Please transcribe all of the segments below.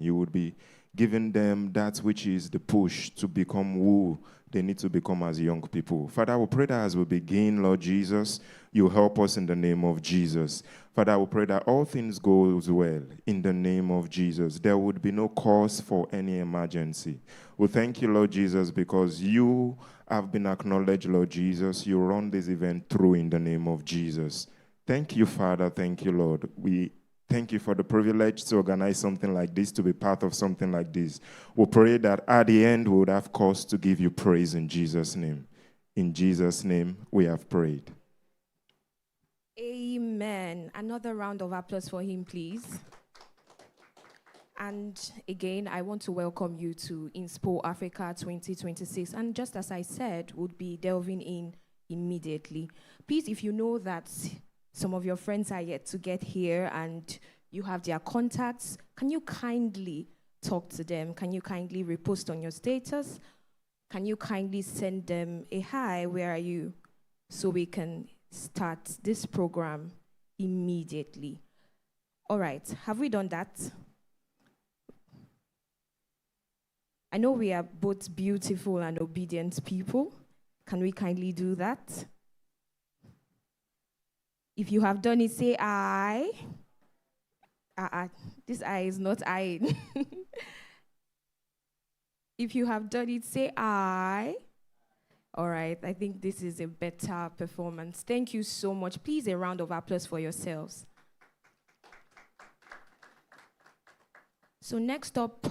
You would be giving them that which is the push to become who they need to become as young people. Father, we pray that as we begin, Lord Jesus, you help us in the name of Jesus. Father, we pray that all things goes well in the name of Jesus. There would be no cause for any emergency. We thank you, Lord Jesus, because you have been acknowledged, Lord Jesus. You run this event through in the name of Jesus. Thank you, Father. Thank you, Lord. We thank you for the privilege to organize something like this, to be part of something like this. We pray that at the end we would have cause to give you praise in Jesus' name. In Jesus' name we have prayed. Amen. Another round of applause for him, please. And again, I want to welcome you to Inspo Africa 2026. And just as I said, we'll be delving in immediately. Please, if you know that some of your friends are yet to get here and you have their contacts, can you kindly talk to them? Can you kindly repost on your status? Can you kindly send them a hi, where are you? So we can start this program immediately. All right, have we done that? I know we are both beautiful and obedient people. Can we kindly do that? If you have done it, say I. This I is not I. If you have done it, say I. All right, I think this is a better performance. Thank you so much. Please, a round of applause for yourselves. So next up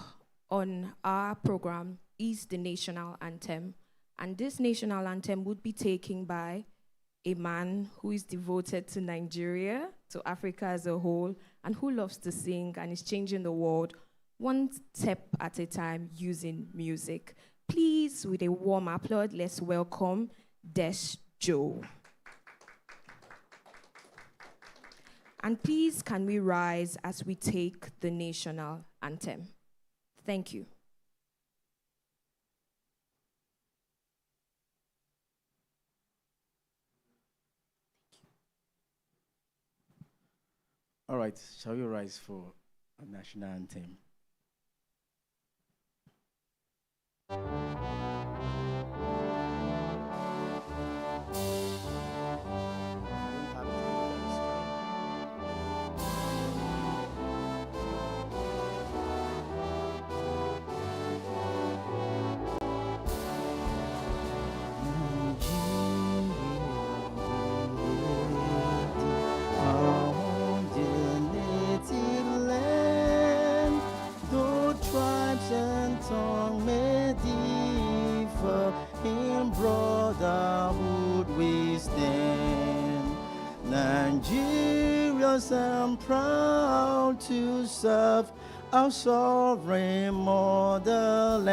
on our program is the national anthem. And this national anthem would be taken by a man who is devoted to Nigeria, to Africa as a whole, and who loves to sing and is changing the world one step at a time using music. Please, with a warm applause, let's welcome Des Joe. And please, can we rise as we take the national anthem? Thank you. All right, shall we rise for our national anthem? I'm proud to serve our sovereign motherland.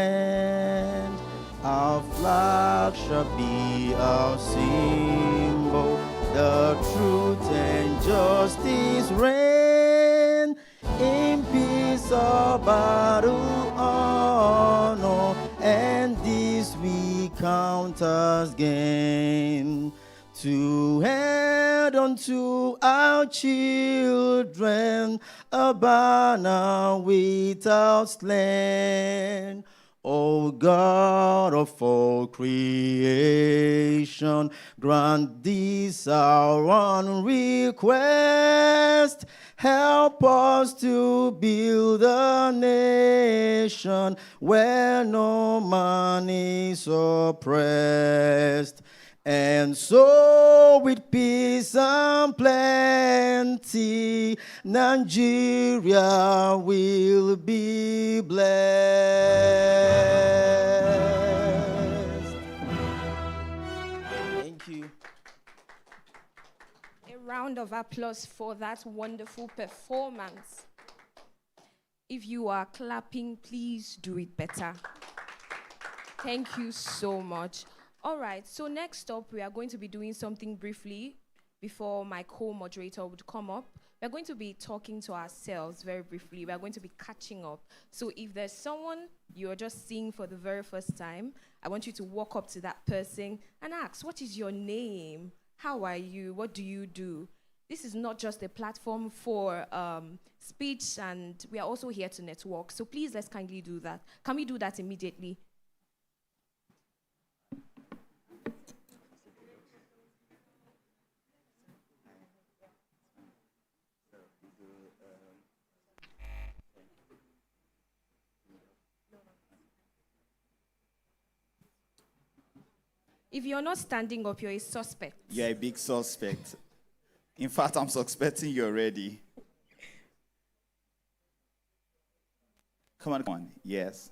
Our flag shall be our symbol, the truth and justice reign. In peace or battle, honor, and this we count as gain. To hand unto our children a banner without slant. O God of all creation, grant this our one request. Help us to build a nation where no man is oppressed. And so with peace and plenty, Nigeria will be blessed. Thank you. A round of applause for that wonderful performance. If you are clapping, please do it better. Thank you so much. All right, so next up, we are going to be doing something briefly before my co-moderator would come up. We're going to be talking to ourselves very briefly. We're going to be catching up. So if there's someone you're just seeing for the very first time, I want you to walk up to that person and ask, what is your name? How are you? What do you do? this is not just a platform for speech, and we are also here to network. So please, let's kindly do that. Can we do that immediately? If you're not standing up, you're a suspect. You're a big suspect. In fact, I'm suspecting you already. Come on, come on. Yes.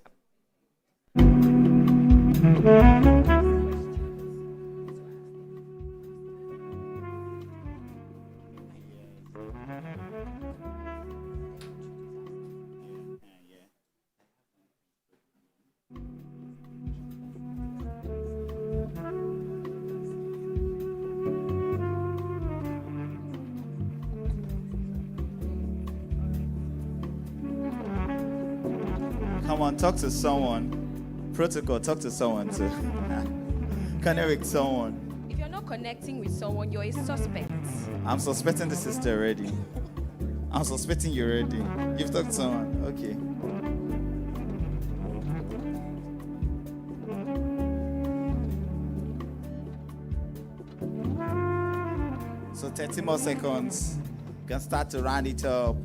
Come on, talk to someone. Protocol, talk to someone too. Connect with someone. If you're not connecting with someone, you're a suspect. I'm suspecting the sister already. I'm suspecting you already. You've talked to someone. Okay. So 30 more seconds. You can start to round it up.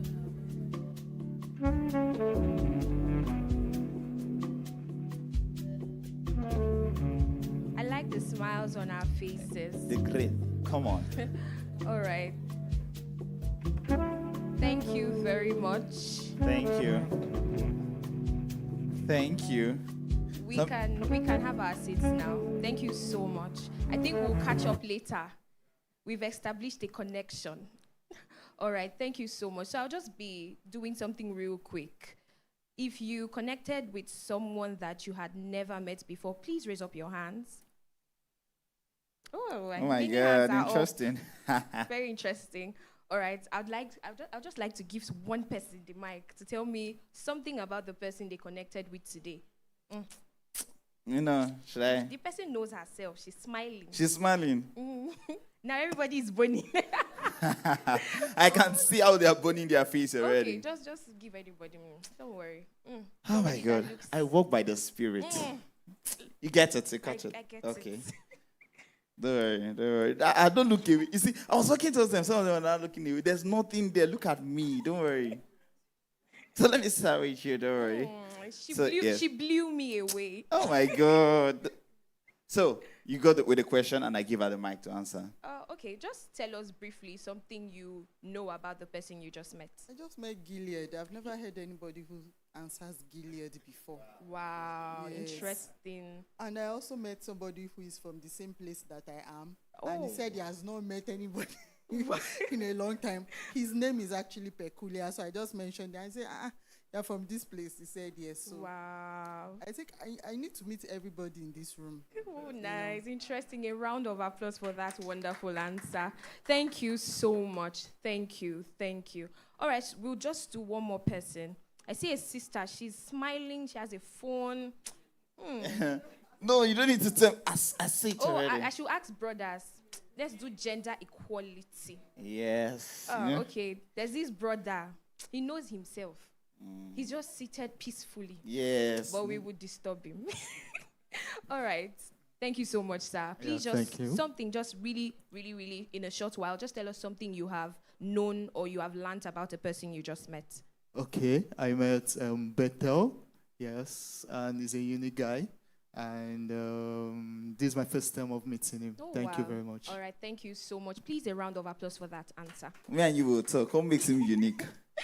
I like the smiles on our faces. The great. Come on. All right. Thank you very much. Thank you. Thank you. We can have our seats now. Thank you so much. I think we'll catch up later. We've established a connection. All right, thank you so much. So I'll just be doing something real quick. If you connected with someone that you had never met before, please raise up your hands. Oh my God, interesting. Very interesting. All right, I'd just like to give one person the mic to tell me something about the person they connected with today. You know, should I? The person knows herself. She's smiling. She's smiling. Now everybody is burning. I can see how they are burning their face already. Okay, just give anybody. Don't worry. Oh my God, I walk by the Spirit. You get it, you catch it. I get okay. it. Don't worry. I don't look away. You see, I was walking towards them. Some of them are not looking away. There's nothing there. Look at me. Don't worry. So let me start with you. Don't worry. She blew me away. Oh my God. So you got with the question, and I give her the mic to answer. Okay, just tell us briefly something you know about the person you just met. I just met Gilead. I've never heard anybody who answers Gilead before. Wow, Yes. interesting. And I also met somebody who is from the same place that I am. And Oh. he said he has not met anybody in a long time. His name is actually peculiar. So I just mentioned it. I said, you're from this place. He said yes. So Wow. I think I need to meet everybody in this room. Oh, nice. Interesting. A round of applause for that wonderful answer. Thank you so much. Thank you. Thank you. All right, we'll just do one more person. I see a sister. She's smiling. She has a phone. No, you don't need to tell. I say it Oh, already. I should ask brothers. Let's do gender equality. Yes. Okay. There's this brother. He knows himself. He's just seated peacefully. Yes. But we would disturb him. All right. Thank you so much, sir. Please thank you. something just really, really, really in a short while. Just tell us something you have known or you have learnt about a person you just met. Okay, I met Bethel, yes, and he's a unique guy. And this is my first time of meeting him. Oh, Thank you wow. very much. All right. Thank you so much. Please, a round of applause for that answer. Me and you will talk. What makes him unique?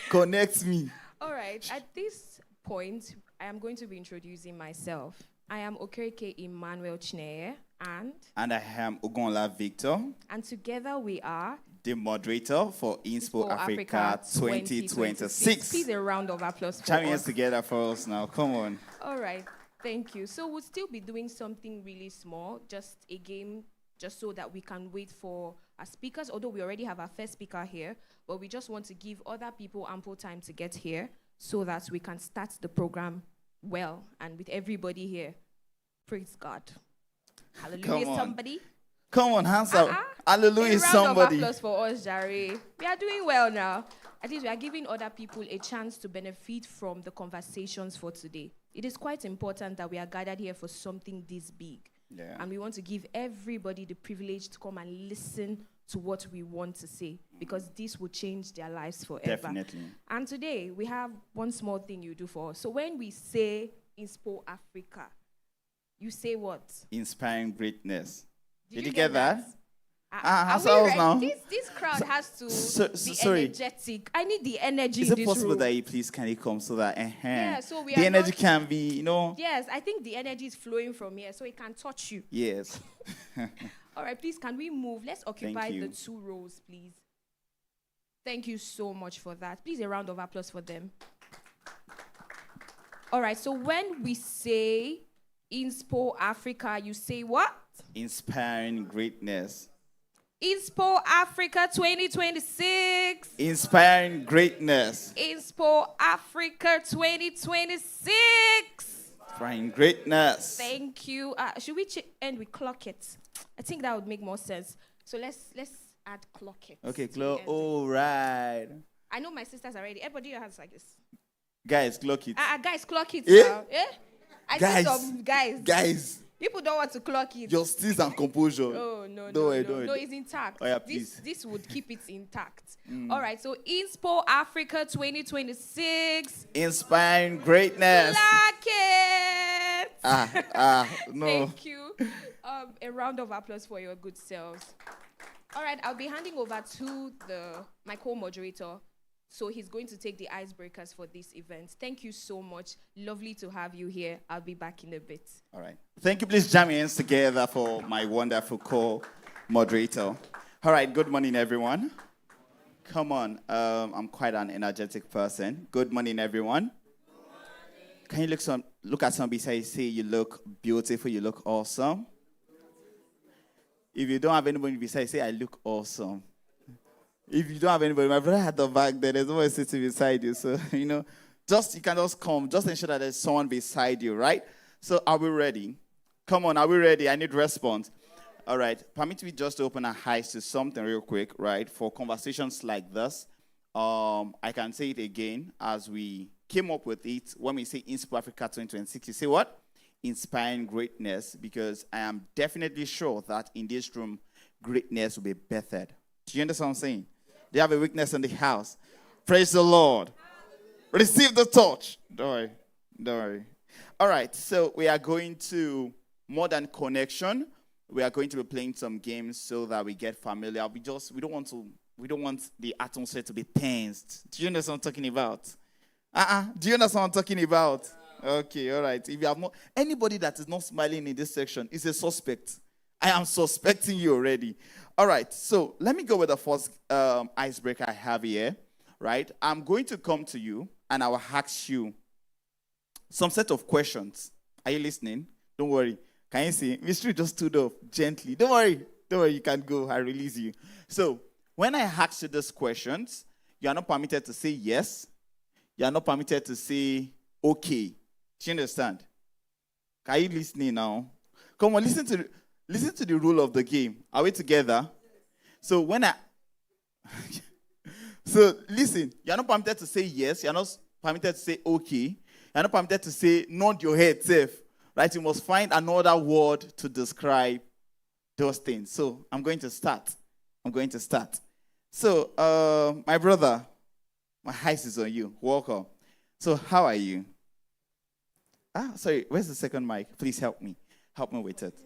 Connect me. All right. At this point, I am going to be introducing myself. I am Okereke Emmanuel Chineye, And I am Ogonla Victor, and together we are the moderator for Inspo Africa 2026. Please a round of applause for Chime us. us together for us now. Come on. All right. Thank you. So we'll still be doing something really small, just a game, just so that we can wait for our speakers, although we already have our first speaker here, but we just want to give other people ample time to get here so that we can start the program well and with everybody here. Praise God. Hallelujah, Come on. somebody. Come on, hands up. Hallelujah, A round somebody. of applause for us, Jare. We are doing well now. At least we are giving other people a chance to benefit from the conversations for today. It is quite important that we are gathered here for something this big. Yeah. And we want to give everybody the privilege to come and listen to what we want to say, because this will change their lives forever. Definitely. And today, we have one small thing you do for us. So when we say Inspo Africa, you say what? Inspiring greatness. Did you get get that? Are how's we ours ready? now? This crowd has to be sorry. energetic. I need the energy Is in it this possible room. that you please kindly come so that Yeah, so we the are energy not- can be, Yes, I think the energy is flowing from here, so it can touch you. Yes. All right, please, can we move? Let's occupy you. the 2 rows, please. Thank you so much for that. Please, a round of applause for them. All right, so when we say Inspo Africa, you say what? Inspiring greatness. Inspo Africa 2026. Inspiring greatness. Inspo Africa 2026. Inspiring greatness. Thank you. Should we end with clock it? I think that would make more sense. So let's add clock it. Okay, to the Chloe. end. All right. I know my sisters are ready. Everybody your hands like this. Guys, clock it. Guys, clock it Eh? now. Eh? I Guys. see some guys. Guys, People don't want to clock it. justice and composure. Oh, no, Don't worry, no. don't worry. No, it's intact. Oh, yeah, this please. this would keep it intact. All right, so Inspo Africa 2026. Inspiring greatness. Clock it. No. Thank you. A round of applause for your good selves. All right, I'll be handing over to my co-moderator. So he's going to take the icebreakers for this event. Thank you so much. Lovely to have you here. I'll be back in a bit. All right. Thank you. Please jam your hands together for my wonderful co-moderator. All right. Good morning, everyone. Come on. I'm quite an energetic person. Good morning, everyone. Can you look at somebody beside you, say you look beautiful, you look awesome? If you don't have anybody beside you, say I look awesome. If you don't have anybody, my brother had the back there, there's nobody sitting beside you. So, you can just come. Just ensure that there's someone beside you, right? So, are we ready? Come on, are we ready? I need response. All right. Permit me just to open our eyes to something real quick, right? For conversations like this, I can say it again as we came up with it. When we say Inspo Africa 2026, you say what? Inspiring greatness, because I am definitely sure that in this room, greatness will be bettered. Do you understand what I'm saying? Do you have a weakness in the house? Praise the Lord. Receive the touch. Don't worry. All right, so we are going to more than connection. We are going to be playing some games so that we get familiar. We don't want the atmosphere to be tensed. Do you understand what I'm talking about? Do you understand what I'm talking about? Okay, all right. If you have anybody that is not smiling in this section is a suspect. I am suspecting you already. All right, so let me go with the first icebreaker I have here, right? I'm going to come to you and I will ask you some set of questions. Are you listening? Don't worry. Can you see? Mystery just stood up gently. Don't worry, you can go. I release you. So when I ask you these questions, you are not permitted to say yes. You are not permitted to say okay. Do you understand? Are you listening now? Come on, listen to the rule of the game. Are we together? So listen, you're not permitted to say yes. You're not permitted to say okay. You're not permitted to say nod your head safe. Right? You must find another word to describe those things. So I'm going to start. So, my brother, my eyes is on you. Welcome. So how are you? Sorry, where's the second mic? Please help me. Help me with it.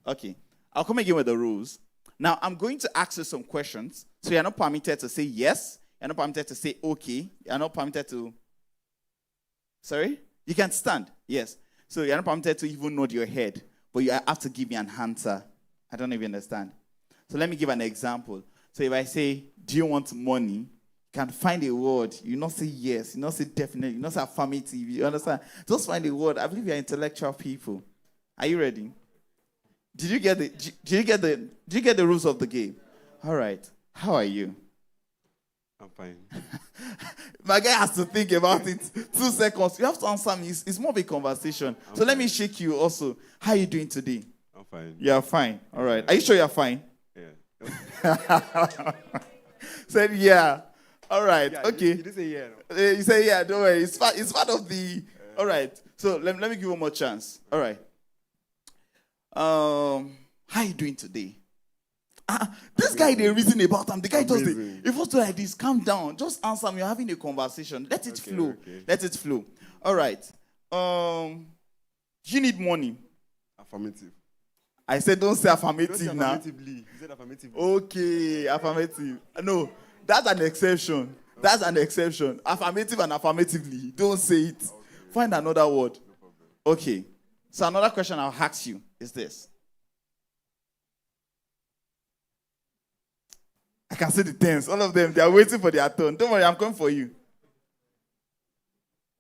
Okay. I'll come again with the rules. Now, I'm going to ask you some questions. So you're not permitted to say yes. You're not permitted to say okay. You're not permitted to... Sorry? You can stand. Yes. So you're not permitted to even nod your head. But you have to give me an answer. I don't even understand. So let me give an example. So if I say, do you want money? You can find a word. You not say yes. You not say definitely. You not say affirmative. You understand? Just find a word. I believe you're intellectual people. Are you ready? Did you get the rules of the game? All right. How are you? I'm fine. My guy has to think about it. 2 seconds. You have to answer me. It's more of a conversation. So let me shake you also. How are you doing today? I'm fine. You're fine. All right. Are you sure you're fine? Yeah. Said yeah. All right. Yeah, Okay. You didn't say yeah. No. You say yeah. Don't worry. It's part of the. All right. So let me give you one more chance. All right. How you doing today? This guy they reason about him. The guy just Amazing. if it's like this, calm down. Just answer me. You're having a conversation. Let it flow. Okay. Let it flow. All right. You need money. Affirmative. I said don't say Don't affirmative say now. affirmatively. You said affirmatively. Okay, affirmative. No, that's an exception. That's an exception. Affirmative and affirmatively. Don't say it. Okay. Find another word. No problem. Okay. So another question I'll ask you is this. I can see the tens. All of them, they are waiting for their turn. Don't worry, I'm coming for you.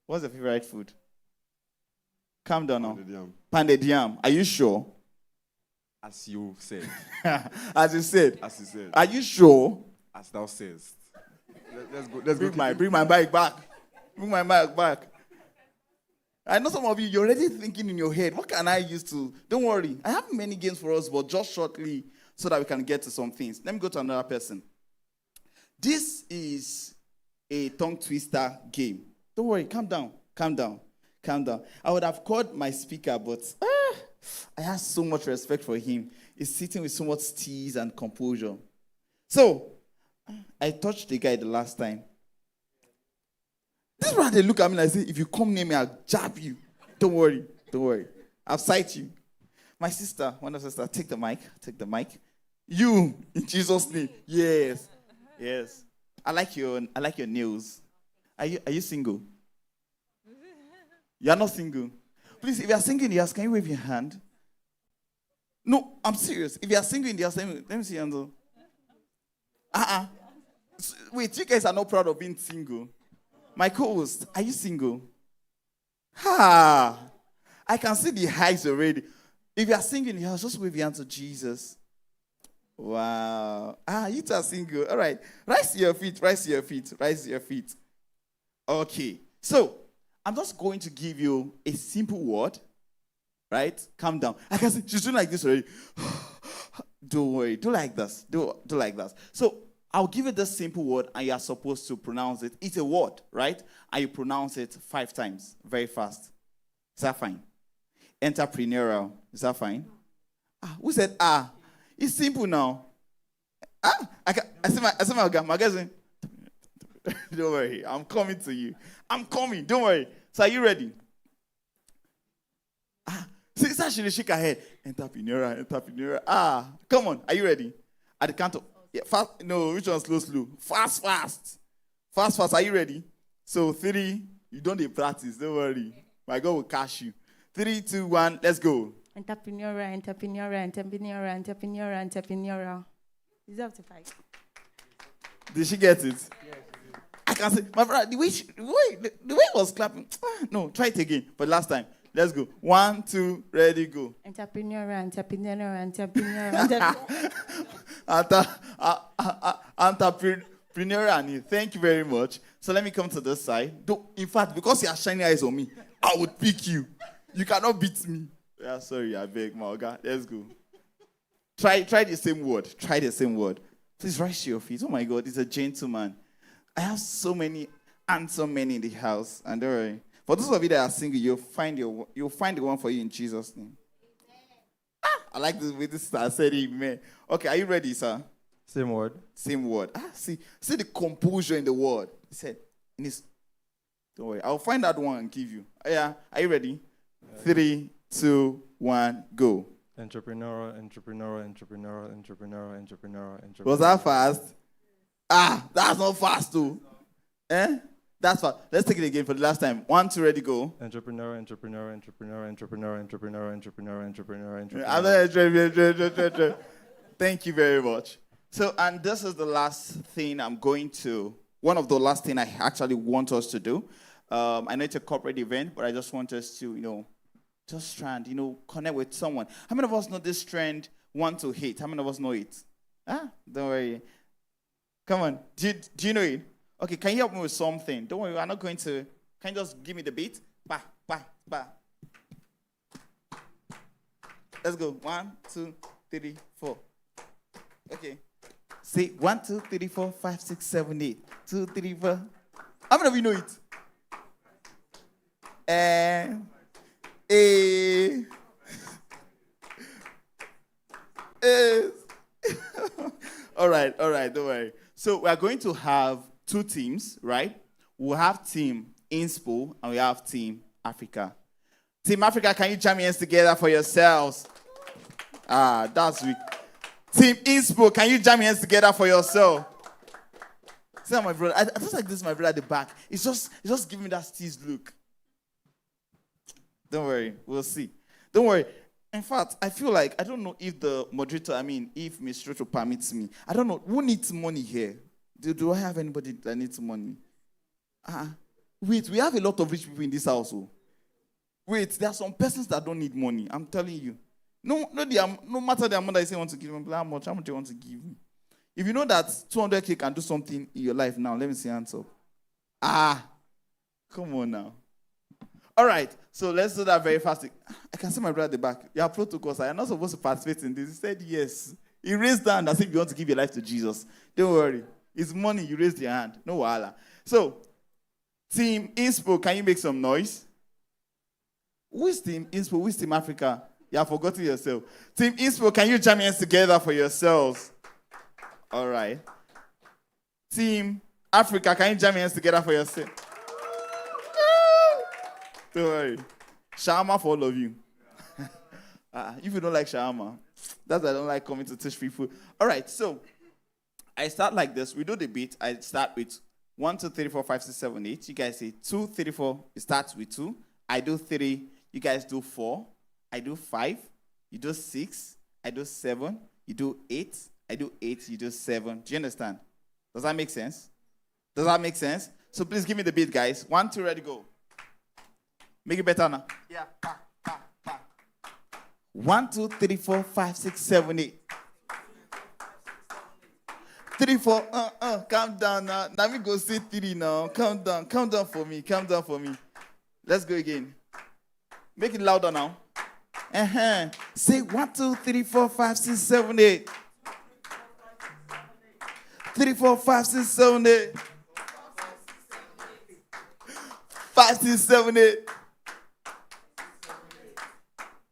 What's your favorite food? Calm down now. Pounded yam. Pounded yam. Are you sure? As you said. As you said. As you said. Are you sure? As thou sayest. Let's go. Let's go. Bring my bike back. Bring my bike back. I know some of you, you're already thinking in your head, what can I use to? Don't worry. I have many games for us, but just shortly so that we can get to some things. Let me go to another person. This is a tongue twister game. Don't worry. Calm down. Calm down. Calm down. I would have called my speaker, but I have so much respect for him. He's sitting with so much tease and composure. So, I touched the guy the last time. This is why they look at me and I say, if you come near me, I'll jab you. Don't worry. Don't worry. I'll sight you. My sister, one of sister, take the mic. Take the mic. You, in Jesus' name. Yes. Yes. I like your nails. Are you single? You are not single. Please, if you are single in the house, can you wave your hand? No, I'm serious. If you are single in the house, let me see your hand. Wait, you guys are not proud of being single. My co-host, are you single? I can see the highs already. If you are single in the house, just wave your hand to Jesus. Wow. You two are single. All right. Rise to your feet. Rise to your feet. Rise to your feet. Okay. So, I'm just going to give you a simple word. Right? Calm down. I can see she's doing like this already. Don't worry. Do like this. Do like that. So, I'll give you this simple word and you are supposed to pronounce it. It's a word, right? And you pronounce it 5 times. Very fast. Is that fine? Entrepreneurial. Is that fine? Who said It's simple now. I see my guy saying, don't worry, I'm coming to you. I'm coming, don't worry. So are you ready? Sister should shake her head. Entrepreneurial. Come on, are you ready? At the count of fast. No, which one slow? Fast. Fast. Are you ready? So 3, you don't need practice, don't worry. My God will catch you. 3, 2, 1, let's go. Entrepreneurial. Is that up to 5? Did she get it? Yes. I can say, my brother, the way it was clapping. No, try it again. But last time, let's go. 1, 2, ready, go. Entrepreneurial. Entrepreneurial. Thank you very much. So let me come to this side. In fact, because you are shining eyes on me, I would pick you. You cannot beat me. Yeah, sorry, I beg, my guy. Let's go. Try the same word. Try the same word. Please rise to your feet. Oh my God, he's a gentleman. I have so many handsome men in the house. And don't worry. For those of you that are single, you'll find the one for you in Jesus' name. I like this way this star said amen. Okay, are you ready, sir? Same word. Same word. See the composure in the word. He said, don't worry. I'll find that one and give you. Yeah, are you ready? 3, 2, 1, go. Entrepreneurial. Was that fast? That's not fast too. That's fast. Let's take it again for the last time. 1, 2, ready, go. Entrepreneur. Thank you very much. So, and this is the last thing one of the last things I actually want us to do. I know it's a corporate event, but I just want us to, just try and, connect with someone. How many of us know this trend, 1 to 8? How many of us know it? Don't worry. Come on. Do you know it? Okay, can you help me with something? Don't worry, I'm not going to. Can you just give me the beat? Ba, ba, ba. Let's go. 1, 2, 3, 4. Okay. Say 1, 2, 3, 4, 5, 6, 7, 8. 2, 3, 4. How many of you know it? A. All right, don't worry. So we are going to have 2 teams, right? We'll have Team Inspo and we have Team Africa. Team Africa, can you jam your hands together for yourselves? That's weak. Team Inspo, can you jam your hands together for yourself? See my brother. I just like this, my brother at the back. It's just giving me that Steve's look. Don't worry, we'll see. Don't worry. In fact, I feel like, I don't know if the moderator, if Ms. Roto permits me. I don't know, who needs money here? Do I have anybody that needs money? Wait, we have a lot of rich people in this household. Wait, there are some persons that don't need money. I'm telling you. No matter the amount that you say you want to give me, how much do you want to give me? If you know that 200K can do something in your life now, let me see hands up. Come on now. All right, so let's do that very fast. I can see my brother at the back. You have protocols. I am not supposed to participate in this. He said yes. He raised hand as if you want to give your life to Jesus. Don't worry. It's money. You raised your hand. No wahala. So, Team Inspo, can you make some noise? Who is Team Inspo? Who is Team Africa? You have forgotten yourself. Team Inspo, can you jam your hands together for yourselves? All right. Team Africa, can you jam your hands together for yourself? Don't worry. Shawarma for all of you. If you don't like shawarma, that's why I don't like coming to teach people. All right, so I start like this. We do the beat. I start with 1, 2, 3, 4, 5, 6, 7, 8. You guys say 2, 3, 4. It starts with 2. I do 3. You guys do 4. I do 5. You do 6. I do 7. You do 8. I do 8. You do 7. Do you understand? Does that make sense? Does that make sense? So please give me the beat, guys. 1, 2, ready, go. Make it better now. Yeah. 1, 2, 3, 4, 5, 6, 7, 8. 3, 4. Calm down now. Let me go say 3 now. Calm down for me. Let's go again. Make it louder now. Say 1, 2, 3, 4, 5, 6, 7, 8. 3, 4, 5, 6, 7, 8. 5, 6, 7, 8.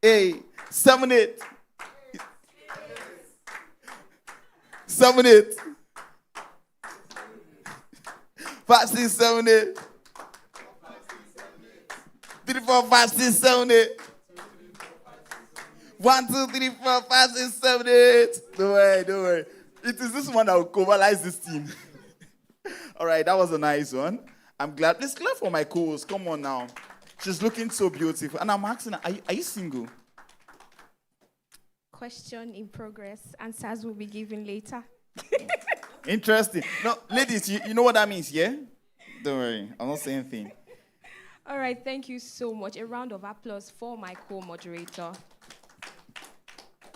8, 7, 8. 7, 8. 5, 6, 7, 8. 3, 4, 5, 6, 7, 8. 1, 2, 3, 4, 5, 6, 7, 8. Don't worry. It is this one that will coverize this team. All right, that was a nice one. I'm glad. Please clap for my co-host. Come on now. She's looking so beautiful. And I'm asking her, are you single? Question in progress. Answers will be given later. Interesting. No, ladies, you know what that means, yeah? Don't worry. I'm not saying anything. All right, thank you so much. A round of applause for my co-moderator.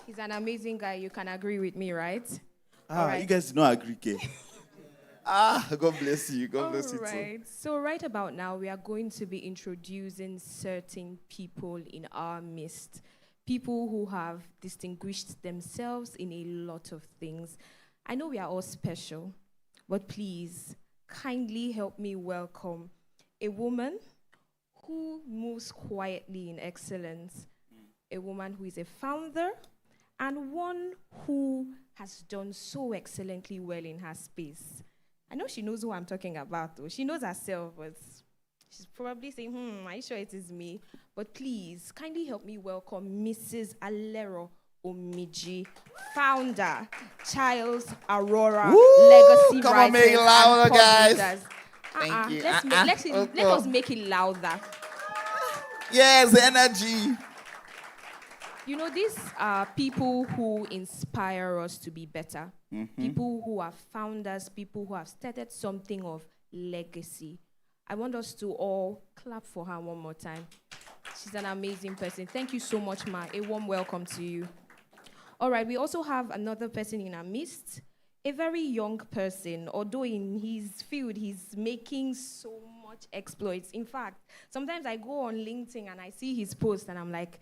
He's an amazing guy. You can agree with me, right? You guys do not agree, okay? God bless you. God bless you too. Right. So right about now, we are going to be introducing certain people in our midst. People who have distinguished themselves in a lot of things. I know we are all special, but please, kindly help me welcome a woman who moves quietly in excellence, a woman who is a founder, and one who has done so excellently well in her space. I know she knows who I'm talking about, though. She knows herself, but she's probably saying, are you sure it is me? But please, kindly help me welcome Mrs. Alero Omiji, founder, Child's Aurora, Legacy Come on, make it Writers louder, and guys. Publishers. Thank you. Let us make it louder. Yes, energy. You know, these are people who inspire us to be better. Mm-hmm. People who are founders, people who have started something of legacy. I want us to all clap for her one more time. She's an amazing person. Thank you so much, Ma. A warm welcome to you. All right, we also have another person in our midst, a very young person, although in his field, he's making so much exploits. In fact, sometimes I go on LinkedIn and I see his post and I'm like,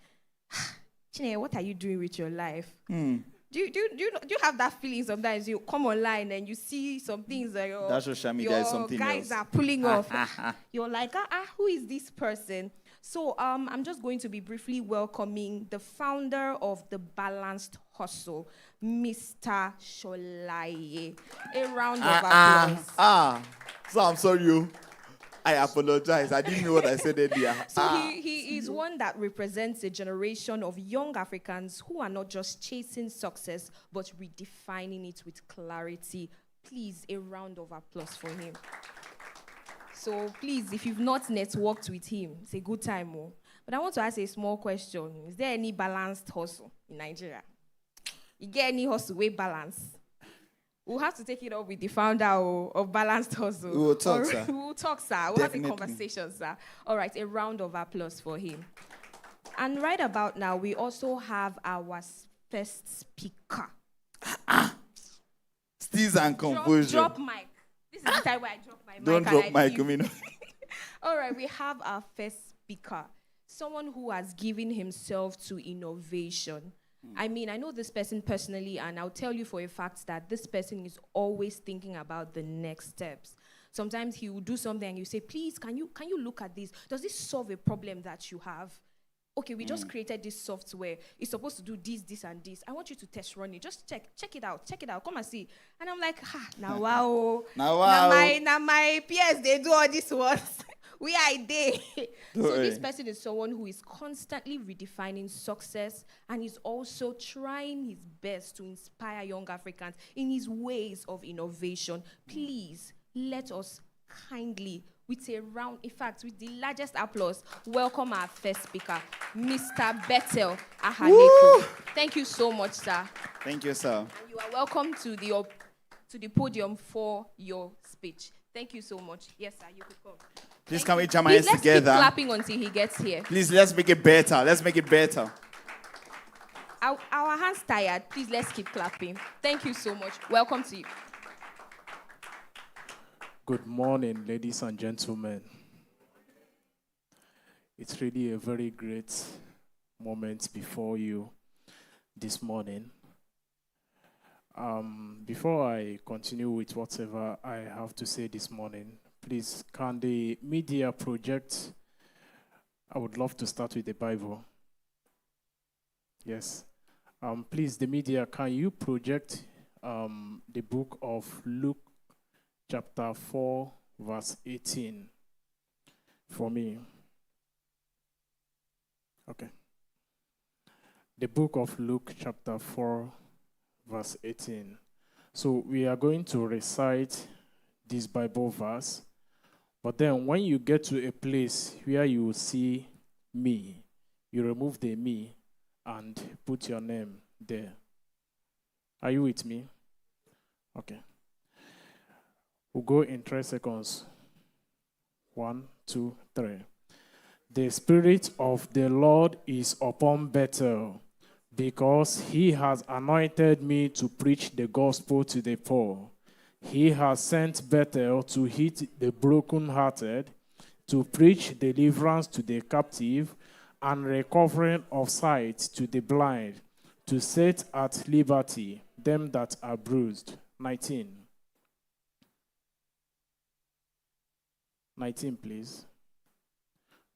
Chineke, what are you doing with your life? Hmm. Do you have that feeling sometimes you come online and you see some things that That social media your is something guys else. are pulling off. You're like, who is this person? So I'm just going to be briefly welcoming the founder of the Balanced Hustle, Mr. Sholaye. A round of applause. So I'm sorry, you. I apologize. I didn't know what I said earlier. So he is one that represents a generation of young Africans who are not just chasing success, but redefining it with clarity. Please, a round of applause for him. So please, if you've not networked with him, it's a good time. Oh. But I want to ask a small question. Is there any balanced hustle in Nigeria? You get any hustle with balance? We'll have to take it up with the founder of Balanced Hustle. We will talk, sir. We will talk, sir. We'll Definitely. have a conversation, sir. All right, a round of applause for him. And right about now, we also have our first speaker. Steez and composure. Drop mic. This is the time where I drop my mic. Don't drop mic, leave. you mean. All right, we have our first speaker. Someone who has given himself to innovation. I mean, I know this person personally, and I'll tell you for a fact that this person is always thinking about the next steps. Sometimes he will do something and you say, please, can you look at this? Does this solve a problem that you have? Okay, we just created this software. It's supposed to do this, and this. I want you to test run it. Just check it out. Come and see. And I'm like, now wow. Now my peers, they do all this ones. We are there. So this person is someone who is constantly redefining success and is also trying his best to inspire young Africans in his ways of innovation. Please, let us kindly, with a round, in fact, with the largest applause, welcome our first speaker, Mr. Bethel Ahaneku. Thank you so much, sir. Thank you, sir. And you are welcome to the podium for your speech. Thank you so much. Yes, sir, you could come. Please, can we jam our hands together? Let's keep clapping until he gets here. Please, let's make it better. Our hands tired. Please, let's keep clapping. Thank you so much. Welcome to you. Good morning, ladies and gentlemen. It's really a very great moment before you this morning. Before I continue with whatever I have to say this morning, please, can the media project? I would love to start with the Bible. Yes. Please, the media, can you project the book of Luke, chapter 4, verse 18 for me? Okay. The book of Luke, chapter 4, verse 18. So we are going to recite this Bible verse, but then when you get to a place where you see me, you remove the me and put your name there. Are you with me? Okay. We'll go in 3 seconds. 1, 2, 3. The Spirit of the Lord is upon Bethel, because he has anointed me to preach the gospel to the poor. He has sent Bethel to heal the brokenhearted, to preach deliverance to the captive, and recovering of sight to the blind, to set at liberty them that are bruised. 19, please.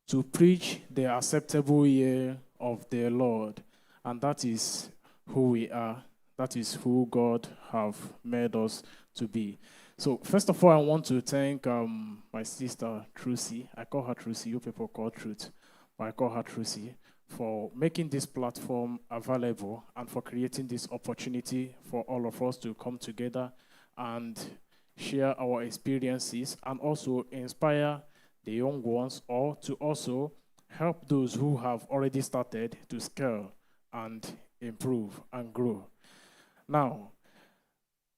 To preach the acceptable year of the Lord. And that is who we are. That is who God have made us to be. So first of all, I want to thank my sister, Trucy. I call her Trucy. You people call Truth. But I call her Trucy, for making this platform available and for creating this opportunity for all of us to come together and share our experiences and also inspire the young ones, or to also help those who have already started to scale and improve and grow. Now,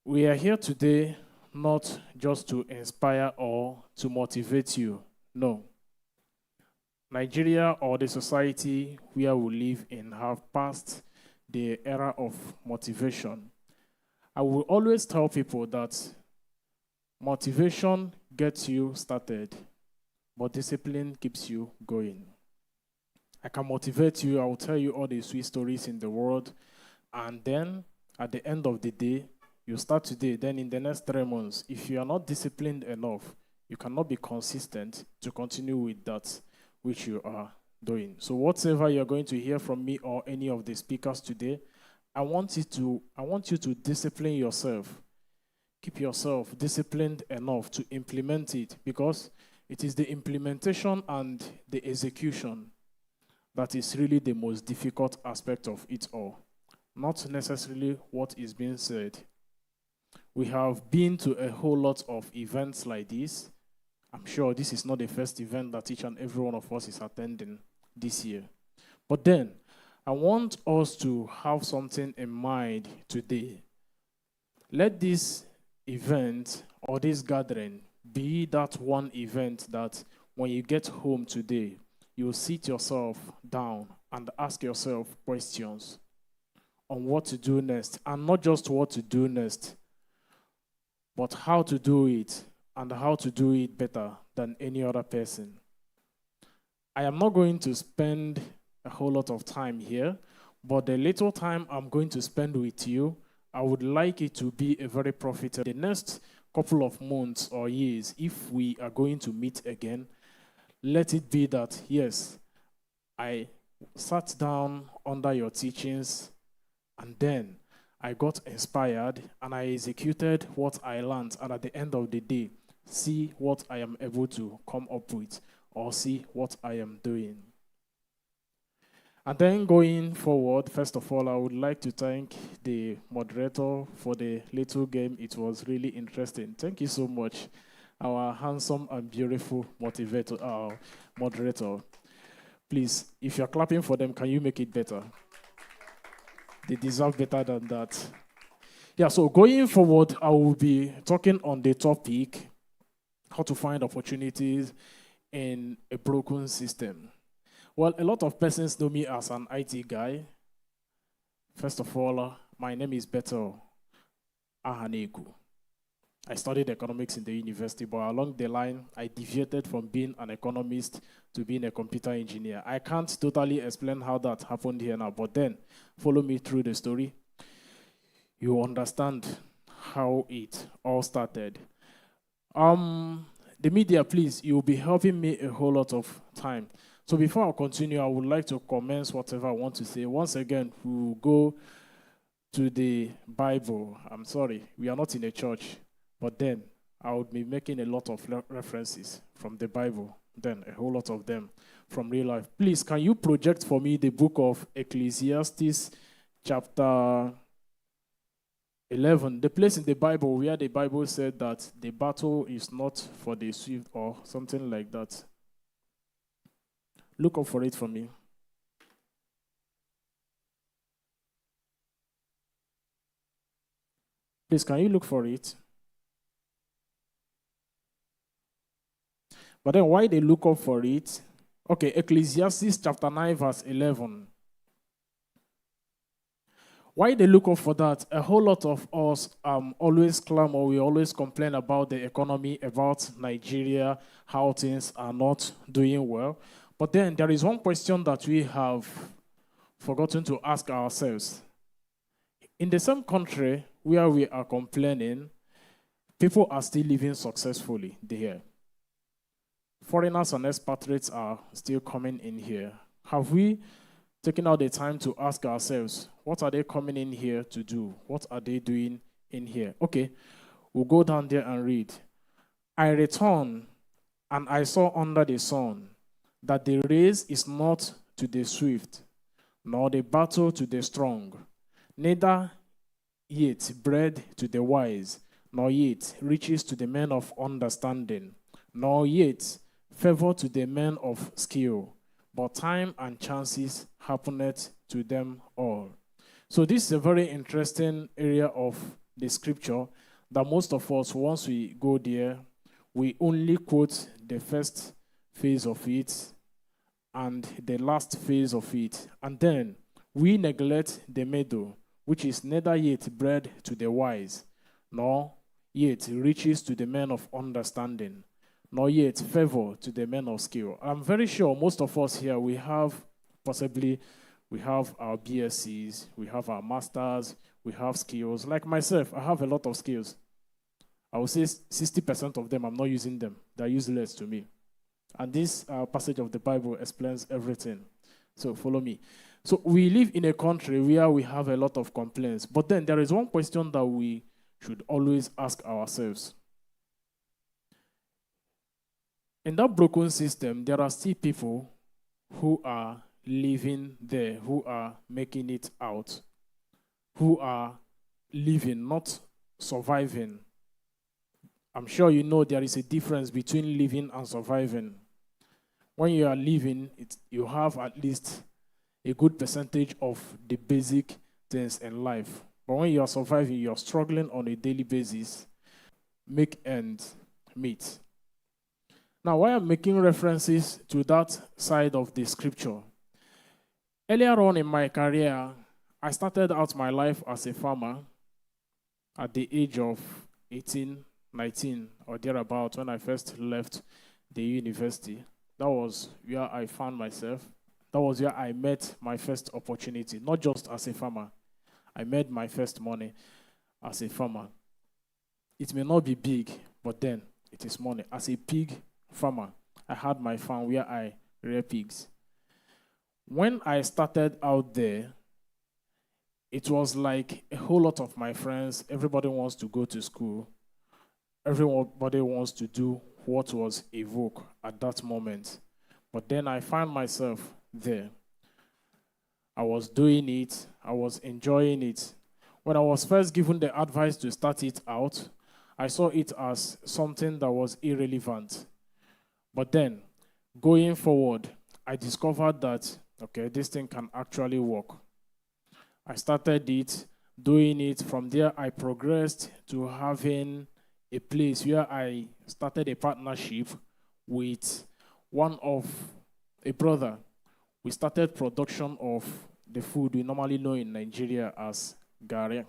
we are here today not just to inspire or to motivate you. No. Nigeria or the society where we live in have passed the era of motivation. I will always tell people that motivation gets you started, but discipline keeps you going. I can motivate you. I will tell you all the sweet stories in the world. And then at the end of the day, you start today, then in the next 3 months, if you are not disciplined enough, you cannot be consistent to continue with that which you are doing. So whatever you're going to hear from me or any of the speakers today, I want you to discipline yourself. Keep yourself disciplined enough to implement it, because it is the implementation and the execution that is really the most difficult aspect of it all, not necessarily what is being said. We have been to a whole lot of events like this. I'm sure this is not the first event that each and every one of us is attending this year. But then, I want us to have something in mind today. Let this event or this gathering be that one event that when you get home today, you sit yourself down and ask yourself questions on what to do next. And not just what to do next, but how to do it and how to do it better than any other person. I am not going to spend a whole lot of time here, but the little time I'm going to spend with you, I would like it to be a very profitable. The next couple of months or years, if we are going to meet again, let it be that, yes, I sat down under your teachings and then I got inspired and I executed what I learned, and at the end of the day, see what I am able to come up with or see what I am doing. And then going forward, first of all, I would like to thank the moderator for the little game. It was really interesting. Thank you so much, our handsome and beautiful moderator. Please, if you're clapping for them, can you make it better? They deserve better than that. Yeah, so going forward, I will be talking on the topic, how to find opportunities in a broken system. Well, a lot of persons know me as an IT guy. First of all, my name is Beto Ahaneku. I studied economics in the university, but along the line, I deviated from being an economist to being a computer engineer. I can't totally explain how that happened here now, but then follow me through the story. You understand how it all started. The media, please, you'll be helping me a whole lot of time. So before I continue, I would like to commence whatever I want to say. Once again, we'll go to the Bible. I'm sorry, we are not in a church, but then I would be making a lot of references from the Bible, then a whole lot of them from real life. Please, can you project for me the book of Ecclesiastes, chapter 11, the place in the Bible where the Bible said that the battle is not for the swift or something like that. Look up for it for me. Please, can you look for it? But then why they look up for it? Okay, Ecclesiastes chapter 9, verse 11. Why they look up for that? A whole lot of us always clamor, we always complain about the economy, about Nigeria, how things are not doing well. But then there is one question that we have forgotten to ask ourselves. In the same country where we are complaining, people are still living successfully there. Foreigners and expatriates are still coming in here. Have we taken out the time to ask ourselves, what are they coming in here to do? What are they doing in here? Okay, we'll go down there and read. I returned, and I saw under the sun that the race is not to the swift, nor the battle to the strong, neither yet bread to the wise, nor yet riches to the men of understanding, nor yet favor to the men of skill, but time and chances happeneth to them all. So this is a very interesting area of the scripture that most of us, once we go there, we only quote the first phase of it and the last phase of it. And then we neglect the middle, which is neither yet bread to the wise, nor yet riches to the men of understanding, nor yet favor to the men of skill. I'm very sure most of us here, we have Possibly we have our BScs, we have our masters, we have skills. Like myself, I have a lot of skills. I would say 60% of them, I'm not using them. They're useless to me. And this passage of the Bible explains everything. So follow me. So we live in a country where we have a lot of complaints. But then there is one question that we should always ask ourselves. In that broken system, there are still people who are living there, who are making it out, who are living, not surviving. I'm sure you know there is a difference between living and surviving. When you are living, you have at least a good percentage of the basic things in life. But when you are surviving, you are struggling on a daily basis, make ends meet. Now, why I'm making references to that side of the scripture, earlier on in my career, I started out my life as a farmer at the age of 18, 19 or thereabout when I first left the university. That was where I found myself. That was where I met my first opportunity, not just as a farmer. I made my first money as a farmer. It may not be big, but then it is money. As a pig farmer, I had my farm where I rear pigs. When I started out there, it was like a whole lot of my friends, everybody wants to go to school. Everybody wants to do what was evoked at that moment. But then I found myself there. I was doing it. I was enjoying it. When I was first given the advice to start it out, I saw it as something that was irrelevant. But then, going forward, I discovered that, okay, this thing can actually work. I started it, doing it. From there, I progressed to having a place where I started a partnership with one of a brother. We started production of the food we normally know in Nigeria as gari.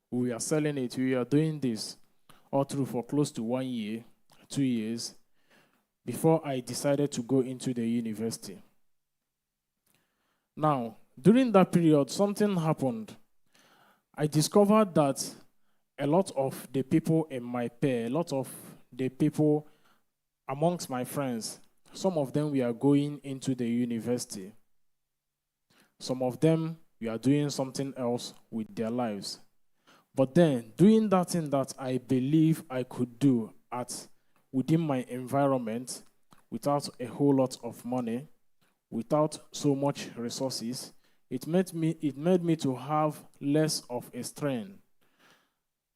We are selling it. We are doing this all through for close to 1 year, 2 years, before I decided to go into the university. Now, during that period, something happened. I discovered that a lot of the people in my pair, a lot of the people amongst my friends, some of them were going into the university. Some of them were doing something else with their lives. But then, doing that thing that I believe I could do within my environment, without a whole lot of money, without so much resources, it made me to have less of a strain.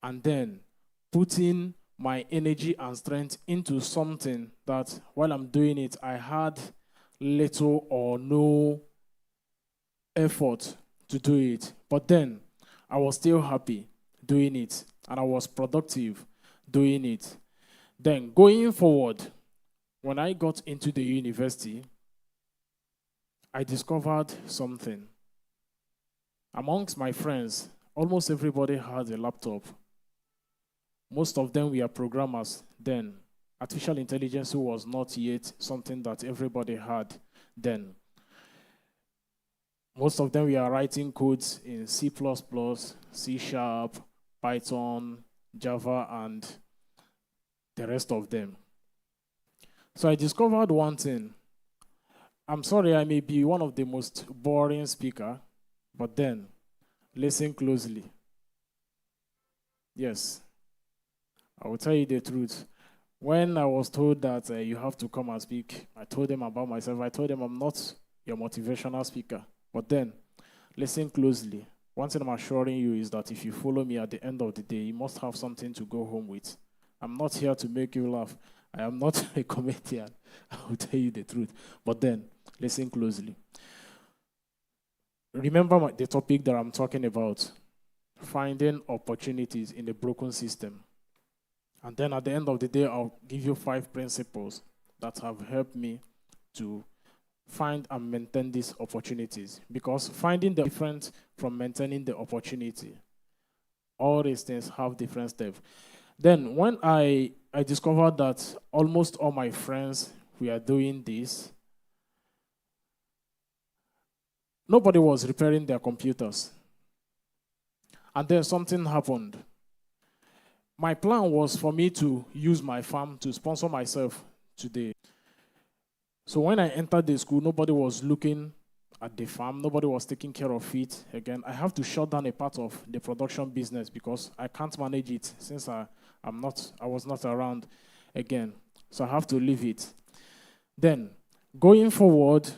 And then putting my energy and strength into something that while I'm doing it, I had little or no effort to do it. But then I was still happy doing it, and I was productive doing it. Then going forward, when I got into the university, I discovered something. Amongst my friends, almost everybody had a laptop. Most of them were programmers then. Artificial intelligence was not yet something that everybody had then. Most of them were writing codes in C++, C#, Python, Java, and the rest of them. So I discovered one thing. I'm sorry, I may be one of the most boring speaker, but then listen closely. Yes, I will tell you the truth. When I was told that you have to come and speak, I told them about myself. I told them I'm not your motivational speaker. But then, listen closely. One thing I'm assuring you is that if you follow me at the end of the day, you must have something to go home with. I'm not here to make you laugh. I am not a comedian. I will tell you the truth. But then, listen closely. Remember the topic that I'm talking about, finding opportunities in a broken system. And then at the end of the day, I'll give you 5 principles that have helped me to find and maintain these opportunities. Because finding the different from maintaining the opportunity, all these things have different steps. Then when I discovered that almost all my friends were doing this, nobody was repairing their computers. And then something happened. My plan was for me to use my farm to sponsor myself today. So when I entered the school, nobody was looking at the farm. Nobody was taking care of it. Again, I have to shut down a part of the production business because I can't manage it since I was not around again. So I have to leave it. Then, going forward,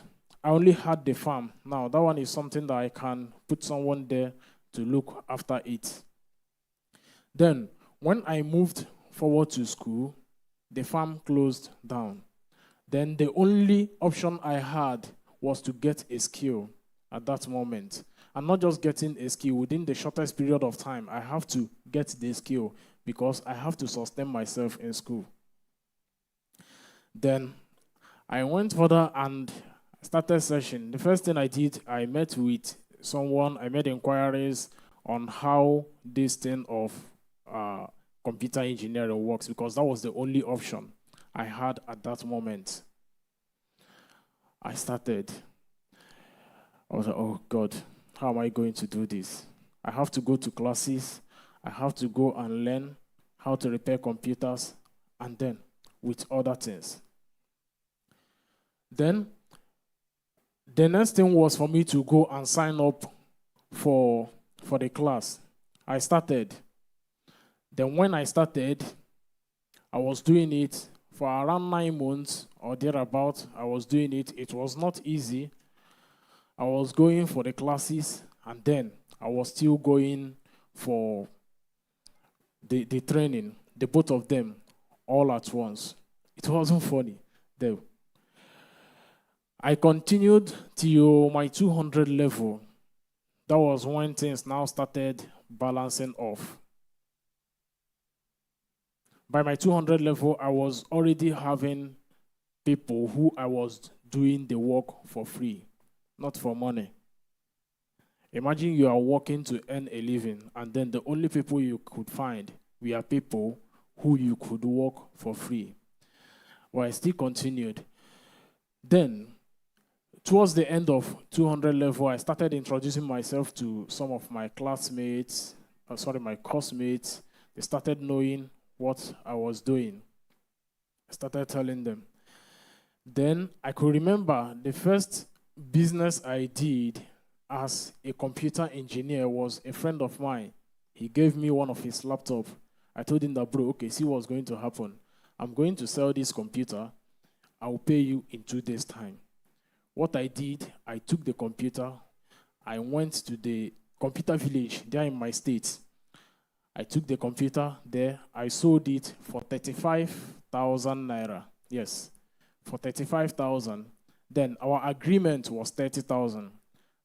I only had the farm. Now, that one is something that I can put someone there to look after it. Then, when I moved forward to school, the farm closed down. Then the only option I had was to get a skill at that moment. And not just getting a skill, within the shortest period of time, I have to get the skill because I have to sustain myself in school. Then I went further and started searching. The first thing I did, I met with someone, I made inquiries on how this thing of computer engineering works because that was the only option I had at that moment. I started. I was like, oh God, how am I going to do this? I have to go to classes. I have to go and learn how to repair computers and then with other things. Then the next thing was for me to go and sign up for the class. I started. Then when I started, I was doing it for around 9 months or thereabout. I was doing it. It was not easy. I was going for the classes and then I was still going for the training, the both of them all at once. It wasn't funny though. I continued till my 200 level. That was when things now started balancing off. By my 200 level, I was already having people who I was doing the work for free, not for money. Imagine you are working to earn a living, and then the only people you could find were people who you could work for free. Well, I still continued. Then, towards the end of 200 level, I started introducing myself to some of my classmates, my course-mates. They started knowing what I was doing. I started telling them. Then I could remember the first business I did as a computer engineer was a friend of mine. He gave me one of his laptops. I told him that, bro, okay, see what's going to happen. I'm going to sell this computer. I will pay you in 2 days' time. What I did, I took the computer. I went to the computer village there in my state. I took the computer there. I sold it for 35,000 naira. Yes, for 35,000. Then our agreement was 30,000.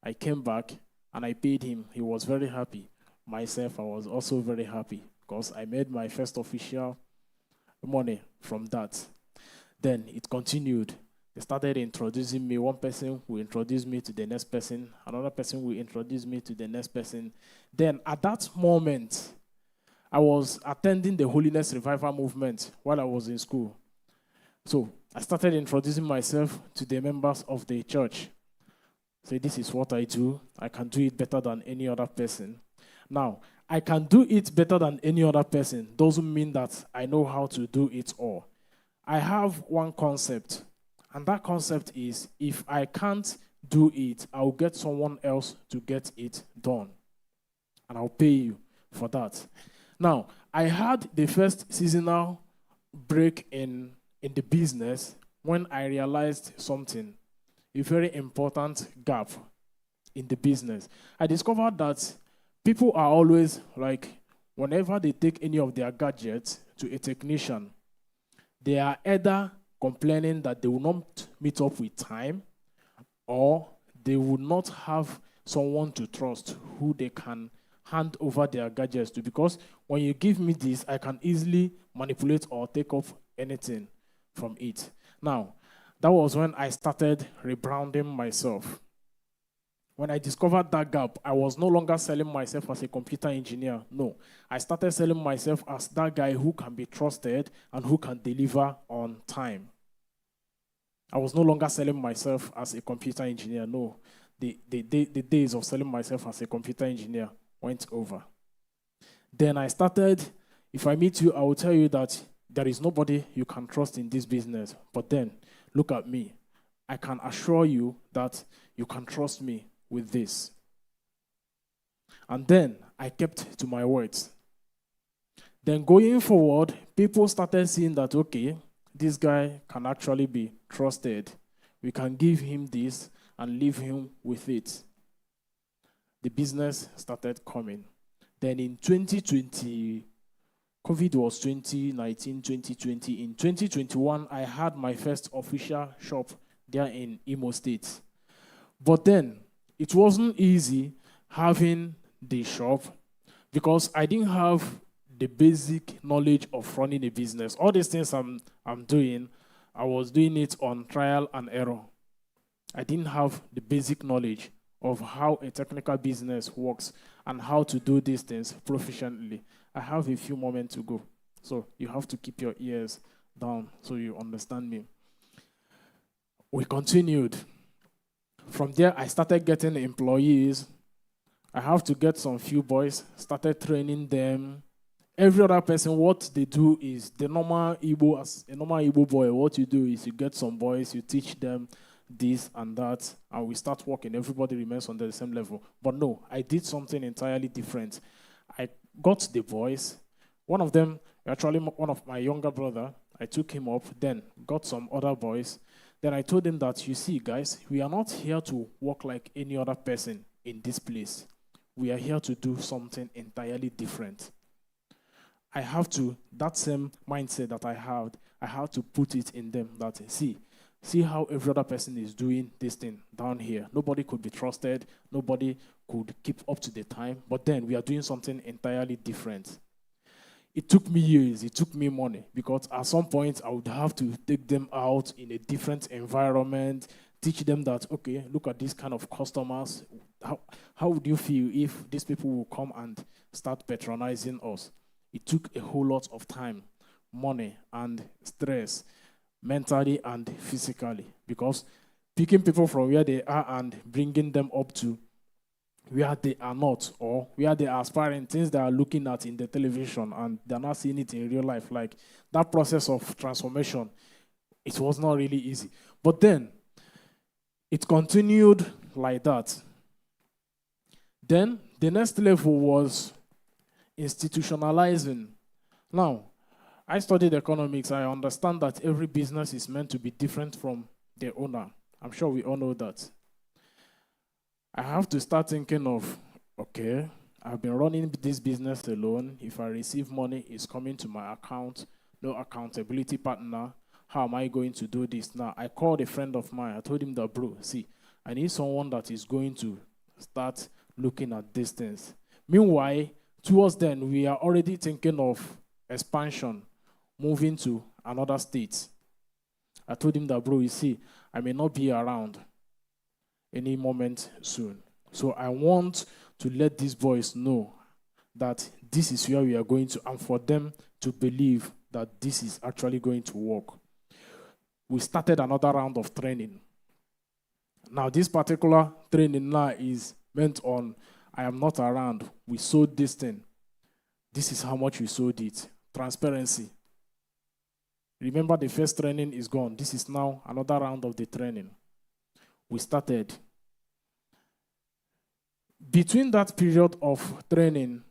I came back and I paid him. He was very happy. Myself, I was also very happy because I made my first official money from that. Then it continued. They started introducing me. One person will introduce me to the next person. Another person will introduce me to the next person. Then at that moment, I was attending the Holiness Revival movement while I was in school. So I started introducing myself to the members of the church. Say, this is what I do. I can do it better than any other person. Now, I can do it better than any other person doesn't mean that I know how to do it all. I have one concept, and that concept is if I can't do it, I'll get someone else to get it done. And I'll pay you for that. Now, I had the first seasonal break in the business when I realized something, a very important gap in the business. I discovered that people are always like, whenever they take any of their gadgets to a technician, they are either complaining that they will not meet up with time or they will not have someone to trust who they can hand over their gadgets to, because when you give me this, I can easily manipulate or take off anything from it. Now, that was when I started rebranding myself. When I discovered that gap, I was no longer selling myself as a computer engineer. No, I started selling myself as that guy who can be trusted and who can deliver on time. I was no longer selling myself as a computer engineer. No, the days of selling myself as a computer engineer went over. Then I started, if I meet you, I will tell you that there is nobody you can trust in this business. But then, look at me. I can assure you that you can trust me with this. And then I kept to my words. Then going forward, people started seeing that, okay, this guy can actually be trusted. We can give him this and leave him with it. The business started coming. Then in 2020, COVID was 2019, 2020. In 2021, I had my first official shop there in Imo State. But then, it wasn't easy having the shop because I didn't have the basic knowledge of running a business. All these things I'm doing, I was doing it on trial and error. I didn't have the basic knowledge of how a technical business works and how to do these things proficiently. I have a few moments to go, so you have to keep your ears down so you understand me. We continued. From there, I started getting employees. I have to get some few boys, started training them. Every other person, what they do is the normal Igbo, as a normal Igbo boy, what you do is you get some boys, you teach them this and that, and we start working. Everybody remains on the same level. But no, I did something entirely different. I got the boys. One of them, actually one of my younger brother, I took him up, then got some other boys. Then I told them that, you see, guys, we are not here to work like any other person in this place. We are here to do something entirely different. I have to, that same mindset that I have to put it in them that, see how every other person is doing this thing down here. Nobody could be trusted. Nobody could keep up to the time. But then we are doing something entirely different. It took me years. It took me money because at some point I would have to take them out in a different environment, teach them that, okay, look at these kind of customers. How would you feel if these people will come and start patronizing us? It took a whole lot of time, money, and stress, mentally and physically, because picking people from where they are and bringing them up to where they are not, or where they are aspiring, things they are looking at in the television and they're not seeing it in real life, like that process of transformation, it was not really easy. But then, it continued like that. Then, the next level was institutionalizing. Now, I studied economics. I understand that every business is meant to be different from the owner. I'm sure we all know that. I have to start thinking of, okay, I've been running this business alone. If I receive money, it's coming to my account, no accountability partner. How am I going to do this now? I called a friend of mine. I told him that, bro, see, I need someone that is going to start looking at these things. Meanwhile, towards then, we are already thinking of expansion, moving to another state. I told him that, bro, you see, I may not be around any moment soon. So I want to let these boys know that this is where we are going to, and for them to believe that this is actually going to work. We started another round of training. Now, this particular training now is meant on, I am not around. We sold this thing. This is how much we sold it. Transparency. Remember, the first training is gone. This is now another round of the training. We started. Between that period of training,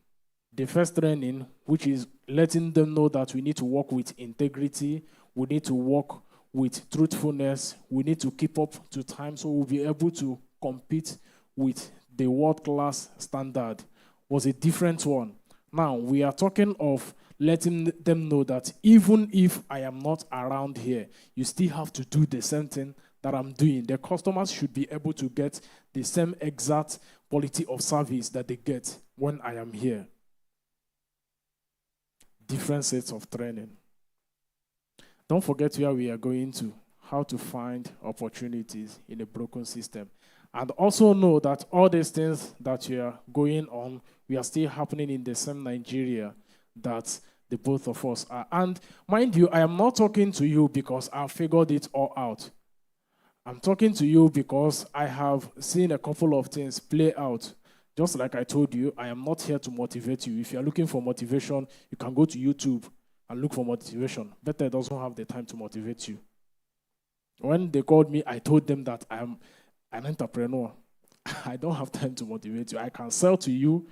the first training, which is letting them know that we need to work with integrity, we need to work with truthfulness, we need to keep up to time so we'll be able to compete with the world-class standard, was a different one. Now, we are talking of letting them know that even if I am not around here, you still have to do the same thing that I'm doing. The customers should be able to get the same exact quality of service that they get when I am here. Different sets of training. Don't forget where we are going to, how to find opportunities in a broken system. And also know that all these things that we are going on, we are still happening in the same Nigeria that the both of us are. And mind you, I am not talking to you because I figured it all out. I'm talking to you because I have seen a couple of things play out. Just like I told you, I am not here to motivate you. If you're looking for motivation, you can go to YouTube and look for motivation. Better doesn't have the time to motivate you. When they called me, I told them that I'm an entrepreneur. I don't have time to motivate you. I can sell to you.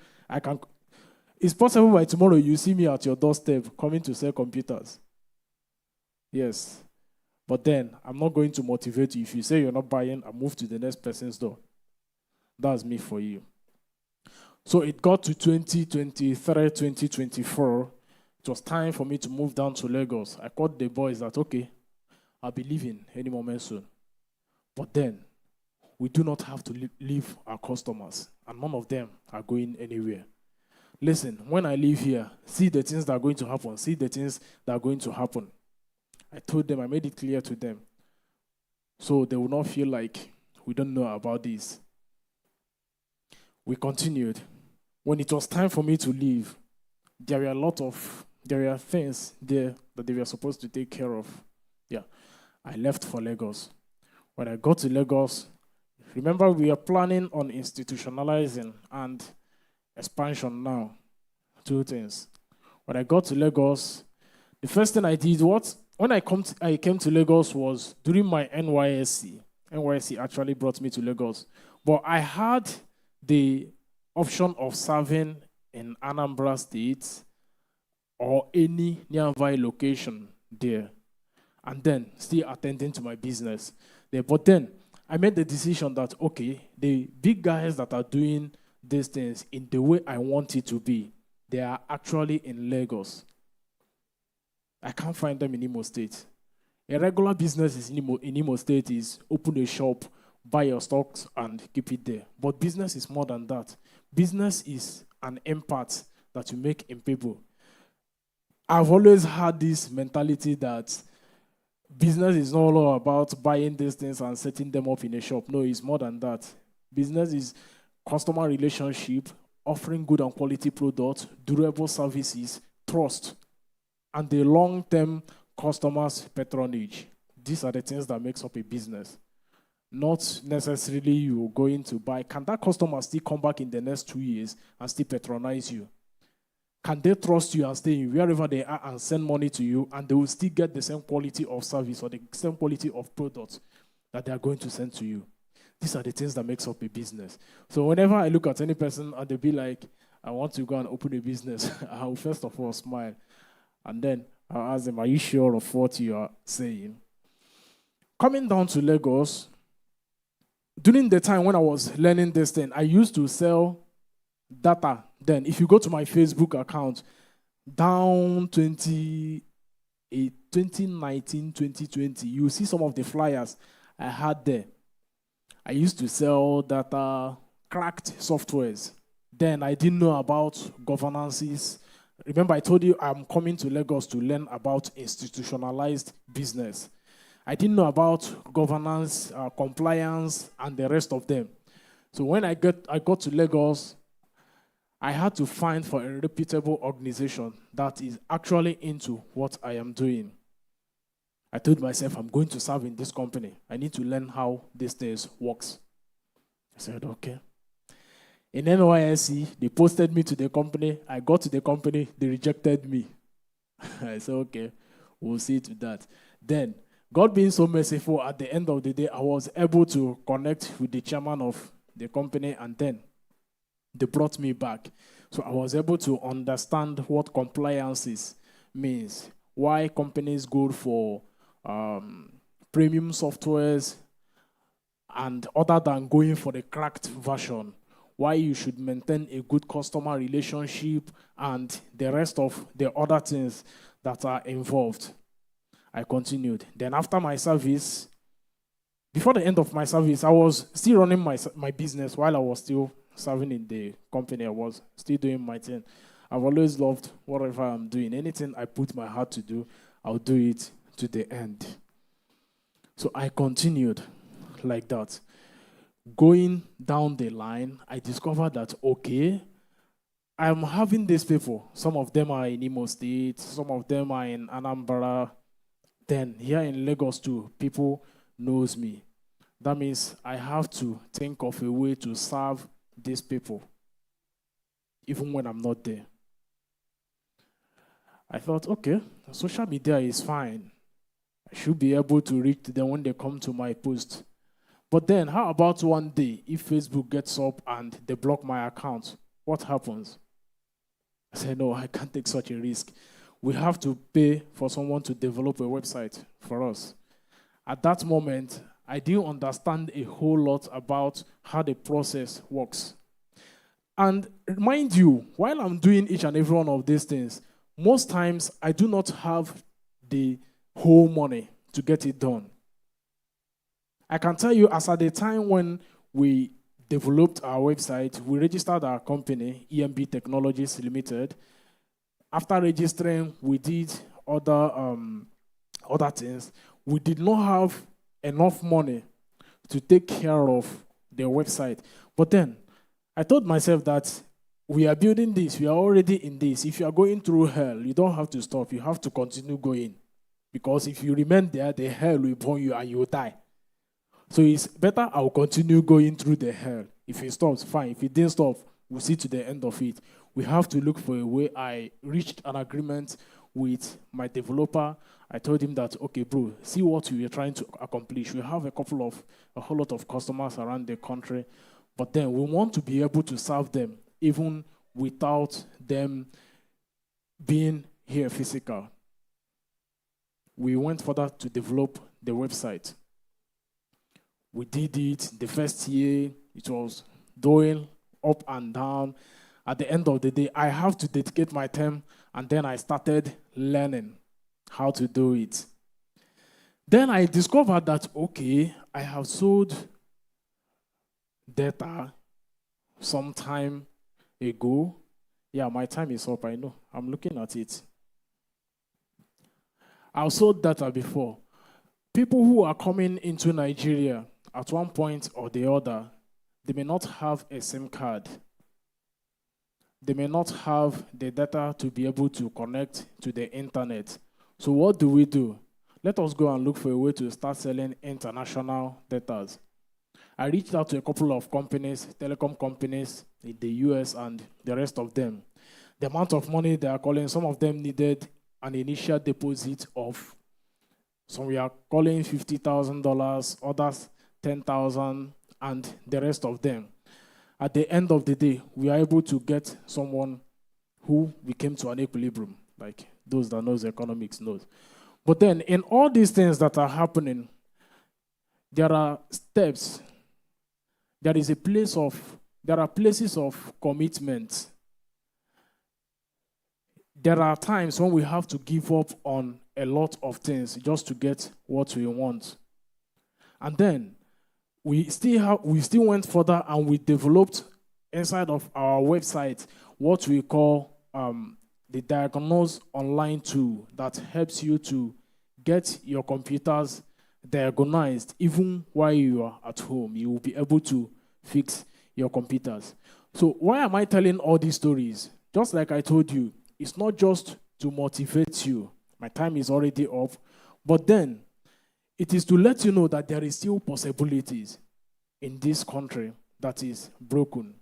It's possible by tomorrow you see me at your doorstep coming to sell computers. Yes. But then, I'm not going to motivate you. If you say you're not buying, I move to the next person's door. That's me for you. So it got to 2023, 2024. It was time for me to move down to Lagos. I called the boys that, okay, I'll be leaving any moment soon. But then, we do not have to leave our customers, and none of them are going anywhere. Listen, when I leave here, see the things that are going to happen. See the things that are going to happen. I told them, I made it clear to them. So they will not feel like we don't know about this. We continued. When it was time for me to leave, there were things there that they were supposed to take care of. Yeah, I left for Lagos. When I got to Lagos, remember we are planning on institutionalizing and expansion now. Two things. When I got to Lagos, the first thing I did when I came to Lagos was during my NYSC. NYSC actually brought me to Lagos. But I had the option of serving in Anambra State or any nearby location there, and then still attending to my business there. But then I made the decision that, okay, the big guys that are doing these things in the way I want it to be, they are actually in Lagos. I can't find them in Imo State. A regular business in Imo State is open a shop, buy your stocks, and keep it there. But business is more than that. Business is an impact that you make in people. I've always had this mentality that business is not all about buying these things and setting them up in a shop. No, it's more than that. Business is customer relationship, offering good and quality products, durable services, trust, and the long-term customers' patronage. These are the things that makes up a business. Not necessarily you going to buy. Can that customer still come back in the next 2 years and still patronize you? Can they trust you and stay in wherever they are and send money to you, and they will still get the same quality of service or the same quality of products that they are going to send to you? These are the things that makes up a business. So whenever I look at any person and they be like, I want to go and open a business, I will first of all smile. And then I'll ask them, are you sure of what you are saying? Coming down to Lagos, during the time when I was learning this thing, I used to sell data. Then if you go to my Facebook account, down 2019, 2020, you see some of the flyers I had there. I used to sell data, cracked softwares. Then I didn't know about governances. Remember, I told you I'm coming to Lagos to learn about institutionalized business. I didn't know about governance, compliance, and the rest of them. So when I got to Lagos, I had to find for a reputable organization that is actually into what I am doing. I told myself, I'm going to serve in this company. I need to learn how this thing works. I said, okay. In NYSC, they posted me to the company. I got to the company, they rejected me. I said, okay, we'll see to that. Then, God being so merciful, at the end of the day, I was able to connect with the chairman of the company, and then they brought me back. So I was able to understand what compliances means, why companies go for premium softwares, and other than going for the cracked version, why you should maintain a good customer relationship and the rest of the other things that are involved. I continued. Then after my service, before the end of my service, I was still running my business while I was still serving in the company. I was still doing my thing. I've always loved whatever I'm doing. Anything I put my heart to do, I'll do it to the end. So I continued like that. Going down the line, I discovered that, okay, I'm having these people. Some of them are in Imo State, some of them are in Anambra. Then here in Lagos too, people knows me. That means I have to think of a way to serve these people, even when I'm not there. I thought, okay, social media is fine. I should be able to reach them when they come to my post. But then, how about one day, if Facebook gets up and they block my account, what happens? I said, no, I can't take such a risk. We have to pay for someone to develop a website for us. At that moment, I didn't understand a whole lot about how the process works. And mind you, while I'm doing each and every one of these things, most times I do not have the whole money to get it done. I can tell you, as at the time when we developed our website, we registered our company, EMB Technologies Limited. After registering, we did other things. We did not have enough money to take care of the website. But then, I told myself that we are building this, we are already in this. If you are going through hell, you don't have to stop, you have to continue going. Because if you remain there, the hell will burn you and you will die. So it's better I'll continue going through the hell. If it stops, fine. If it didn't stop, we'll see to the end of it. We have to look for a way. I reached an agreement with my developer. I told him that, okay, bro, see what we are trying to accomplish. We have a whole lot of customers around the country, but then we want to be able to serve them even without them being here physical. We went further to develop the website. We did it the first year. It was going up and down. At the end of the day, I have to dedicate my time, and then I started learning how to do it. Then I discovered that, okay, I have sold data some time ago. Yeah, my time is up, I know. I'm looking at it. I've sold data before. People who are coming into Nigeria at one point or the other, they may not have a SIM card. They may not have the data to be able to connect to the internet. So what do? Let us go and look for a way to start selling international data. I reached out to a couple of companies, telecom companies in the US and the rest of them. The amount of money they are calling, some of them needed an initial deposit of, some we are calling $50,000, others 10,000, and the rest of them. At the end of the day, we are able to get someone who we came to an equilibrium, like those that knows economics knows. But then in all these things that are happening, there are steps. There are places of commitment. There are times when we have to give up on a lot of things just to get what we want. And then we still went further and we developed inside of our website what we call the Diagnose Online tool that helps you to get your computers diagnosed even while you are at home. You will be able to fix your computers. So why am I telling all these stories? Just like I told you, it's not just to motivate you. My time is already up. But then, it is to let you know that there is still possibilities in this country that is broken.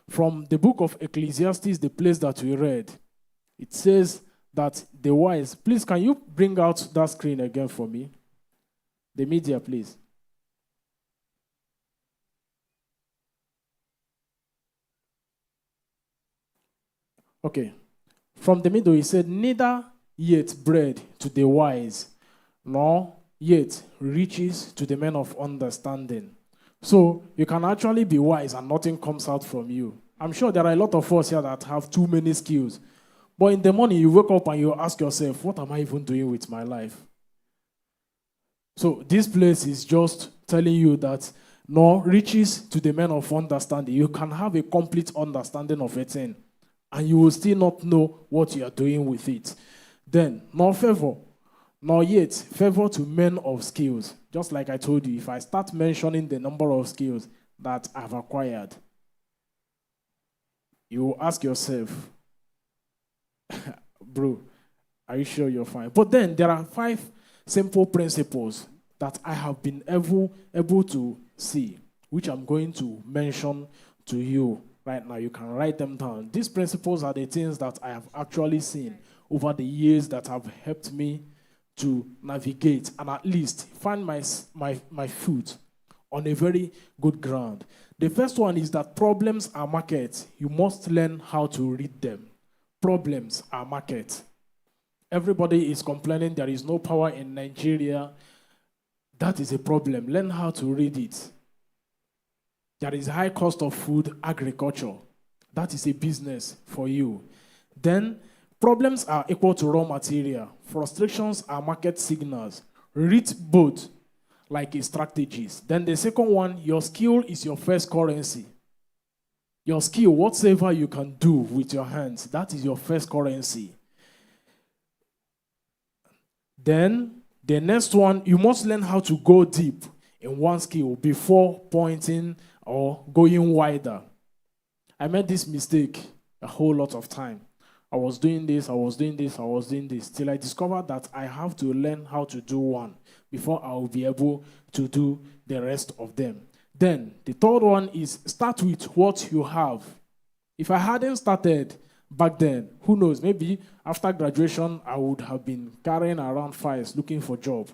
From the book of Ecclesiastes, the place that we read, it says that the wise, please can you bring out that screen again for me? The media, please. Okay. From the middle, he said, neither yet bread to the wise, nor yet riches to the men of understanding. So you can actually be wise and nothing comes out from you. I'm sure there are a lot of us here that have too many skills. But in the morning, you wake up and you ask yourself, what am I even doing with my life? So this place is just telling you that no riches to the men of understanding. You can have a complete understanding of a thing, and you will still not know what you are doing with it. Then, nor favor, nor yet favor to men of skills. Just like I told you, if I start mentioning the number of skills that I've acquired, you will ask yourself, bro, are you sure you're fine? But then there are 5 simple principles that I have been able to see, which I'm going to mention to you right now. You can write them down. These principles are the things that I have actually seen over the years that have helped me to navigate and at least find my foot on a very good ground. The first one is that problems are markets. You must learn how to read them. Problems are markets. Everybody is complaining there is no power in Nigeria. That is a problem. Learn how to read it. There is high cost of food, agriculture. That is a business for you. Then, problems are equal to raw material. Frustrations are market signals. Read both like a strategies. Then the second one, your skill is your first currency. Your skill, whatever you can do with your hands, that is your first currency. Then, the next one, you must learn how to go deep in one skill before pointing or going wider. I made this mistake a whole lot of time. I was doing this, till I discovered that I have to learn how to do one before I will be able to do the rest of them. Then, the third one is start with what you have. If I hadn't started back then, who knows, maybe after graduation, I would have been carrying around files looking for a job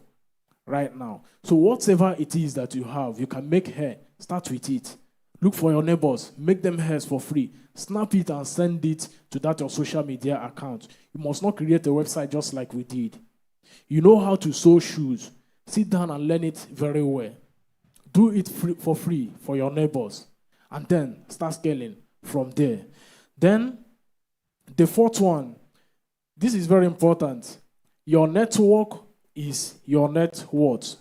right now. So whatever it is that you have, you can make hair, start with it. Look for your neighbors, make them hairs for free. Snap it and send it to that your social media account. You must not create a website just like we did. You know how to sew shoes. Sit down and learn it very well. Do it for free for your neighbors. And then start scaling from there. Then, the fourth one, this is very important. Your network is your net worth,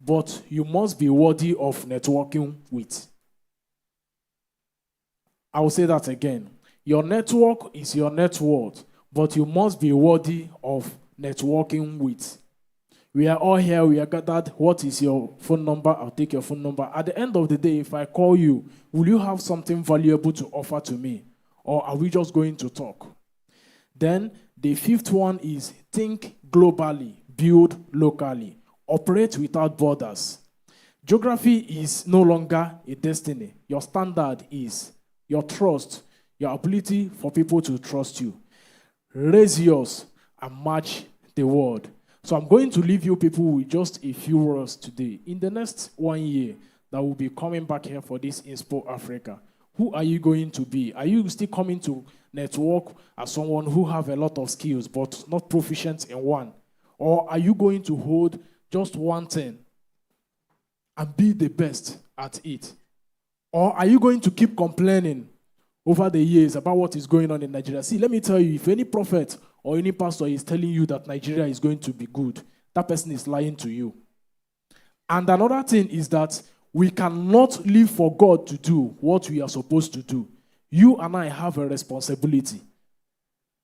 but you must be worthy of networking with. I will say that again. Your network is your net worth, but you must be worthy of networking with. We are all here, we are gathered. What is your phone number? I'll take your phone number. At the end of the day, if I call you, will you have something valuable to offer to me? Or are we just going to talk? Then the fifth one is think globally, build locally, operate without borders. Geography is no longer a destiny. Your standard is your trust, your ability for people to trust you. Raise yours and match the world. So I'm going to leave you people with just a few words today. In the next 1 year, that will be coming back here for this Inspo Africa. Who are you going to be? Are you still coming to network as someone who have a lot of skills but not proficient in one? Or are you going to hold just one thing and be the best at it? Or are you going to keep complaining over the years about what is going on in Nigeria? See, let me tell you, if any prophet or any pastor is telling you that Nigeria is going to be good, that person is lying to you. And another thing is that we cannot live for God to do what we are supposed to do. You and I have a responsibility.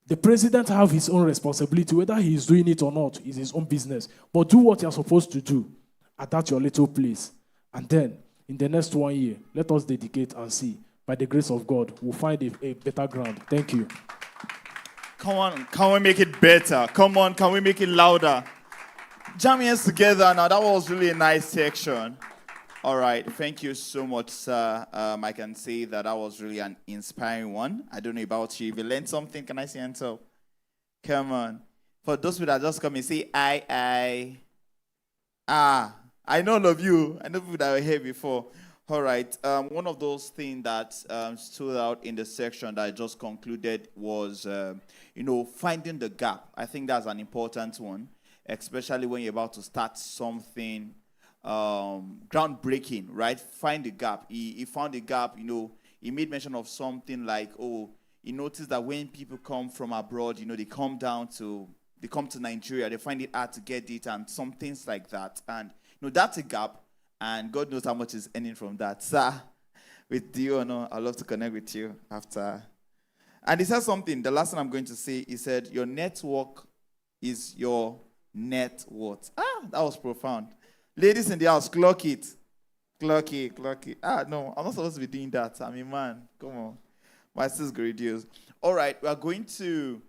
The president has his own responsibility. Whether he is doing it or not is his own business. But do what you're supposed to do at that your little place. And then, in the next 1 year, let us dedicate and see. By the grace of God, we'll find a better ground. Thank you. Come on, can we make it better? Come on, can we make it louder? Jam hands together now. That was really a nice section. All right, thank you so much, sir. I can say that was really an inspiring one. I don't know about you. If you learned something, can I see hands up? Come on. For those people that just come and say, I know all of you. I know people that were here before. All right. One of those things that stood out in the section that I just concluded was, finding the gap. I think that's an important one, especially when you're about to start something groundbreaking, right? Find the gap. He found the gap. He made mention of something like, he noticed that when people come from abroad, they come to Nigeria, they find it hard to get it, and some things like that. And that's a gap. And God knows how much is earning from that. Sir, with you or no, I'd love to connect with you after. And he said something, the last thing I'm going to say, he said, your network is your net worth. That was profound. Ladies in the house, clock it. Clock it. No, I'm not supposed to be doing that. I'm a man. Come on. My sister's graduates. All right, we are going to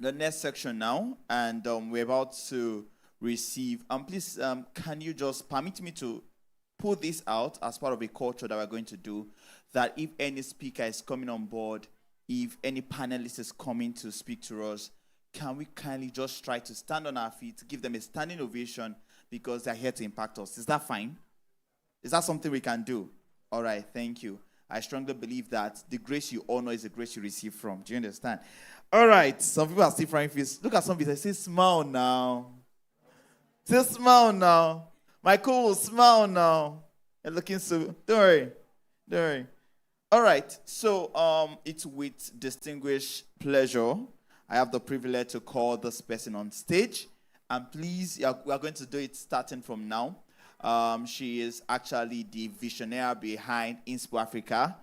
the next section now, and we're about to receive. Please, can you just permit me to put this out as part of a culture that we're going to do, that if any speaker is coming on board, if any panelist is coming to speak to us, can we kindly just try to stand on our feet, give them a standing ovation because they're here to impact us? Is that fine? Is that something we can do? All right, thank you. I strongly believe that the grace you honor is the grace you receive from. Do you understand? All right, some people are still frying fish. Look at some people, say smile now. Say smile now. Michael will smile now. You're looking so, don't worry. Don't worry. All right, so it's with distinguished pleasure I have the privilege to call this person on stage. And please, we are going to do it starting from now. She is actually the visionary behind Inspo Africa.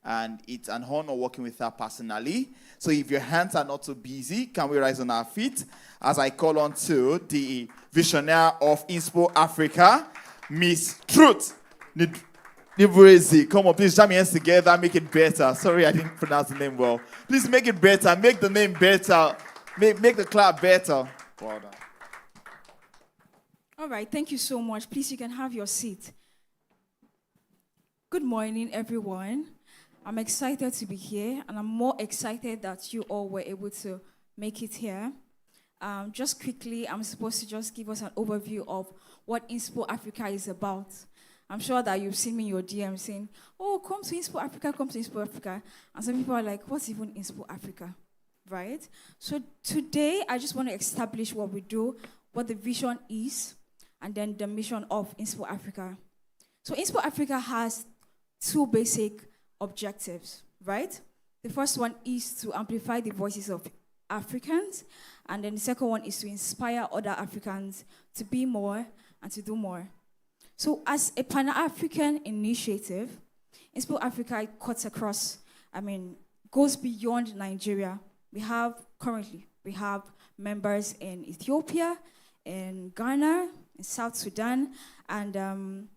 And it's an honor working with her personally. So if your hands are not too busy, can we rise on our feet as I call on to the visionary of Inspo Africa, Miss Truth Nibrezi. Come on, please jam your hands together, make it better. Sorry, I didn't pronounce the name well. Please make it better, make the name better, make the clap better. Well done. All right, thank you so much. Please, you can have your seat. Good morning, everyone. I'm excited to be here, and I'm more excited that you all were able to make it here. Just quickly, I'm supposed to just give us an overview of what Inspo Africa is about. I'm sure that you've seen me in your DM saying, oh, come to Inspo Africa, come to Inspo Africa. And some people are like, what's even Inspo Africa, right? So today, I just want to establish what we do, what the vision is, and then the mission of Inspo Africa. So Inspo Africa has two basic objectives, right? The first one is to amplify the voices of Africans, and then the second one is to inspire other Africans to be more and to do more. So as a Pan-African initiative, Inspo Africa cuts across, goes beyond Nigeria. We have members in Ethiopia, in Ghana, in South Sudan, and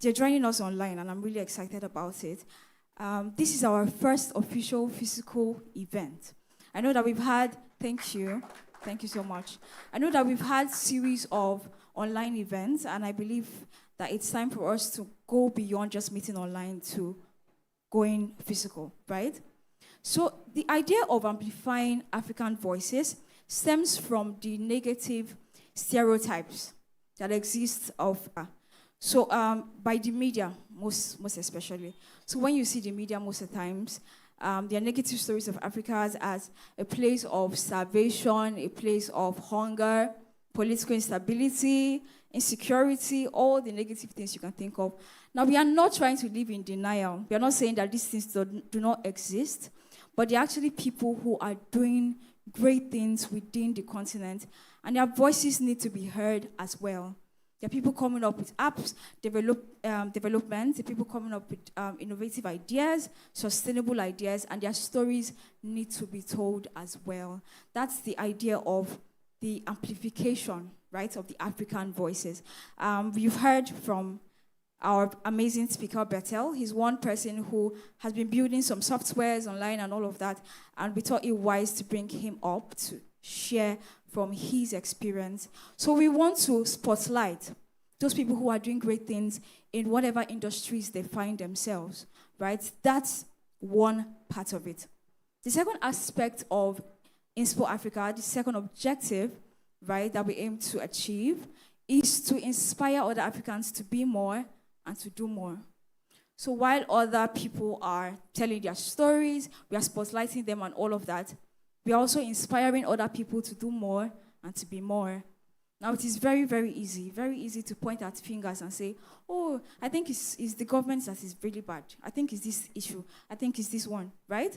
they're joining us online, and I'm really excited about it. This is our first official physical event. I know that we've had, thank you so much. I know that we've had series of online events, and I believe that it's time for us to go beyond just meeting online to going physical, right? So the idea of amplifying African voices stems from the negative stereotypes that exist of, by the media, most especially. So when you see the media most of the times, there are negative stories of Africa as a place of starvation, a place of hunger, political instability, insecurity, all the negative things you can think of. Now, we are not trying to live in denial. We are not saying that these things do not exist, but they're actually people who are doing great things within the continent, and their voices need to be heard as well. There are people coming up with apps, development, there are people coming up with innovative ideas, sustainable ideas, and their stories need to be told as well. That's the idea of the amplification, right, of the African voices. You've heard from our amazing speaker, Bethel. He's one person who has been building some softwares online and all of that, and we thought it wise to bring him up to share from his experience. So we want to spotlight those people who are doing great things in whatever industries they find themselves, right? That's one part of it. The second aspect of Inspo Africa, the second objective, right, that we aim to achieve is to inspire other Africans to be more and to do more. So while other people are telling their stories, we are spotlighting them and all of that, we are also inspiring other people to do more and to be more. Now, it is very, very easy to point at fingers and say, oh, I think it's the government that is really bad. I think it's this issue. I think it's this one, right?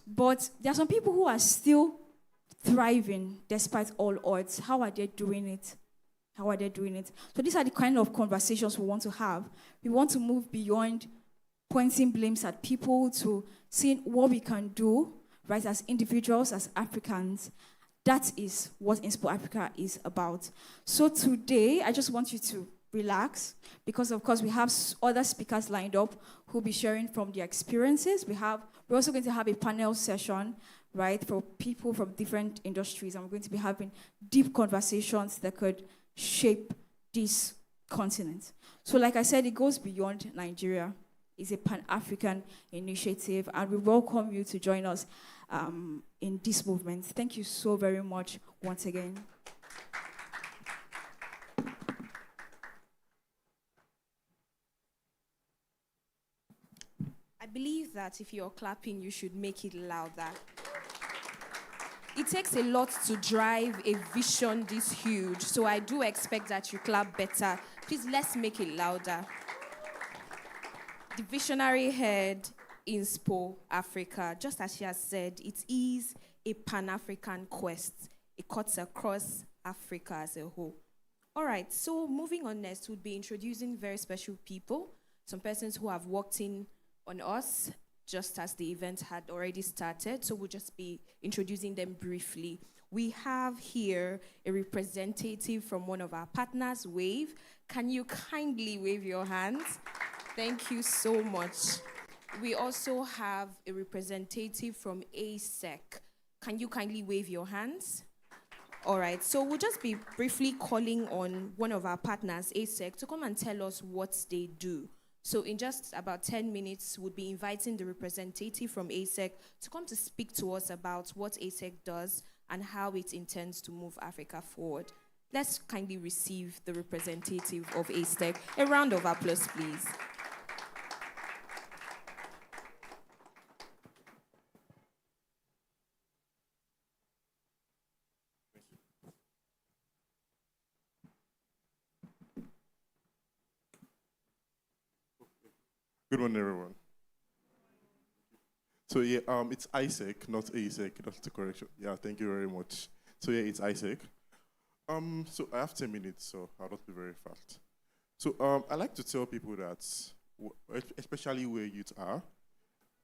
But there are some people who are still thriving despite all odds. How are they doing it? So these are the kind of conversations we want to have. We want to move beyond pointing blames at people to seeing what we can do, right, as individuals, as Africans. That is what Inspo Africa is about. So today, I just want you to relax, because of course we have other speakers lined up who'll be sharing from their experiences. We're also going to have a panel session, right, for people from different industries, and we're going to be having deep conversations that could shape this continent. So like I said, it goes beyond Nigeria. It's a Pan-African initiative, and we welcome you to join us in this movement. Thank you so very much once again. I believe that if you're clapping, you should make it louder. It takes a lot to drive a vision this huge, so I do expect that you clap better. Please, let's make it louder. The visionary head, Inspo Africa, just as she has said, it is a Pan-African quest. It cuts across Africa as a whole. All right, so moving on next, we'll be introducing very special people, some persons who have worked in on us, just as the event had already started, so we'll just be introducing them briefly. We have here a representative from one of our partners, Wave. Can you kindly wave your hands? Thank you so much. We also have a representative from ASEC. Can you kindly wave your hands? All right, so we'll just be briefly calling on one of our partners, ASEC, to come and tell us what they do. So in just about 10 minutes, we'll be inviting the representative from ASEC to come to speak to us about what ASEC does and how it intends to move Africa forward. Let's kindly receive the representative of ASEC. A round of applause, please. Good morning, everyone. So yeah, it's ISEC, not ASEC. That's the correction. Yeah, thank you very much. So yeah, it's ISEC. So I have 10 minutes, so I'll not be very fast. So I like to tell people that, especially where youth are.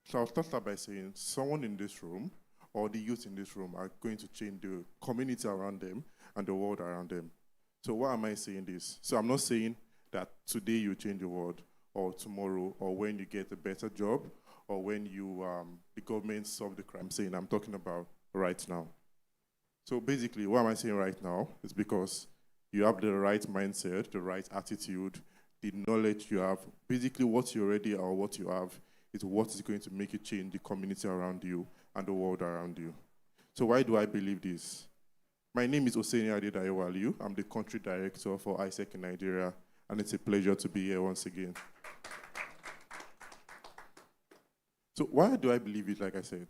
So I'll start by saying someone in this room or the youth in this room are going to change the community around them and the world around them. So why am I saying this? So I'm not saying that today you change the world, or tomorrow, or when you get a better job, or when you the government solve the crime. I'm talking about right now. So basically, what am I saying right now is because you have the right mindset, the right attitude, the knowledge you have. Basically, what you already are or what you have is what is going to make you change the community around you and the world around you. So why do I believe this? My name is Oseni Adedayewaliu. I'm the country director for ISEC in Nigeria, and it's a pleasure to be here once again. So why do I believe it, like I said?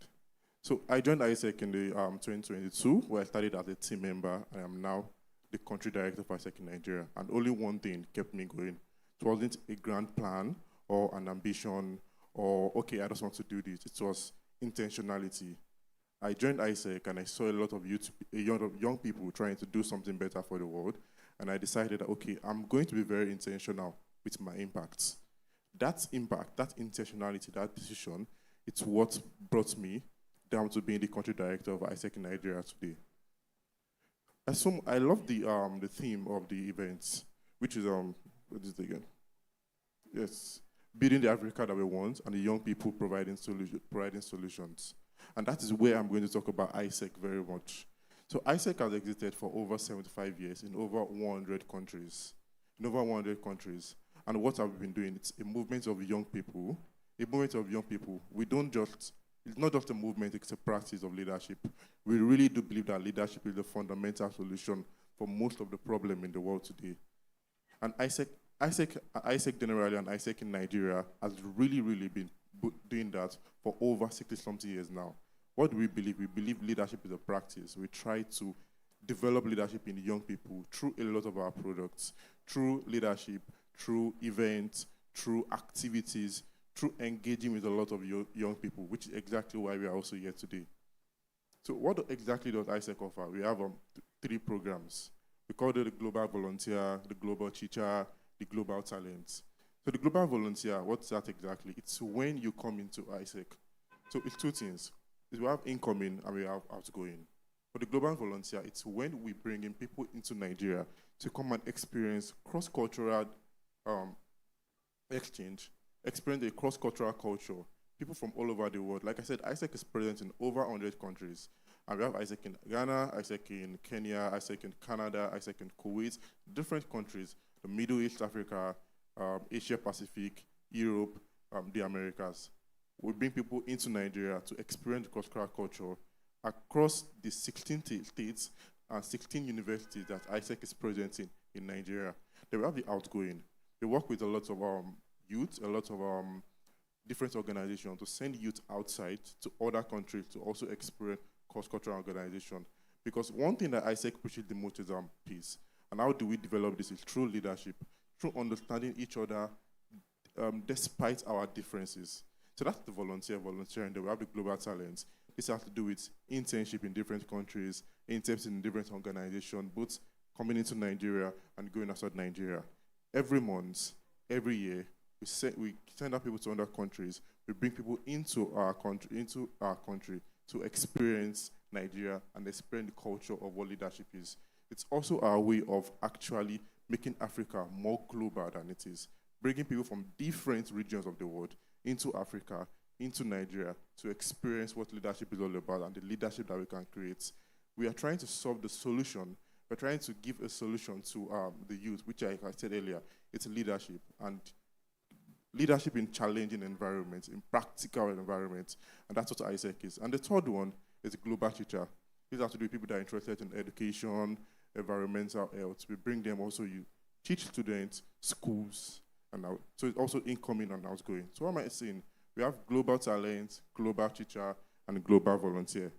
So I joined ISEC in the 2022, where I started as a team member. I am now the country director for ISEC in Nigeria. And only one thing kept me going. It wasn't a grand plan or an ambition or, okay, I just want to do this. It was intentionality. I joined ISEC and I saw a lot of young people trying to do something better for the world. And I decided that, okay, I'm going to be very intentional with my impacts. That impact, that intentionality, that decision, it's what brought me down to being the country director of ISEC in Nigeria today. I love the theme of the events, which is, what is it again? Yes, building the Africa that we want and the young people providing solutions. And that is where I'm going to talk about ISEC very much. So ISEC has existed for over 75 years in over 100 countries. And what have we been doing? It's a movement of young people. It's not just a movement, it's a practice of leadership. We really do believe that leadership is the fundamental solution for most of the problem in the world today. And ISEC generally and ISEC in Nigeria has really been doing that for over 60-something years now. What do we believe? We believe leadership is a practice. We try to develop leadership in young people through a lot of our products, through leadership, through events, through activities, through engaging with a lot of young people, which is exactly why we are also here today. So what exactly does ISEC offer? We have 3 programs. We call it the Global Volunteer, the Global Teacher, the Global Talent. So the Global Volunteer, what's that exactly? It's when you come into ISEC. So it's 2 things. We have incoming and we have outgoing. For the Global Volunteer, it's when we bring in people into Nigeria to come and experience cross-cultural exchange, experience a cross-cultural culture, people from all over the world. Like I said, ISEC is present in over 100 countries. And we have ISEC in Ghana, ISEC in Kenya, ISEC in Canada, ISEC in Kuwait, different countries. the Middle East, Africa, Asia Pacific, Europe, the Americas. We bring people into Nigeria to experience cross-cultural culture across the 16 states and 16 universities that ISEC is present in Nigeria. They will have the outgoing. They work with a lot of youth, a lot of different organizations to send youth outside to other countries to also experience cross-cultural organization. Because one thing that ISEC pushes the most is peace. And how do we develop this? Is through leadership, through understanding each other despite our differences. So that's the volunteering. Then we have the global talents. This has to do with internship in different countries, internships in different organizations, both coming into Nigeria and going outside Nigeria. Every month, every year, we send out people to other countries. We bring people into our country to experience Nigeria and experience the culture of what leadership is. It's also our way of actually making Africa more global than it is, bringing people from different regions of the world into Africa, into Nigeria, to experience what leadership is all about and the leadership that we can create. We are trying to solve the solution. We're trying to give a solution to the youth, which I said earlier, it's leadership. And leadership in challenging environments, in practical environments. And that's what ISEC is. And the third one is global teacher. These have to do with people that are interested in education, environmental health. We bring them also, you teach students, schools, and out. So it's also incoming and outgoing. So what am I saying? We have global talent, global teacher, and global volunteer.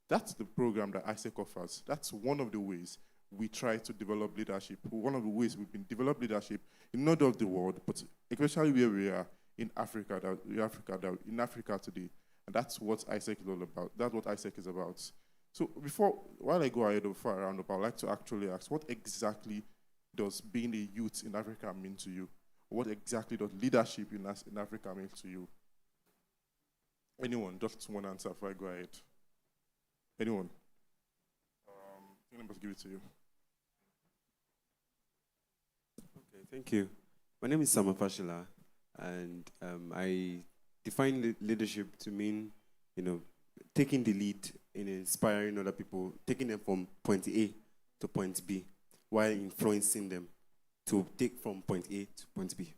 That's the program that ISEC offers. That's one of the ways we try to develop leadership. One of the ways we've been develop leadership in not of the world, but especially where we are in Africa, in Africa today. And that's what ISEC is all about. That's what ISEC is about. So while I go ahead before I round up, I'd like to actually ask, what exactly does being a youth in Africa mean to you? What exactly does leadership in Africa mean to you? Anyone? Just one answer before I go ahead. Anyone? I'm going to give it to you. Okay, thank you. My name is Sama Fashila, and I define leadership to mean, taking the lead in inspiring other people, taking them from point A to point B, while influencing them to take from point A to point B.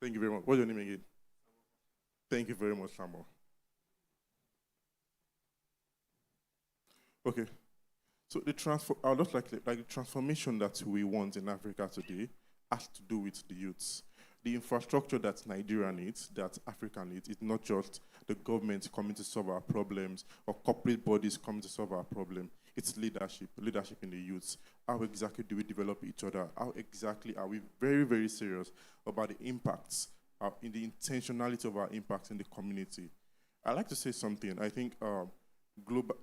Thank you very much. What's your name again? Thank you very much, Samuel. Okay. So I would just like the transformation that we want in Africa today has to do with the youths. The infrastructure that Nigeria needs, that Africa needs, is not just the government coming to solve our problems or corporate bodies coming to solve our problem. It's leadership in the youths. How exactly do we develop each other? How exactly are we very, very serious about the impacts, in the intentionality of our impacts in the community? I like to say something. I think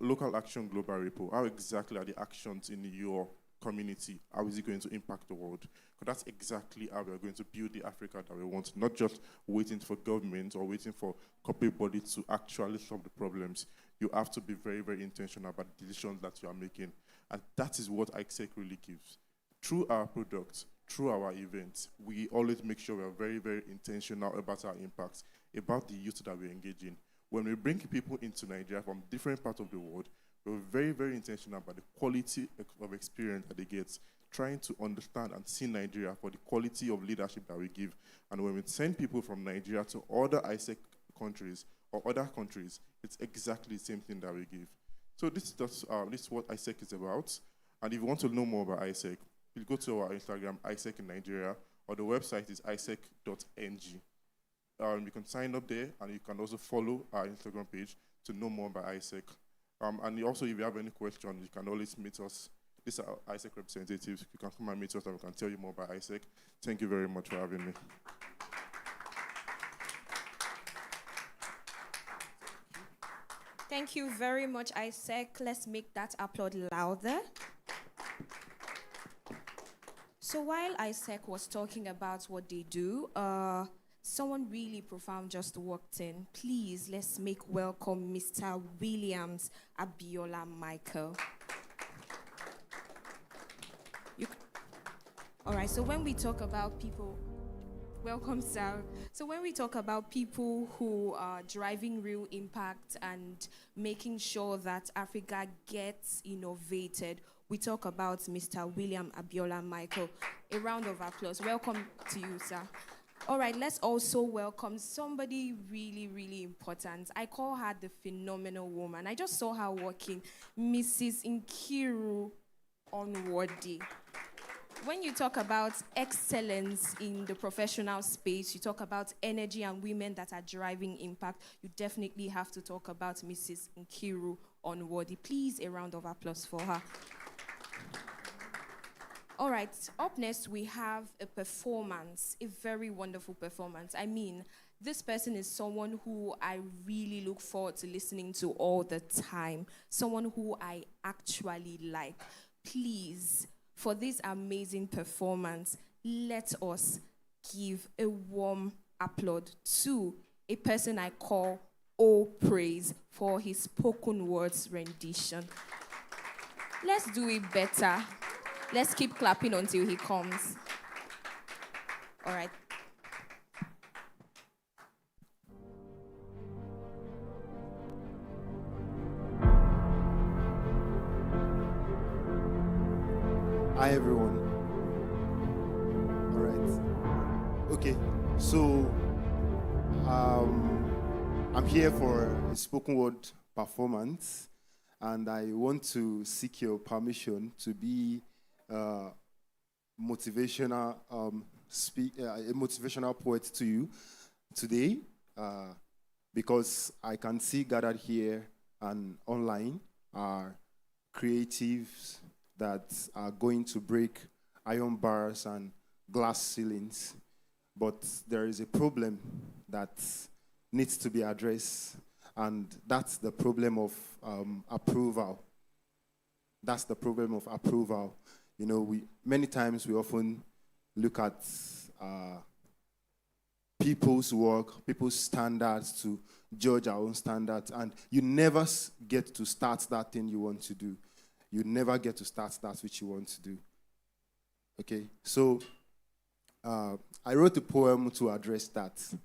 local action, global ripple. How exactly are the actions in your community? How is it going to impact the world? Because that's exactly how we're going to build the Africa that we want, not just waiting for government or waiting for corporate bodies to actually solve the problems. You have to be very, very intentional about the decisions that you are making. And that is what ISEC really gives. Through our products, through our events, we always make sure we're very, very intentional about our impacts, about the youth that we engage in. When we bring people into Nigeria from different parts of the world, we're very, very intentional about the quality of experience that they get, trying to understand and see Nigeria for the quality of leadership that we give. And when we send people from Nigeria to other ISEC countries or other countries, it's exactly the same thing that we give. So this is what ISEC is about. And if you want to know more about ISEC, you go to our Instagram, ISEC in Nigeria, or the website is isec.ng. You can sign up there, and you can also follow our Instagram page to know more about ISEC. And also, if you have any questions, you can always meet us. These are ISEC representatives. You can come and meet us, and we can tell you more about ISEC. Thank you very much for having me. Thank you very much, ISEC. Let's make that applaud louder. So while ISEC was talking about what they do, someone really profound just walked in. Please, let's make welcome Mr. Williams Abiola Michael. All right, so when we talk about people, welcome, sir. So when we talk about people who are driving real impact and making sure that Africa gets innovated, we talk about Mr. William Abiola Michael. A round of applause. Welcome to you, sir. All right, let's also welcome somebody really, really important. I call her the phenomenal woman. I just saw her walking, Mrs. Nkiru Onwodi. When you talk about excellence in the professional space, you talk about energy and women that are driving impact, you definitely have to talk about Mrs. Nkiru Onwodi. Please, a round of applause for her. All right, up next we have a performance, a very wonderful performance. I mean, this person is someone who I really look forward to listening to all the time, someone who I actually like. Please, for this amazing performance, let us give a warm applause to a person I call O Praise for his spoken words rendition. Let's do it better. Let's keep clapping until he comes. All right. Hi, everyone. All right. Okay, so I'm here for a spoken word performance, and I want to seek your permission to be a motivational poet to you today, because I can see gathered here and online are creatives that are going to break iron bars and glass ceilings. But there is a problem that needs to be addressed, and that's the problem of approval. That's the problem of approval. You know, many times we often look at people's work, people's standards to judge our own standards, and you never get to start that thing you want to do. You never get to start that which you want to do. Okay, so I wrote a poem to address that.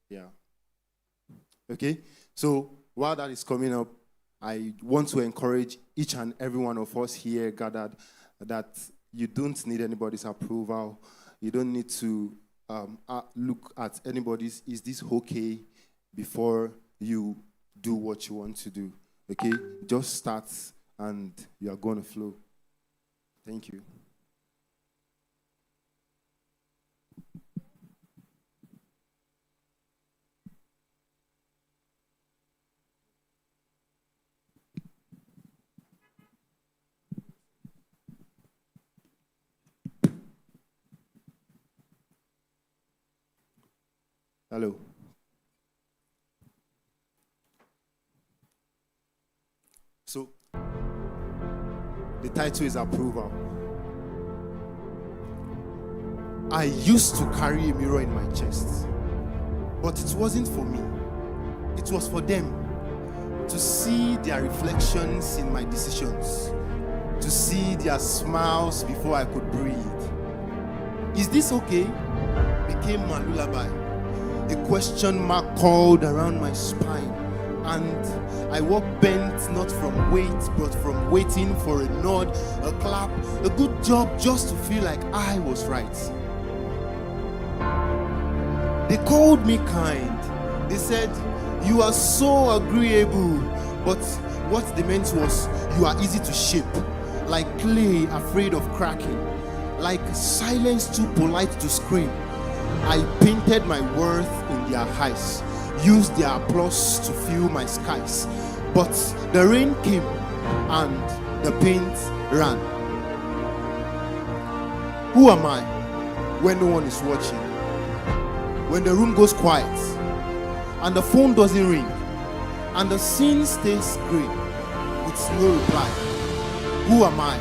Yeah. Okay, so while that is coming up, I want to encourage each and every one of us here gathered that you don't need anybody's approval. You don't need to look at anybody's, is this okay, before you do what you want to do. Okay? Just start and you are going to flow. Thank you. Hello. So, the title is Approval. I used to carry a mirror in my chest, but it wasn't for me. It was for them to see their reflections in my decisions, to see their smiles before I could breathe. Is this okay? Became my lullaby. A question mark called around my spine, and I walked bent not from weight but from waiting for a nod, a clap, a good job, just to feel like I was right. They called me kind. They said, "You are so agreeable," but what they meant was, "You are easy to shape, like clay afraid of cracking, like silence too polite to scream." I painted my worth in their eyes, used their applause to fill my skies. But the rain came and the paint ran. Who am I when no one is watching? When the room goes quiet and the phone doesn't ring and the scene stays green with no reply? Who am I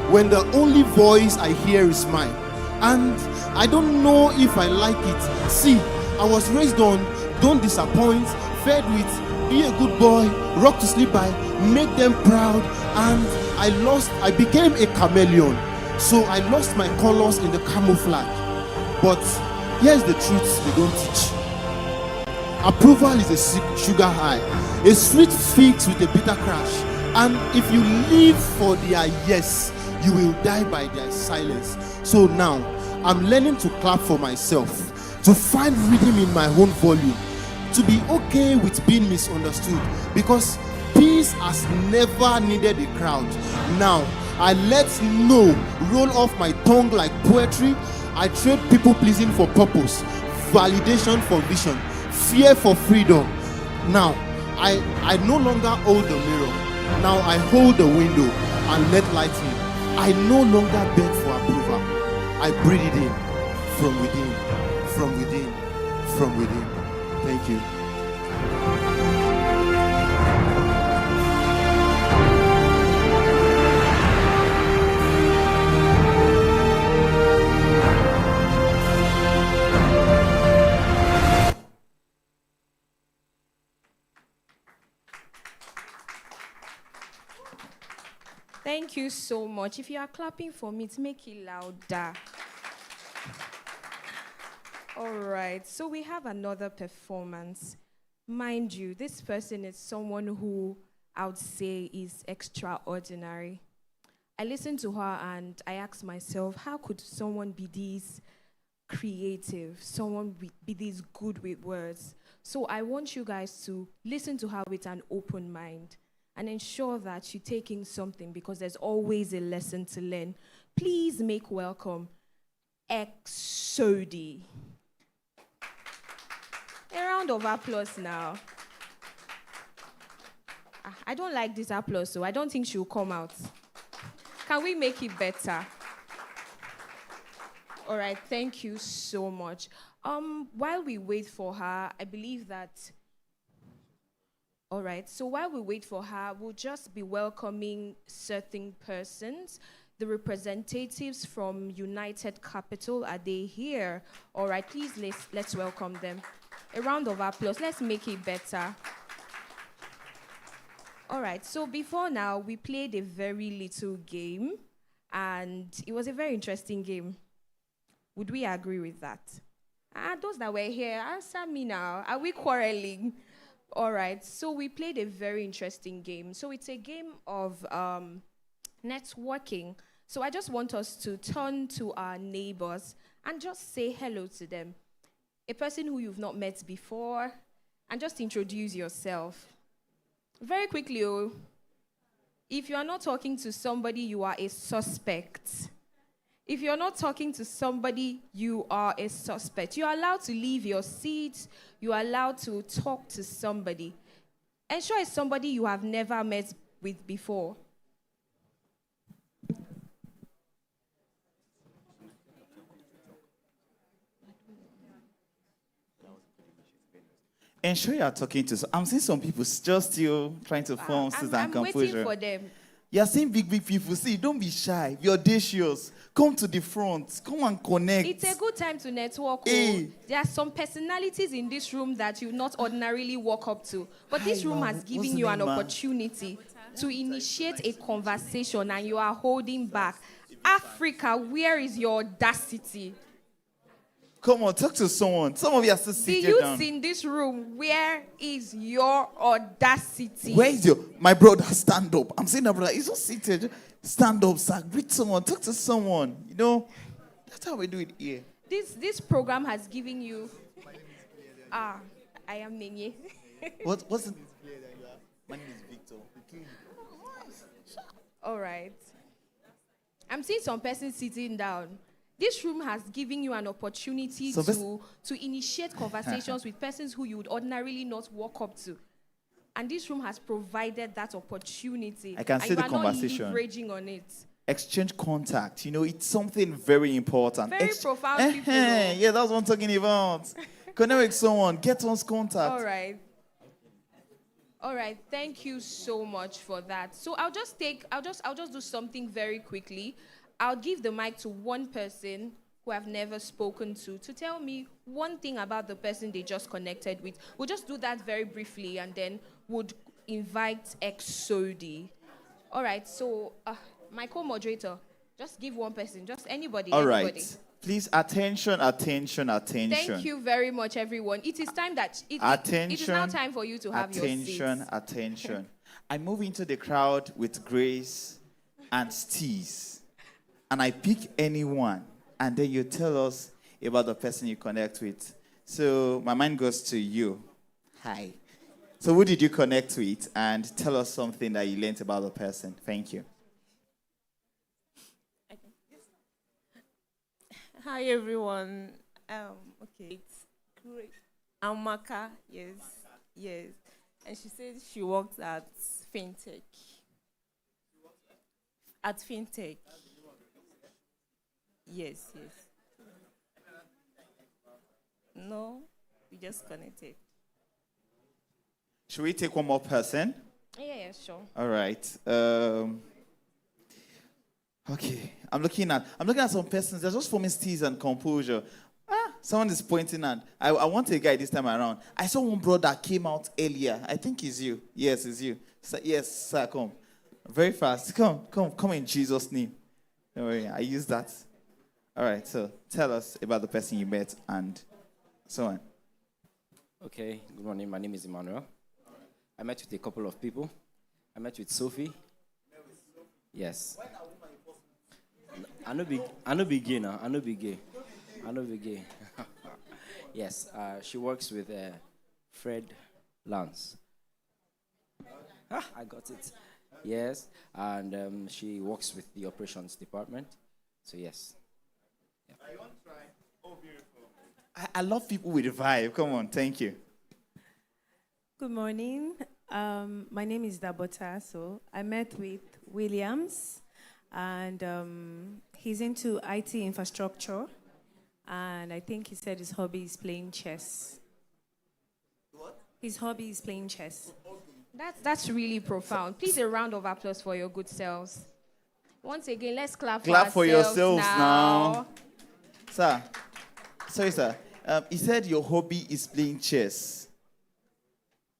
when the only voice I hear is mine? And I don't know if I like it. See, I was raised on don't disappoint, fed with be a good boy, rock to sleep by, make them proud, and I became a chameleon. So I lost my colors in the camouflage. But here's the truth they don't teach. Approval is a sugar high, a sweet fix with a bitter crash. And if you live for their yes, you will die by their silence. So now, I'm learning to clap for myself, to find rhythm in my own volume, to be okay with being misunderstood, because peace has never needed a crowd. Now, I let no roll off my tongue like poetry. I trade people pleasing for purpose, validation for vision, fear for freedom. Now, I no longer hold the mirror. Now I hold the window and let light in. I no longer beg for approval. I breathe it in from within, from within, from within. Thank you. Thank you so much. If you are clapping for me, to make it louder. All right, so we have another performance. Mind you, this person is someone who I would say is extraordinary. I listened to her and I asked myself, how could someone be this creative, someone be this good with words? So I want you guys to listen to her with an open mind and ensure that you take in something, because there's always a lesson to learn. Please make welcome Exodi. A round of applause now. I don't like this applause, so I don't think she'll come out. Can we make it better? All right, thank you so much. While we wait for her, I believe that... All right, so while we wait for her, we'll just be welcoming certain persons. The representatives from United Capital, are they here? All right, please let's welcome them. A round of applause. Let's make it better. All right, so before now, we played a very little game, and it was a very interesting game. Would we agree with that? Those that were here, answer me now. Are we quarreling? All right, so we played a very interesting game. So it's a game of networking. So I just want us to turn to our neighbors and just say hello to them. A person who you've not met before, and just introduce yourself. Very quickly, if you are not talking to somebody, you are a suspect. If you're not talking to somebody, you are a suspect. You're allowed to leave your seat. You're allowed to talk to somebody. Ensure it's somebody you have never met with before. Ensure you are talking to... I'm seeing some people just still trying to form and composure. I'm waiting for them. You're seeing big people. See, don't be shy. Be audacious. Come to the front. Come and connect. It's a good time to network. Hey. There are some personalities in this room that you not ordinarily walk up to. But this room has given you an opportunity to initiate a conversation, and you are holding back. Africa, where is your audacity? Come on, talk to someone. Some of you are still seated down. The youths in this room, where is your audacity? Where is your... My brother, stand up. I'm saying that, brother. He's just seated. Stand up, sir. Greet someone. Talk to someone. You know, that's how we do it here. This program has given you... I am Nenye. What's the... My name is Victor. All right. I'm seeing some person sitting down. This room has given you an opportunity to initiate conversations with persons who you would ordinarily not walk up to. And this room has provided that opportunity. I can see the conversation. Not leveraging on it. Exchange contact. You know, it's something very important. Very profound people. Yeah, that's what I'm talking about. Connect with someone. Get one's contact. All right. All right. Thank you so much for that. So I'll just do something very quickly. I'll give the mic to one person who I've never spoken to tell me one thing about the person they just connected with. We'll just do that very briefly, and then would invite Exodi. All right, so my co-moderator, just give one person, just anybody. All right. Please, attention. Thank you very much, everyone. It is time that it is now time for you to have your seats. Attention. I move into the crowd with grace and steez, and I pick anyone, and then you tell us about the person you connect with. So my mind goes to you. Hi. So who did you connect with? And tell us something that you learned about the person. Thank you. Hi everyone. Okay, it's great. I'm Maka. Yes. And she said she works at fintech. At fintech. Yes. No, we just connected. Should we take one more person? Yeah, sure. All right. Okay. I'm looking at some persons. They're just forming steez and composure. Someone is pointing at. I want a guy this time around. I saw one brother came out earlier. I think it's you. Yes, it's you. Yes, sir, come. Very fast. Come in Jesus' name. Don't worry, I use that. All right, so tell us about the person you met and so on. Okay, good morning. My name is Emmanuel. I met with a couple of people. I met with Sophie. Yes. I know be gay now. I know be gay. Yes, she works with Fred Lance. I got it. Yes, and she works with the operations department. So yes. Yeah. Oh, beautiful. I love people with a vibe. Come on, thank you. Good morning. My name is Dabota. So I met with Williams, and he's into IT infrastructure, and I think he said his hobby is playing chess. What? His hobby is playing chess. That's really profound. Please, a round of applause for your good selves. Once again, let's clap for yourselves now. Sir, sorry, sir. He said your hobby is playing chess.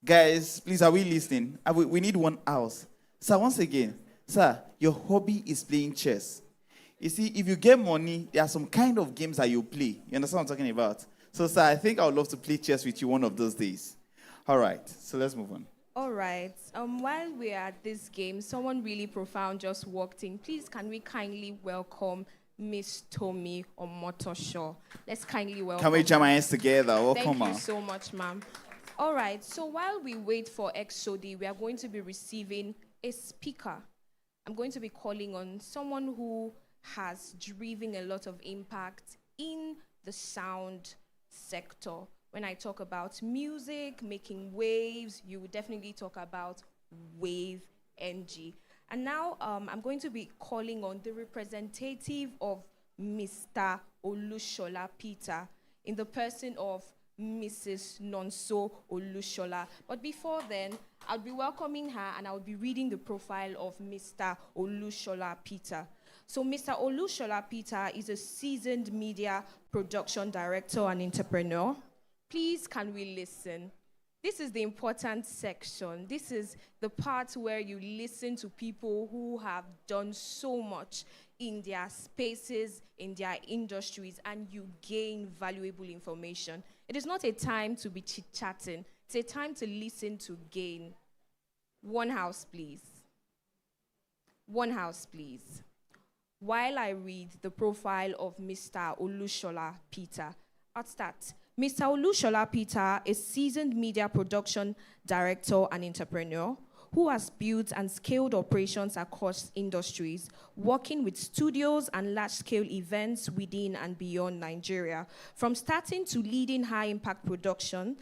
Guys, please, are we listening? We need one house. Sir, once again, sir, your hobby is playing chess. You see, if you get money, there are some kind of games that you play. You understand what I'm talking about? So, sir, I think I would love to play chess with you one of those days. All right, so let's move on. All right. While we're at this game, someone really profound just walked in. Please, can we kindly welcome Miss Tommy Omotosho? Let's kindly welcome. Can we jam our hands together? Welcome, Thank you so much, ma'am. All right. So while we wait for Exodi, we are going to be receiving a speaker. I'm going to be calling on someone who has driven a lot of impact in the sound sector. When I talk about music, making waves, you would definitely talk about Wave NG. And now I'm going to be calling on the representative of Mr. Olushola Peter in the person of Mrs. Nonso Olushola. But before then, I'll be welcoming her and I'll be reading the profile of Mr. Olushola Peter. So Mr. Olushola Peter is a seasoned media production director and entrepreneur. Please, can we listen? This is the important section. This is the part where you listen to people who have done so much in their spaces, in their industries, and you gain valuable information. It is not a time to be chit-chatting. It's a time to listen to gain. One house, please. One house, please. While I read the profile of Mr. Olushola Peter, I'll start. Mr. Olushola Peter is seasoned media production director and entrepreneur who has built and scaled operations across industries, working with studios and large-scale events within and beyond Nigeria. From starting to leading high-impact productions,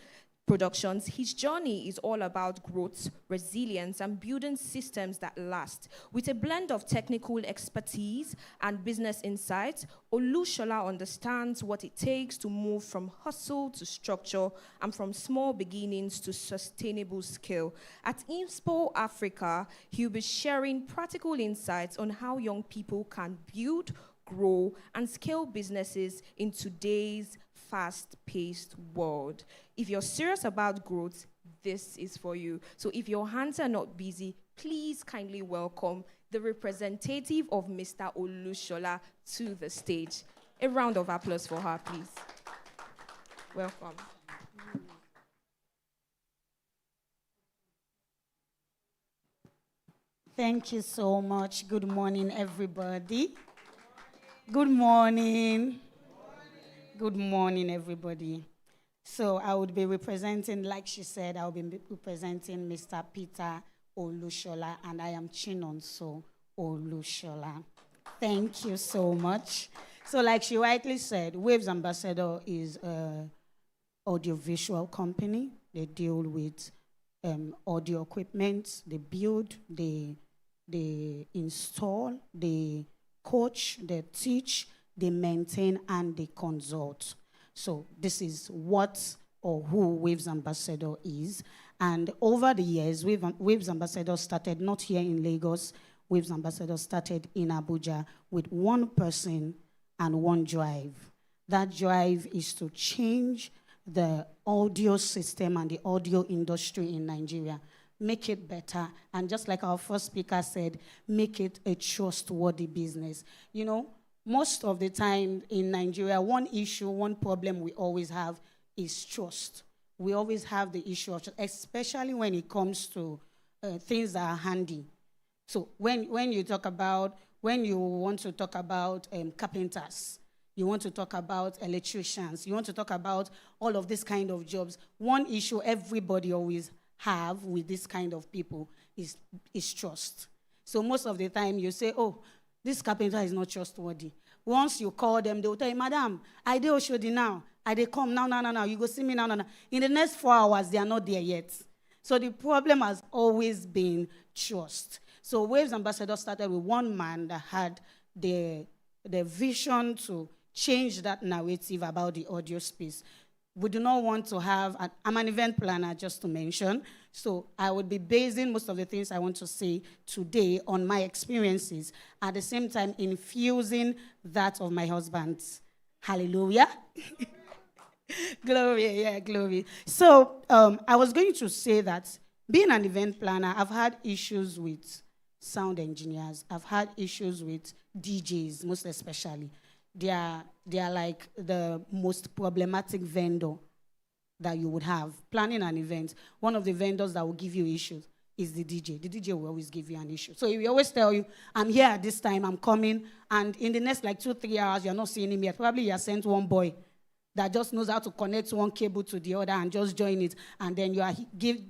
his journey is all about growth, resilience, and building systems that last. With a blend of technical expertise and business insights, Olushola understands what it takes to move from hustle to structure and from small beginnings to sustainable scale. At Inspo Africa, he'll be sharing practical insights on how young people can build, grow, and scale businesses in today's fast-paced world. If you're serious about growth, this is for you. So if your hands are not busy, please kindly welcome the representative of Mr. Olushola to the stage. A round of applause for her, please. Welcome. Thank you so much. Good morning, everybody. Good morning. Good morning, everybody. So I would be representing, like she said, I will be representing Mr. Peter Olushola, and I am Chinonso Olushola. Thank you so much. So like she rightly said, Waves Ambassador is an audiovisual company. They deal with audio equipment. They build, they install, they coach, they teach, they maintain, and they consult. So this is what or who Waves Ambassador is. And over the years, Waves Ambassador started not here in Lagos. Waves Ambassador started in Abuja with one person and one drive. That drive is to change the audio system and the audio industry in Nigeria, make it better, and just like our first speaker said, make it a trustworthy business. You know, most of the time in Nigeria, one issue, one problem we always have is trust. We always have the issue of trust, especially when it comes to things that are handy. So when you want to talk about carpenters, you want to talk about electricians, you want to talk about all of this kind of jobs, one issue everybody always have with this kind of people is trust. So most of the time you say, oh, this carpenter is not trustworthy. Once you call them, they will tell you, Madam, I dey Oshodi now. I dey come now. You go see me now. In the next 4 hours, they are not there yet. So the problem has always been trust. So Waves Ambassador started with one man that had the vision to change that narrative about the audio space. We do not want to have, I'm an event planner, just to mention, so I would be basing most of the things I want to say today on my experiences, at the same time infusing that of my husband's. Hallelujah. Glory, yeah, glory. So I was going to say that being an event planner, I've had issues with sound engineers. I've had issues with DJs, most especially. They are like the most problematic vendor that you would have. Planning an event, one of the vendors that will give you issues is the DJ. The DJ will always give you an issue. So he will always tell you, I'm here at this time, I'm coming, and in the next like 2-3 hours, you're not seeing him yet. Probably you have sent one boy that just knows how to connect one cable to the other and just join it, and then you are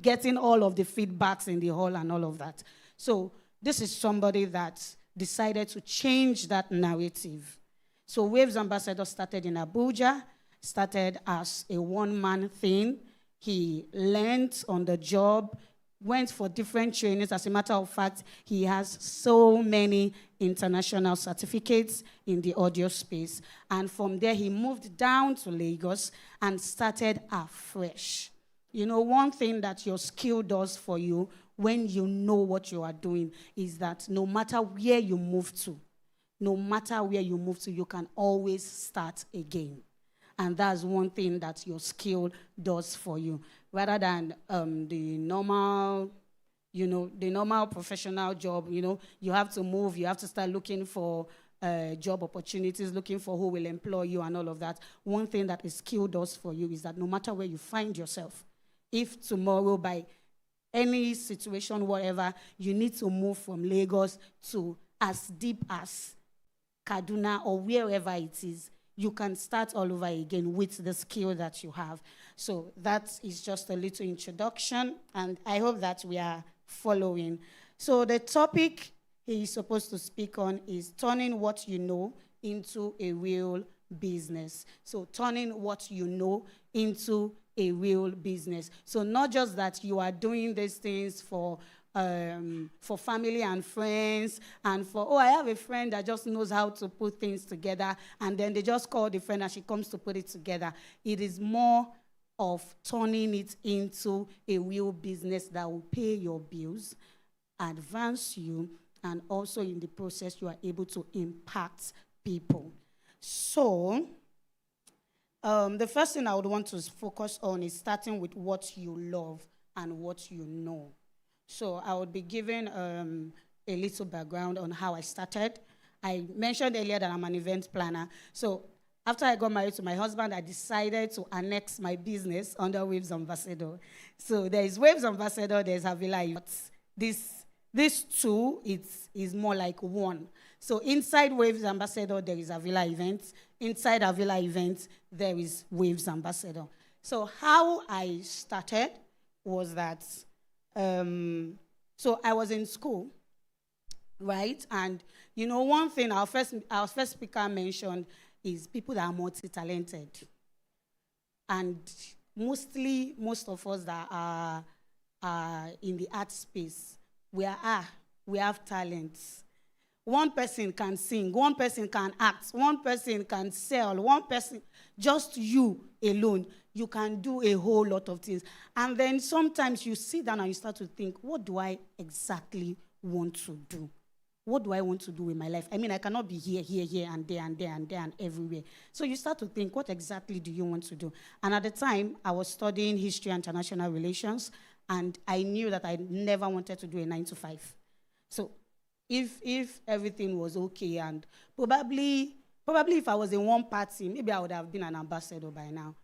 getting all of the feedbacks in the hall and all of that. So this is somebody that decided to change that narrative. So Waves Ambassador started in Abuja, started as a one-man thing. He learned on the job, went for different trainings. As a matter of fact, he has so many international certificates in the audio space. And from there, he moved down to Lagos and started afresh. You know, one thing that your skill does for you when you know what you are doing is that no matter where you move to, you can always start again. And that's one thing that your skill does for you. Rather than the normal professional job, you have to move, you have to start looking for job opportunities, looking for who will employ you and all of that. One thing that a skill does for you is that no matter where you find yourself, if tomorrow by any situation, whatever, you need to move from Lagos to as deep as Kaduna or wherever it is, you can start all over again with the skill that you have. So that is just a little introduction, and I hope that we are following. So the topic he's supposed to speak on is turning what you know into a real business. So turning what you know into a real business. So not just that you are doing these things for family and friends, and I have a friend that just knows how to put things together, and then they just call the friend and she comes to put it together. It is more of turning it into a real business that will pay your bills, advance you, and also in the process you are able to impact people. So the first thing I would want to focus on is starting with what you love and what you know. So I would be giving a little background on how I started. I mentioned earlier that I'm an event planner. So After I got married to my husband, I decided to annex my business under Waves Ambassador. So there is Waves Ambassador, there's Avila Events. This two is more like one. So inside Waves Ambassador, there is Avila Events. Inside Avila Events, there is Waves Ambassador. So how I started was that, so I was in school, right? And one thing our first speaker mentioned is people that are multi-talented. And most of us that are in the art space, we have talents. One person can sing, one person can act, one person can sell, one person, just you alone, you can do a whole lot of things. And then sometimes you sit down and you start to think, what do I exactly want to do? What do I want to do with my life? I mean, I cannot be here, and there, and there, and there, and everywhere. So you start to think, what exactly do you want to do? And at the time, I was studying history and international relations, and I knew that I never wanted to do a 9-to-5. So if everything was okay, and probably if I was in one party, maybe I would have been an ambassador by now.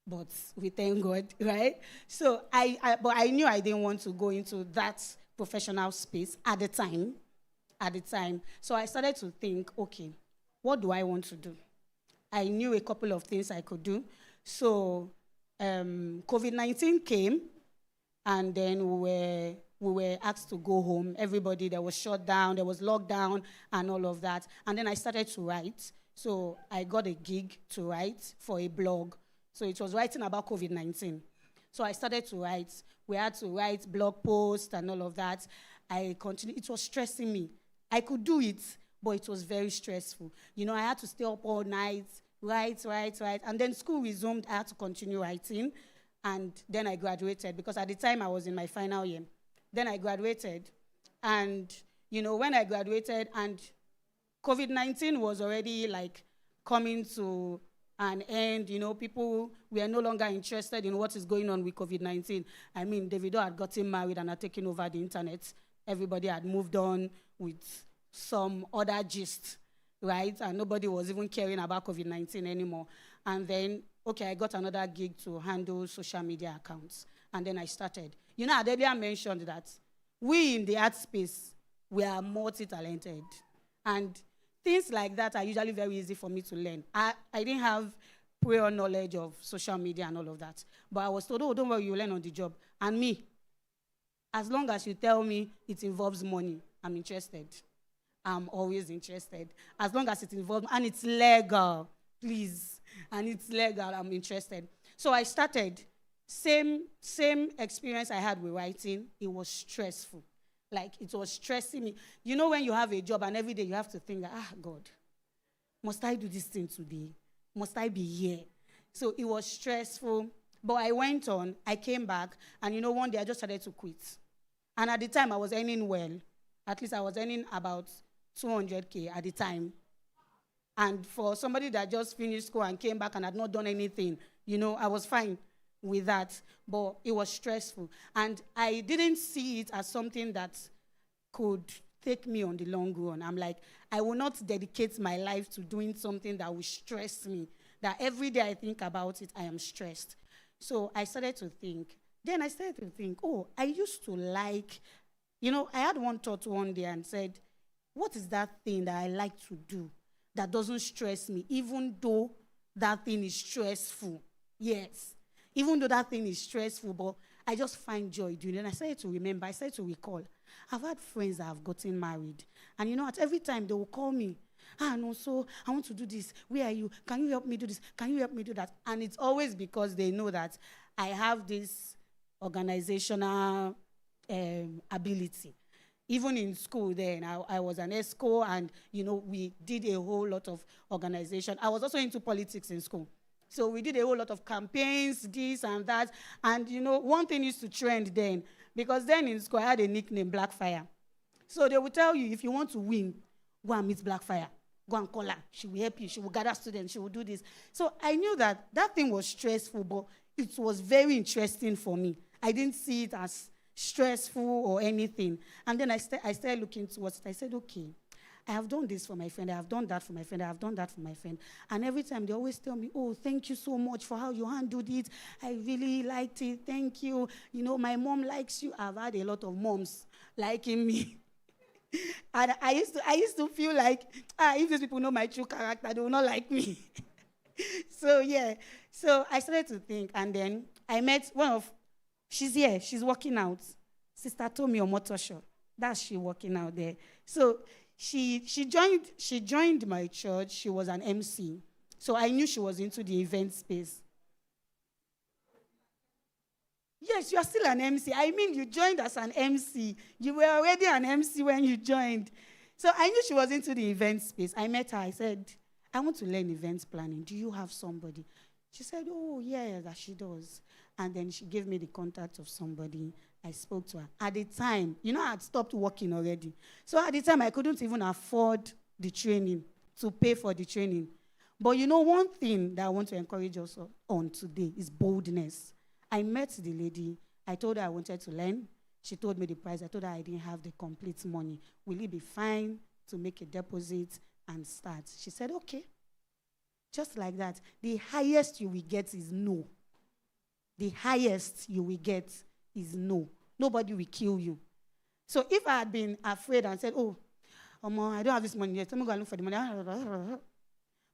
But we thank God, right? So but I knew I didn't want to go into that professional space at the time. So I started to think, okay, what do I want to do? I knew a couple of things I could do. So COVID-19 came, and then we were asked to go home. Everybody, there was shut down, there was lockdown, and all of that. And then I started to write. So I got a gig to write for a blog. So it was writing about COVID-19. So I started to write. We had to write blog posts and all of that. I continued. It was stressing me. I could do it, but it was very stressful. I had to stay up all night, write. And then school resumed. I had to continue writing. And then I graduated, because at the time I was in my final year. Then I graduated. And, when I graduated, and COVID-19 was already like coming to an end, people were no longer interested in what is going on with COVID-19. I mean, Davido had gotten married and had taken over the internet. Everybody had moved on with some other gist, right? And nobody was even caring about COVID-19 anymore. And then, okay, I got another gig to handle social media accounts. And then I started. I earlier mentioned that we in the art space, we are multi-talented. And things like that are usually very easy for me to learn. I didn't have prior knowledge of social media and all of that. But I was told, oh, don't worry, you learn on the job. And me, as long as you tell me it involves money, I'm interested. I'm always interested. As long as it involves, and it's legal, please. And it's legal, I'm interested. So I started. Same experience I had with writing. It was stressful. Like, it was stressing me. When you have a job and every day you have to think, God, must I do this thing today? Must I be here? So it was stressful. But I went on. I came back. And one day I just started to quit. And at the time, I was earning well. At least I was earning about 200K at the time. And for somebody that just finished school and came back and had not done anything, I was fine with that. But it was stressful. And I didn't see it as something that could take me on the long run. I'm like, I will not dedicate my life to doing something that will stress me. That every day I think about it, I am stressed. So I started to think. Then I started to think, I used to like, I had one thought one day and said, what is that thing that I like to do that doesn't stress me, even though that thing is stressful? Yes. Even though that thing is stressful, but I just find joy doing it. And I started to remember, I started to recall. I've had friends that have gotten married. And at every time they will call me. No, so I want to do this. Where are you? Can you help me do this? Can you help me do that? And it's always because they know that I have this organizational ability. Even in school then, I was an ESCO, and, we did a whole lot of organization. I was also into politics in school. So we did a whole lot of campaigns, this and that. And, one thing used to trend then, because then in school I had a nickname, Blackfire. So they would tell you, if you want to win, go and meet Blackfire. Go and call her. She will help you. She will gather students. She will do this. So I knew that thing was stressful, but it was very interesting for me. I didn't see it as stressful or anything. And then I started looking towards it. I said, okay, I have done this for my friend, I have done that for my friend, I have done that for my friend. And every time they always tell me, oh, thank you so much for how you handled it. I really liked it. Thank you. You know, my mom likes you. I've had a lot of moms liking me. And I used to feel like, if these people know my true character, they will not like me. So, yeah. So I started to think. And then I met she's here. She's working out. Sister Tomi Omotosho. That's she working out there. So she joined my church. She was an MC. So I knew she was into the event space. Yes, you are still an MC. I mean, you joined as an MC. You were already an MC when you joined. So I knew she was into the event space. I met her. I said, I want to learn event planning. Do you have somebody? She said, oh, yeah, that she does. And then she gave me the contact of somebody. I spoke to her. At the time, I had stopped working already. So at the time, I couldn't even afford the training, to pay for the training. But one thing that I want to encourage us on today is boldness. I met the lady. I told her I wanted to learn. She told me the price. I told her I didn't have the complete money. Will it be fine to make a deposit and start? She said, okay. Just like that. The highest you will get is no. The highest you will get is no. Nobody will kill you. So if I had been afraid and said, oh, I don't have this money yet, let me go and look for the money.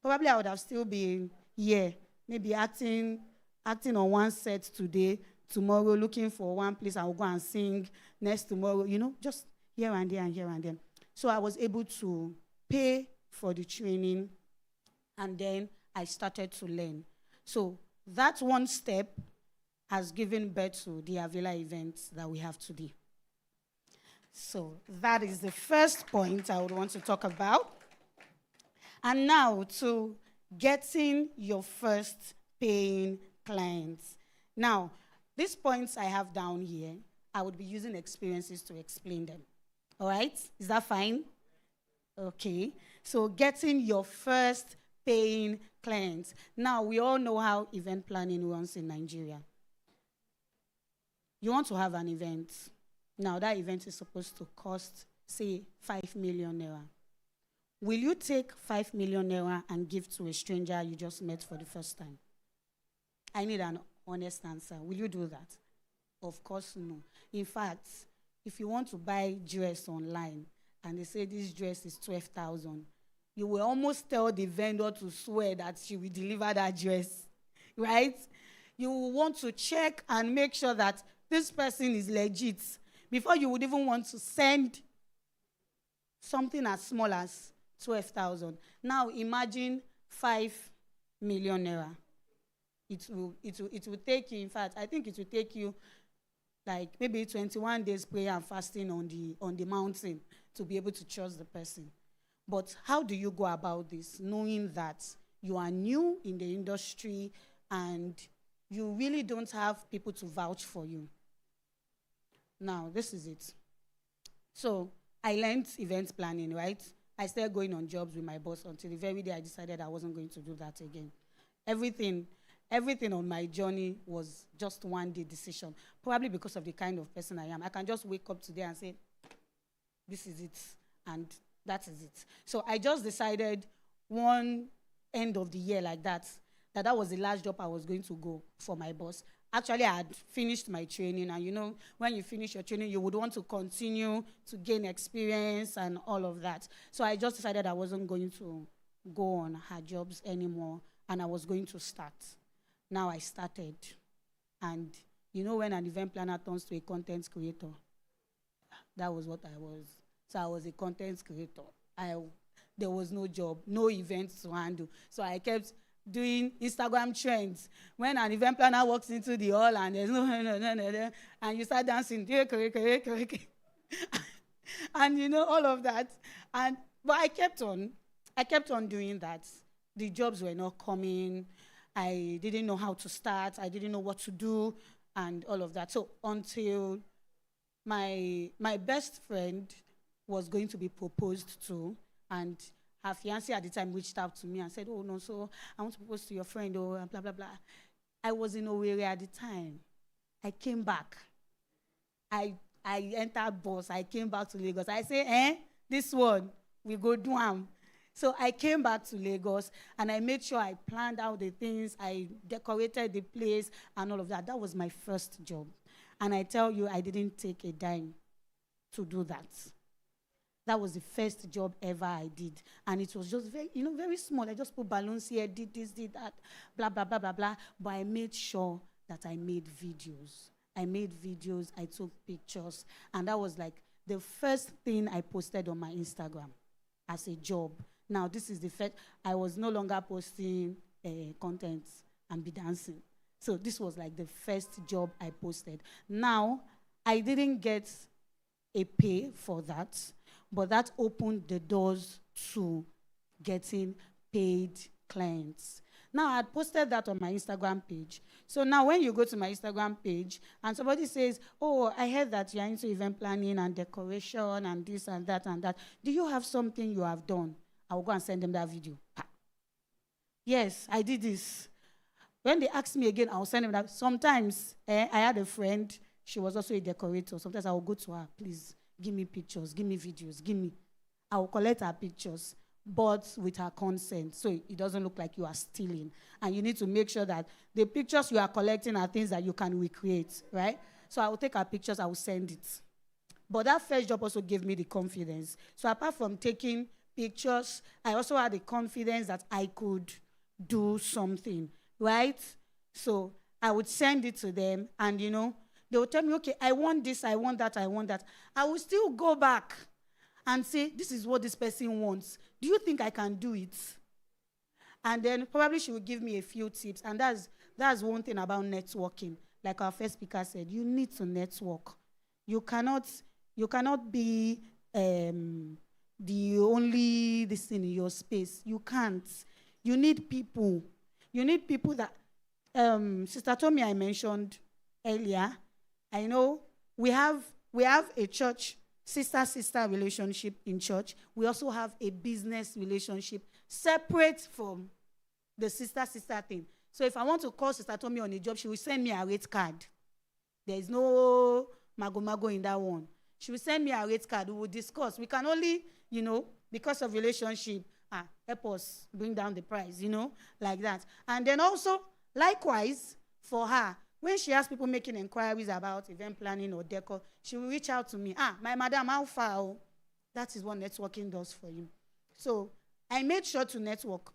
Probably I would have still been here, maybe acting on one set today, tomorrow looking for one place, I will go and sing, next tomorrow, just here and there and here and there. So I was able to pay for the training, and then I started to learn. So that one step has given birth to the Avila events that we have today. So that is the first point I would want to talk about. And now to getting your first paying clients. Now, these points I have down here, I would be using experiences to explain them. All right? Is that fine? Okay. So getting your first paying clients. Now, we all know how event planning runs in Nigeria. You want to have an event. Now, that event is supposed to cost, say, 5 million naira. Will you take 5 million naira and give to a stranger you just met for the first time? I need an honest answer. Will you do that? Of course, no. In fact, if you want to buy dress online and they say this dress is 12,000, you will almost tell the vendor to swear that she will deliver that dress, right? You will want to check and make sure that this person is legit before you would even want to send something as small as 12,000. Now imagine 5 million naira. It will take you, in fact, I think it will take you like maybe 21 days prayer and fasting on the mountain to be able to trust the person. But how do you go about this, knowing that you are new in the industry and you really don't have people to vouch for you? Now, this is it. So I learned event planning, right? I started going on jobs with my boss until the very day I decided I wasn't going to do that again. Everything on my journey was just one day decision, probably because of the kind of person I am. I can just wake up today and say, this is it, and that is it. So I just decided one end of the year like that was the last job I was going to go for my boss. Actually, I had finished my training, and when you finish your training, you would want to continue to gain experience and all of that. So I just decided I wasn't going to go on her jobs anymore, and I was going to start. Now I started. And when an event planner turns to a content creator, that was what I was. So I was a content creator. There was no job, no events to handle. So I kept doing Instagram trends. When an event planner walks into the hall and there's no, and you start dancing, and all of that. But I kept on doing that. The jobs were not coming. I didn't know how to start. I didn't know what to do and all of that. So until my best friend was going to be proposed to, and her fiancé at the time reached out to me and said, oh, no, so I want to propose to your friend, blah, blah, blah. I was in Owerri at the time. I came back. I entered bus. I came back to Lagos. I say, this one, we go do them. So I came back to Lagos and I made sure I planned out the things, I decorated the place and all of that. That was my first job. And I tell you, I didn't take a dime to do that. That was the first job ever I did. And it was just very, very small. I just put balloons here, did this, did that, blah, blah, blah, blah, blah. But I made sure that I made videos. I took pictures. And that was like the first thing I posted on my Instagram as a job. Now, this is the first. I was no longer posting content and be dancing. So this was like the first job I posted. Now, I didn't get a pay for that, but that opened the doors to getting paid clients. Now, I had posted that on my Instagram page. So now when you go to my Instagram page and somebody says, oh, I heard that you're into event planning and decoration and this and that and that. Do you have something you have done? I will go and send them that video. Yes, I did this. When they ask me again, I will send them that. Sometimes, I had a friend, she was also a decorator. Sometimes I will go to her, please, give me pictures, give me videos, give me. I will collect her pictures, but with her consent, so it doesn't look like you are stealing. And you need to make sure that the pictures you are collecting are things that you can recreate, right? So I will take her pictures, I will send it. But that first job also gave me the confidence. So apart from taking pictures, I also had the confidence that I could do something, right? So I would send it to them, and they would tell me, okay, I want this, I want that, I want that. I will still go back and say, this is what this person wants. Do you think I can do it? And then probably she will give me a few tips. And that's one thing about networking. Like our first speaker said, you need to network. You cannot be the only this thing in your space. You can't. You need people. You need people that Sister Tommy I mentioned earlier. I know we have a church sister relationship in church. We also have a business relationship separate from the sister thing. So if I want to call Sister Tommy on a job, she will send me a rate card. There is no mago in that one. She will send me a rate card. We will discuss. We can only, because of relationship, help us bring down the price, like that. And then also, likewise, for her, when she has people making inquiries about event planning or decor, she will reach out to me. My madam, how far? Oh? That is what networking does for you. So I made sure to network.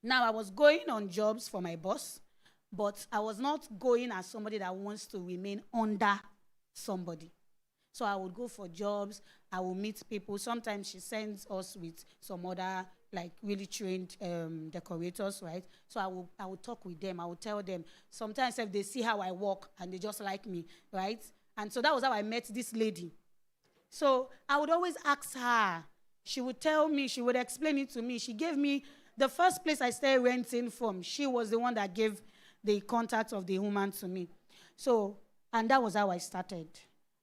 Now, I was going on jobs for my boss, but I was not going as somebody that wants to remain under somebody. So I would go for jobs. I will meet people. Sometimes she sends us with some other, like, really trained decorators, right? So I will talk with them. I will tell them. Sometimes if they see how I work and they just like me, right? And so that was how I met this lady. So I would always ask her. She would tell me. She would explain it to me. She gave me the first place I started renting from. She was the one that gave the contact of the woman to me. So, and that was how I started.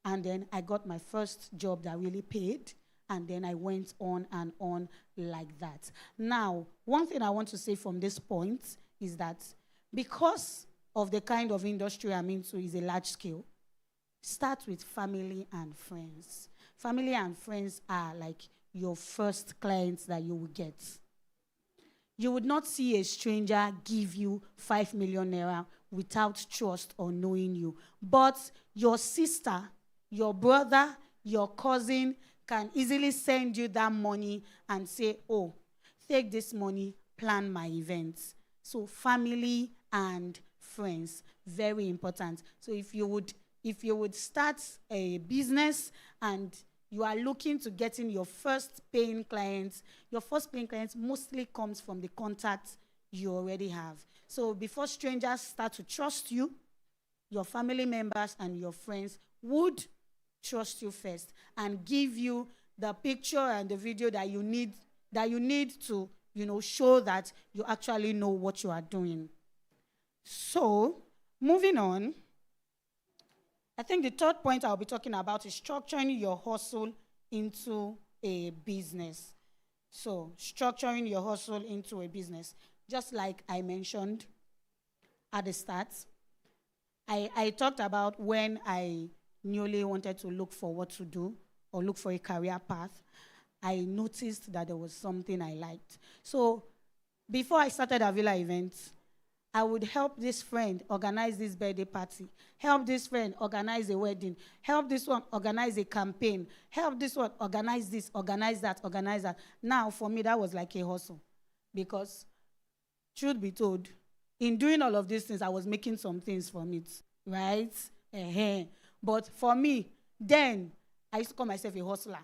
And then I got my first job that really paid. And then I went on and on like that. Now, one thing I want to say from this point is that because of the kind of industry I'm into is a large scale, start with family and friends. Family and friends are like your first clients that you will get. You would not see a stranger give you 5 million naira without trust or knowing you. But your sister, your brother, your cousin can easily send you that money and say, oh, take this money, plan my events. So family and friends, very important. So if you would start a business and you are looking to getting your first paying clients mostly comes from the contacts you already have. So before strangers start to trust you, your family members and your friends would trust you first and give you the picture and the video that you need to, show that you actually know what you are doing. So, moving on, I think the third point I'll be talking about is structuring your hustle into a business. So, structuring your hustle into a business. Just like I mentioned at the start, I talked about when I newly wanted to look for what to do or look for a career path. I noticed that there was something I liked. So before I started Avila events, I would help this friend organize this birthday party, help this friend organize a wedding, help this one organize a campaign, help this one organize this, organize that, organize that. Now, for me, that was like a hustle. Because, truth be told, in doing all of these things, I was making some things from it, right? But for me, then, I used to call myself a hustler.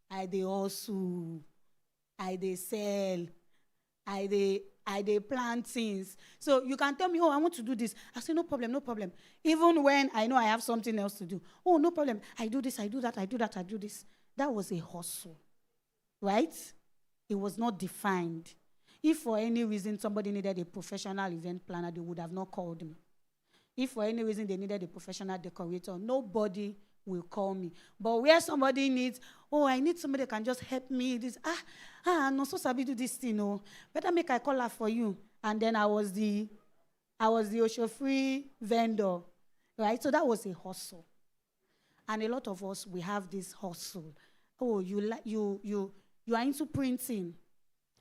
I dey hustle, I dey sell, I dey plan things. So you can tell me, oh, I want to do this. I say, no problem, no problem. Even when I know I have something else to do. Oh, no problem. I do this, I do that, I do that, I do this. That was a hustle, right? It was not defined. If for any reason somebody needed a professional event planner, they would have not called me. If for any reason they needed a professional decorator, nobody will call me. But where somebody needs, oh, I need somebody that can just help me. This, I'm not so sabi do this thing, no. Better make I call her for you. And then I was the Osho-free vendor, right? So that was a hustle. And a lot of us, we have this hustle. Oh, you are into printing.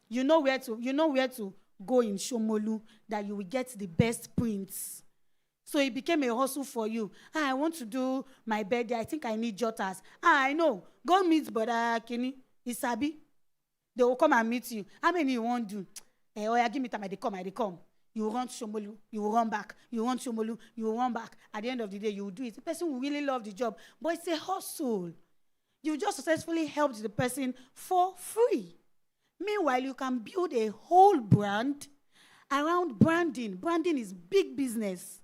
You know where to go in Shomolu that you will get the best prints. So it became a hustle for you. I want to do my birthday. I think I need jotters. I know. Go meet Brother Kenny. Isabi. They will come and meet you. How many you want to do? Oh, yeah, give me time. I they come. You run Shomolu. You will run back. You run Shomolu. You will run back. At the end of the day, you will do it. The person will really love the job. But it's a hustle. You just successfully helped the person for free. Meanwhile, you can build a whole brand around branding. Branding is big business.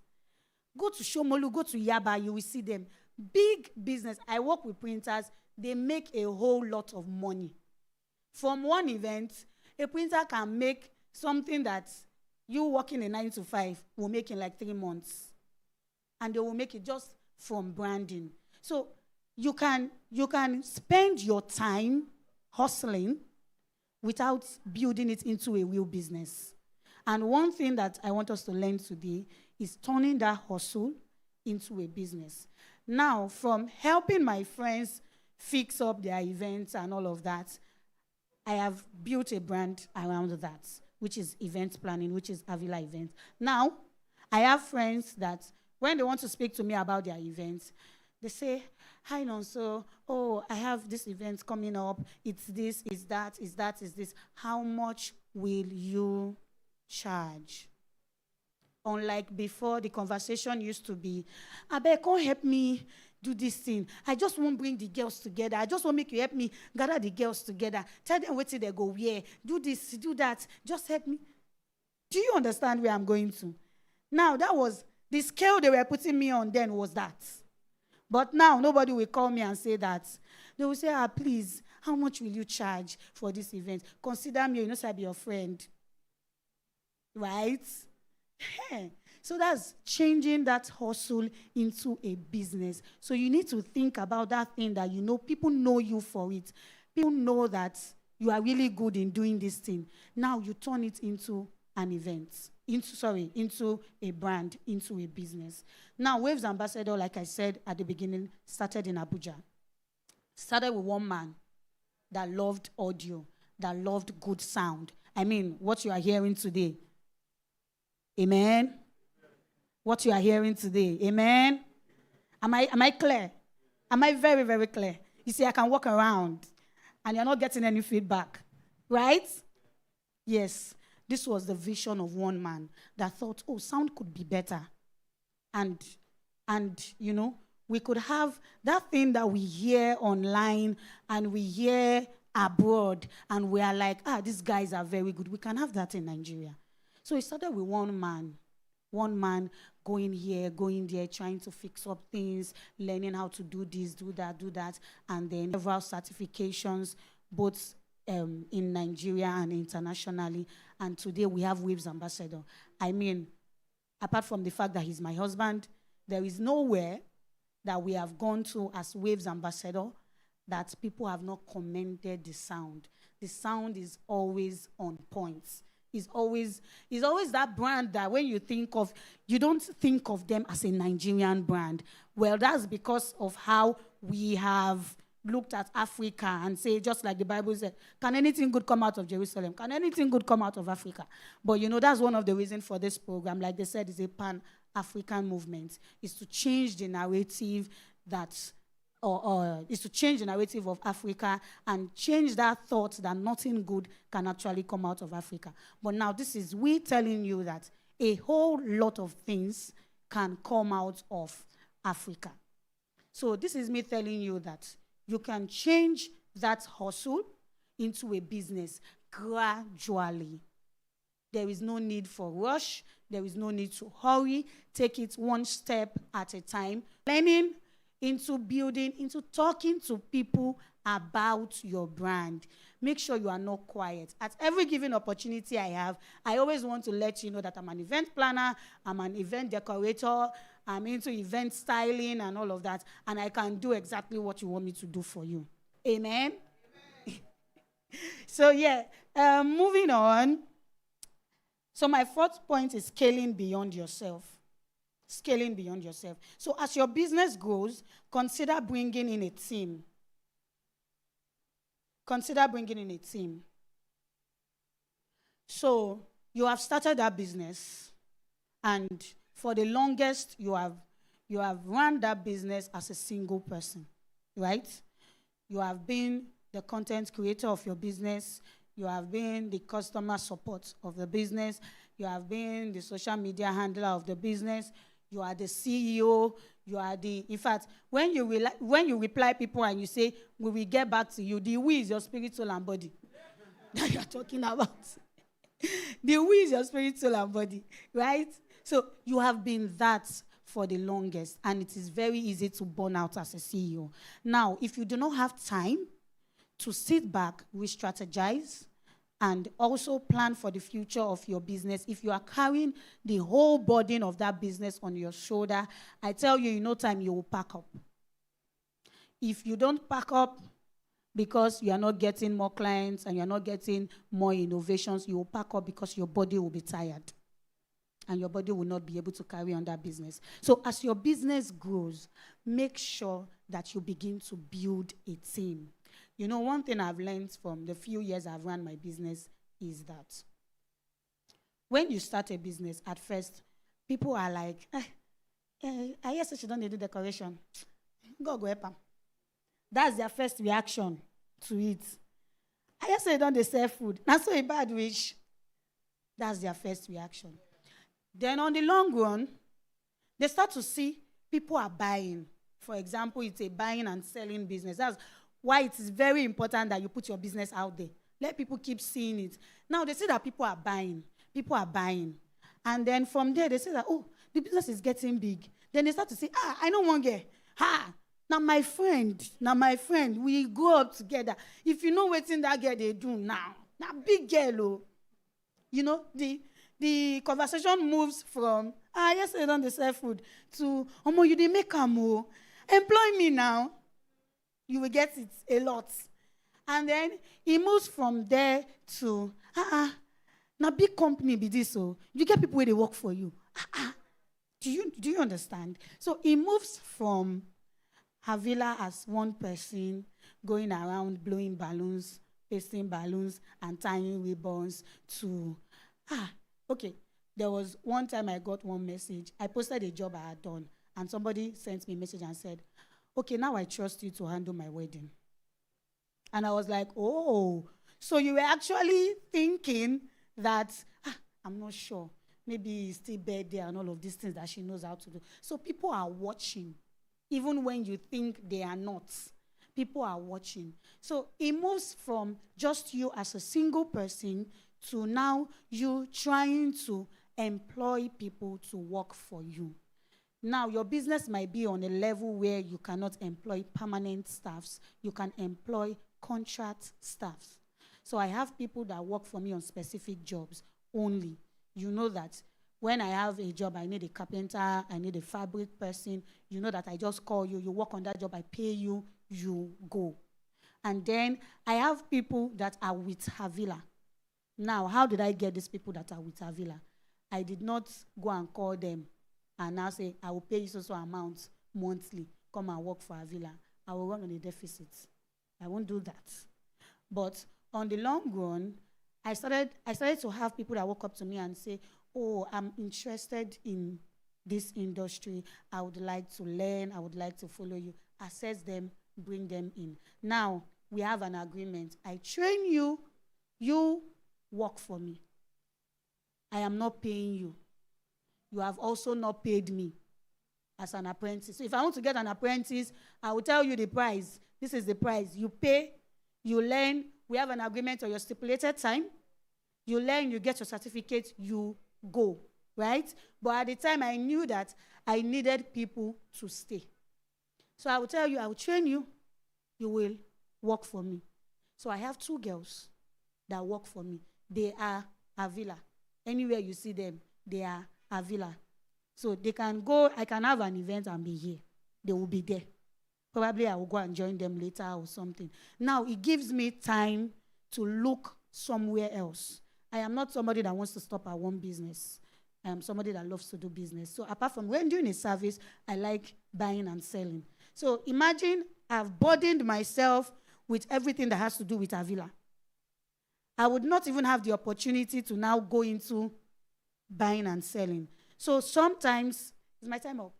Go to Shomolu, go to Yaba, you will see them. Big business. I work with printers. They make a whole lot of money. From one event, a printer can make something that you working a 9 to 5 will make in like 3 months. And they will make it just from branding. So you can spend your time hustling without building it into a real business. And one thing that I want us to learn today is turning that hustle into a business. Now, from helping my friends fix up their events and all of that, I have built a brand around that, which is event planning, which is Avila Events. Now, I have friends that when they want to speak to me about their events, they say, hi, Nonso, oh, I have this event coming up. It's this, it's that, it's that, it's this. How much will you charge? Unlike before, the conversation used to be, Abeg, come help me do this thing. I just won't bring the girls together. I just want make you help me gather the girls together. Tell them what they go wear. Do this, do that. Just help me. Do you understand where I'm going to? Now, that was, the scale they were putting me on then was that. But now, nobody will call me and say that. They will say, please, how much will you charge for this event? Consider me, you know, so I'll be your friend. Right? So that's changing that hustle into a business. So you need to think about that thing that you know, people know you for it. People know that you are really good in doing this thing. Now you turn it into an event, into a brand, into a business. Now, Waves Ambassador, like I said at the beginning, started in Abuja. Started with one man that loved audio, that loved good sound. I mean, what you are hearing today. Amen? What you are hearing today. Amen? Am I clear? Am I very, very clear? You see, I can walk around and you're not getting any feedback. Right? Yes. This was the vision of one man that thought, oh, sound could be better. And you know, we could have that thing that we hear online and we hear abroad and we are like, these guys are very good. We can have that in Nigeria. So it started with one man going here, going there, trying to fix up things, learning how to do this, do that, and then several certifications, both in Nigeria and internationally. And today we have Waves Ambassador. I mean, apart from the fact that he's my husband, there is nowhere that we have gone to as Waves Ambassador that people have not commended the sound. The sound is always on point. It's always that brand that when you think of, you don't think of them as a Nigerian brand. Well, that's because of how we have looked at Africa and say, just like the Bible said, can anything good come out of Jerusalem? Can anything good come out of Africa? But that's one of the reasons for this program. Like they said, it's a pan-African movement. It's to change the narrative is to change the narrative of Africa and change that thought that nothing good can actually come out of Africa. But now this is we telling you that a whole lot of things can come out of Africa. So this is me telling you that you can change that hustle into a business gradually. There is no need for rush. There is no need to hurry. Take it one step at a time. Learning into building, into talking to people about your brand. Make sure you are not quiet. At every given opportunity I have, I always want to let you know that I'm an event planner, I'm an event decorator, I'm into event styling and all of that, and I can do exactly what you want me to do for you. Amen? So moving on. So my fourth point is scaling beyond yourself. Scaling beyond yourself. So as your business grows, consider bringing in a team. Consider bringing in a team. So you have started that business, and for the longest you have run that business as a single person, right? You have been the content creator of your business. You have been the customer support of the business. You have been the social media handler of the business. You are the CEO. You are in fact, when you reply people and you say, we will get back to you, the we is your spirit, soul, and body that you're talking about. The we is your spirit, soul, and body, right? So you have been that for the longest, and it is very easy to burn out as a CEO. Now, if you do not have time to sit back, re-strategize, and also plan for the future of your business, if you are carrying the whole burden of that business on your shoulder, I tell you, in no time, you will pack up. If you don't pack up because you are not getting more clients and you are not getting more innovations, you will pack up because your body will be tired and your body will not be able to carry on that business. So as your business grows, make sure that you begin to build a team. One thing I've learned from the few years I've run my business is that when you start a business, at first, people are like, I guess I shouldn't do decoration. Go help them. That's their first reaction to it. I guess I don't sell food. That's so a bad wish. That's their first reaction. Then on the long run, they start to see people are buying. For example, it's a buying and selling business. That's why it is very important that you put your business out there. Let people keep seeing it. Now they see that people are buying. People are buying. And then from there, they say that, oh, the business is getting big. Then they start to say, I don't want to get. Now my friend, we grow up together. If you know what that girl they do now big girl, the conversation moves from, yes, I don't sell food, to, you didn't make a move. Employ me now. You will get it a lot. And then it moves from there to, now big company be this, so you get people where they work for you. Do you understand? So it moves from Havila as one person going around blowing balloons, pasting balloons, and tying ribbons to, okay. There was one time I got one message. I posted a job I had done, and somebody sent me a message and said, okay, now I trust you to handle my wedding. And I was like, oh, so you were actually thinking that, I'm not sure, maybe it's still birthday and all of these things that she knows how to do. So people are watching, even when you think they are not. People are watching. So it moves from just you as a single person to now you trying to employ people to work for you. Now, your business might be on a level where you cannot employ permanent staffs. You can employ contract staffs. So I have people that work for me on specific jobs only. You know that when I have a job, I need a carpenter, I need a fabric person. You know that I just call you, you work on that job, I pay you, you go. And then I have people that are with Havila. Now, how did I get these people that are with Havila? I did not go and call them and now say, I will pay you so amount monthly. Come and work for Havila. I will run on a deficit. I won't do that. But on the long run, I started to have people that walk up to me and say, oh, I'm interested in this industry. I would like to learn. I would like to follow you. Assess them, bring them in. Now, we have an agreement. I train you. You work for me. I am not paying you. You have also not paid me as an apprentice. So if I want to get an apprentice, I will tell you the price. This is the price. You pay, you learn. We have an agreement on your stipulated time. You learn, you get your certificate, you go, right? But at the time, I knew that I needed people to stay. So I will tell you, I will train you. You will work for me. So I have 2 girls that work for me. They are Avila. Anywhere you see them, they are Avila. So they can go, I can have an event and be here. They will be there. Probably I will go and join them later or something. Now, it gives me time to look somewhere else. I am not somebody that wants to stop at one business. I am somebody that loves to do business. So apart from when doing a service, I like buying and selling. So imagine I've burdened myself with everything that has to do with Avila. I would not even have the opportunity to now go into buying and selling. So sometimes, is my time up?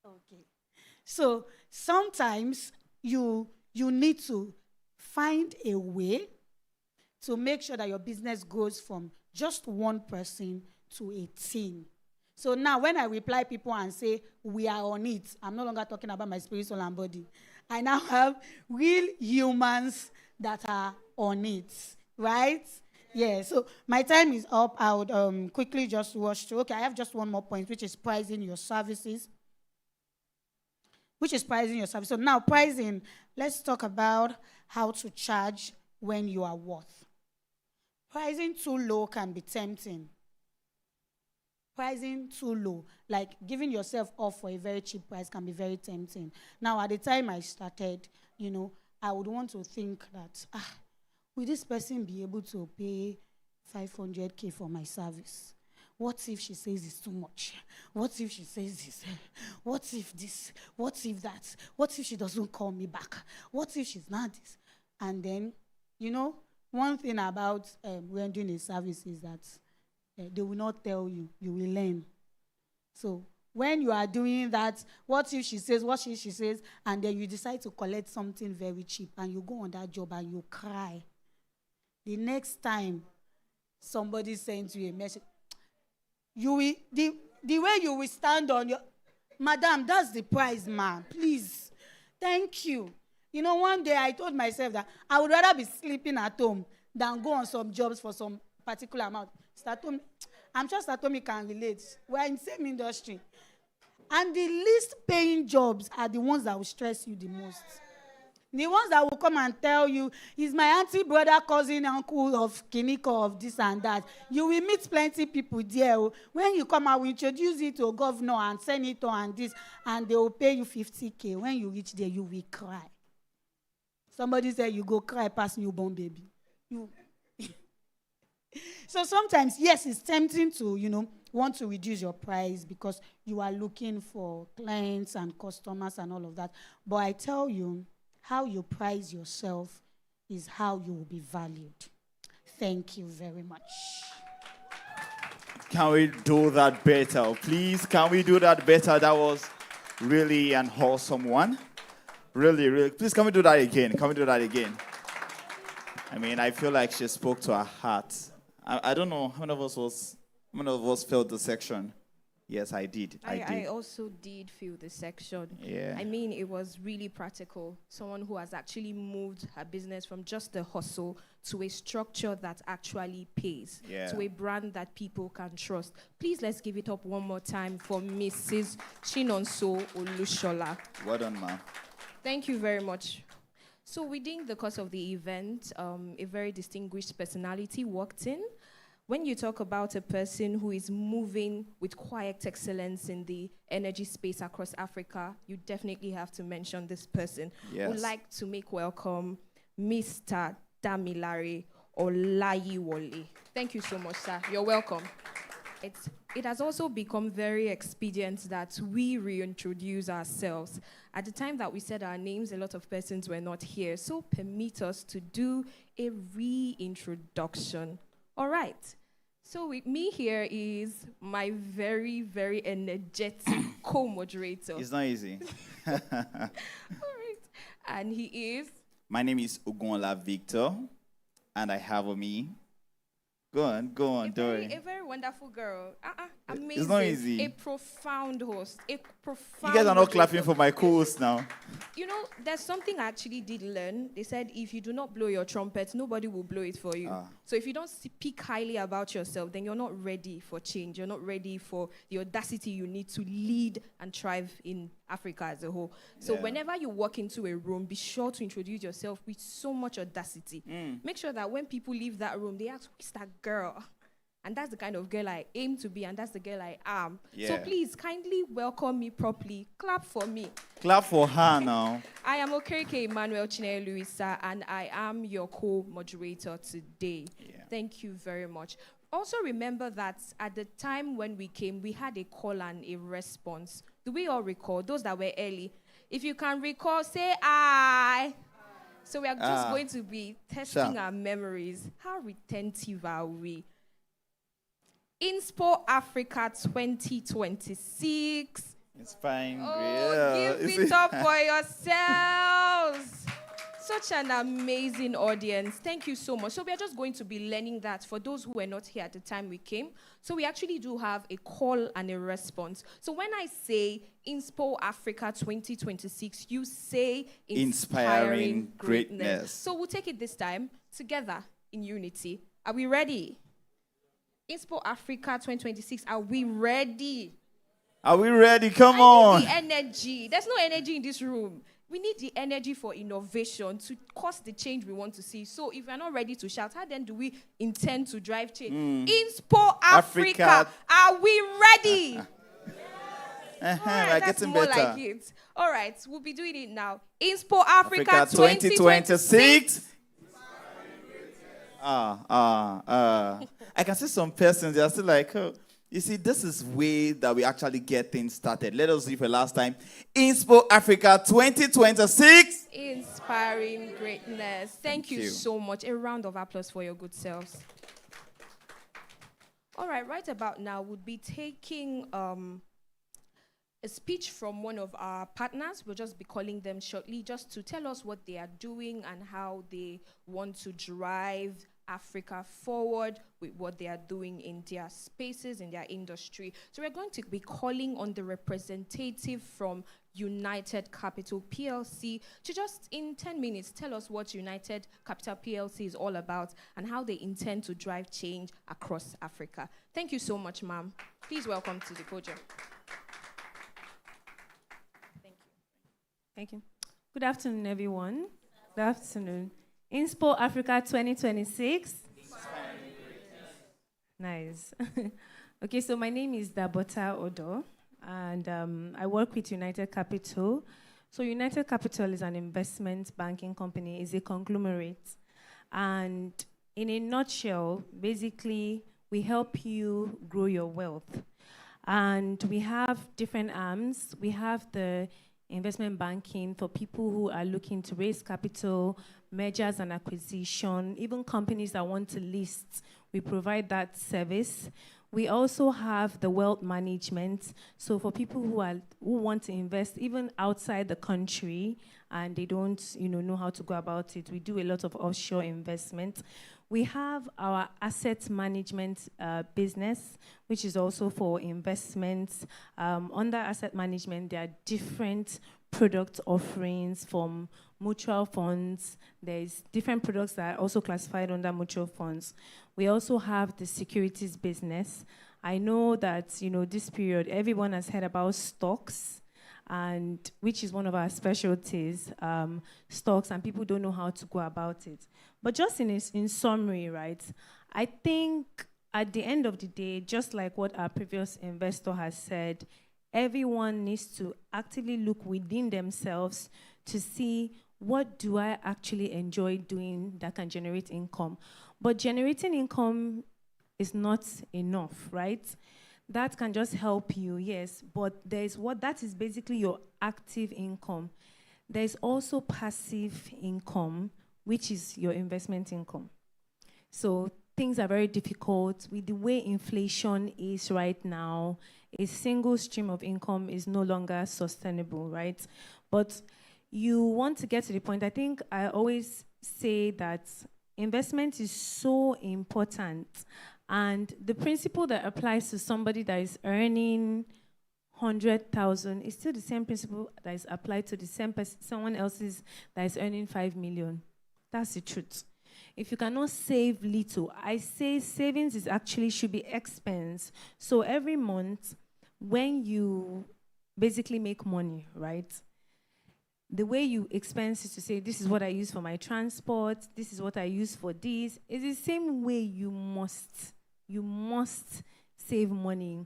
Okay. So sometimes you need to find a way to make sure that your business goes from just one person to a team. So now when I reply people and say, we are on it, I'm no longer talking about my spirit, soul, and body. I now have real humans that are on it, right? Yeah, so my time is up. I would quickly just rush through. Okay, I have just one more point, which is pricing your services. So now pricing, let's talk about how to charge when you are worth. Pricing too low can be tempting. Pricing too low, like giving yourself off for a very cheap price, can be very tempting. Now, at the time I started, I would want to think that, will this person be able to pay 500K for my service? What if she says it's too much? What if she says this? What if this? What if that? What if she doesn't call me back? What if she's not this? And then, one thing about when doing a service is that they will not tell you. You will learn. So when you are doing that, what if she says, and then you decide to collect something very cheap, and you go on that job and you cry. The next time somebody sends you a message, the way you will stand on your, madam, that's the price, ma'am. Please, thank you. One day I told myself that I would rather be sleeping at home than go on some jobs for some particular amount. I'm sure Satomi can relate. We're in the same industry. And the least paying jobs are the ones that will stress you the most. The ones that will come and tell you, he's my auntie, brother, cousin, uncle of Kiniko, of this and that. You will meet plenty people there. When you come, I will introduce you to a governor and senator and this, and they will pay you 50K. When you reach there, you will cry. Somebody said you go cry past newborn baby. So sometimes, yes, it's tempting to, want to reduce your price because you are looking for clients and customers and all of that. But I tell you, how you price yourself is how you will be valued. Thank you very much. Can we do that better? Please, can we do that better? That was really an awesome one. Really, really. Please, can we do that again? I mean, I feel like she spoke to our heart. I don't know how many of us felt the section. Yes, I did. I also did feel the section. Yeah. I mean, it was really practical. Someone who has actually moved her business from just a hustle to a structure that actually pays, to a brand that people can trust. Please, let's give it up one more time for Mrs. Chinonso Olushola. Well done, ma'am. Thank you very much. So within the course of the event, a very distinguished personality walked in. When you talk about a person who is moving with quiet excellence in the energy space across Africa, you definitely have to mention this person. Yes. Would like to make welcome Mr. Damilare Olayiwole. Thank you so much, sir. You're welcome. It's it has also become very expedient that we reintroduce ourselves. At the time that we said our names, a lot of persons were not here. So permit us to do a reintroduction. All right. So with me here is my very, very energetic co-moderator. It's not easy. All right. And he is? My name is Ugonla Victor, and I have with me. Go on, Dory. A very wonderful girl. Amazing. It's not easy. A profound host. You guys are not clapping for my co-host now. You know, there's something I actually did learn. They said if you do not blow your trumpet, nobody will blow it for you. So if you don't speak highly about yourself, then you're not ready for change. You're not ready for the audacity you need to lead and thrive in Africa as a whole. So whenever you walk into a room, be sure to introduce yourself with so much audacity. Make sure that when people leave that room, they ask, who is that girl? And that's the kind of girl I aim to be, and that's the girl I am. So please, kindly welcome me properly. Clap for me. Clap for her now. I am Okereke Emmanuel Chineye Luisa, and I am your co-moderator today. Thank you very much. Also remember that at the time when we came, we had a call and a response. Do we all recall? Those that were early. If you can recall, say aye. So we are just going to be testing our memories. How retentive are we? Inspo Africa 2026. Inspiring. Give it up for yourselves. Such an amazing audience. Thank you so much. So we are just going to be learning that for those who were not here at the time we came. So we actually do have a call and a response. So when I say Inspo Africa 2026, you say inspiring greatness. So we'll take it this time together in unity. Are we ready? Inspo Africa 2026, are we ready? Are we ready? Come on. The energy. There's no energy in this room. We need the energy for innovation to cause the change we want to see. So if we're not ready to shout, how then do we intend to drive change? Inspo Africa, are we ready? We're getting more better. Like it. All right, we'll be doing it now. Inspo Africa 2026. I can see some persons, they are still like, oh, you see, this is way that we actually get things started. Let us see for last time. Inspo Africa 2026. Inspiring greatness. Thank you so much. A round of applause for your good selves. All right, right about now, we'll be taking a speech from one of our partners. We'll just be calling them shortly just to tell us what they are doing and how they want to drive Africa forward with what they are doing in their spaces, in their industry. So we're going to be calling on the representative from United Capital PLC to just in 10 minutes tell us what United Capital PLC is all about and how they intend to drive change across Africa. Thank you so much, ma'am. Please welcome to the podium. Thank you. Good afternoon, everyone. Good afternoon. Inspo Africa 2026. Nice. Okay, so my name is Dabota Odo, and I work with United Capital. So United Capital is an investment banking company, is a conglomerate. And in a nutshell, basically, we help you grow your wealth. And we have different arms. We have the investment banking for people who are looking to raise capital, mergers and acquisition, even companies that want to list. We provide that service. We also have the wealth management. So for people who want to invest even outside the country and they don't know how to go about it, we do a lot of offshore investment. We have our asset management business, which is also for investments. Under asset management, there are different product offerings from mutual funds. There's different products that are also classified under mutual funds. We also have the securities business. I know that, this period, everyone has heard about stocks, and which is one of our specialties, stocks, and people don't know how to go about it. But just in summary, right, I think at the end of the day, just like what our previous investor has said, everyone needs to actively look within themselves to see what do I actually enjoy doing that can generate income. But generating income is not enough, right? That can just help you, yes, but that is basically your active income. There's also passive income, which is your investment income. So things are very difficult with the way inflation is right now. A single stream of income is no longer sustainable, right? But you want to get to the point. I think I always say that investment is so important. And the principle that applies to somebody that is earning 100,000 is still the same principle that is applied to the same someone else's that is earning 5 million. That's the truth. If you cannot save little, I say savings is actually should be expense. So every month, when you basically make money, right? The way you expense is to say, this is what I use for my transport, this is what I use for this. It's the same way you must save money.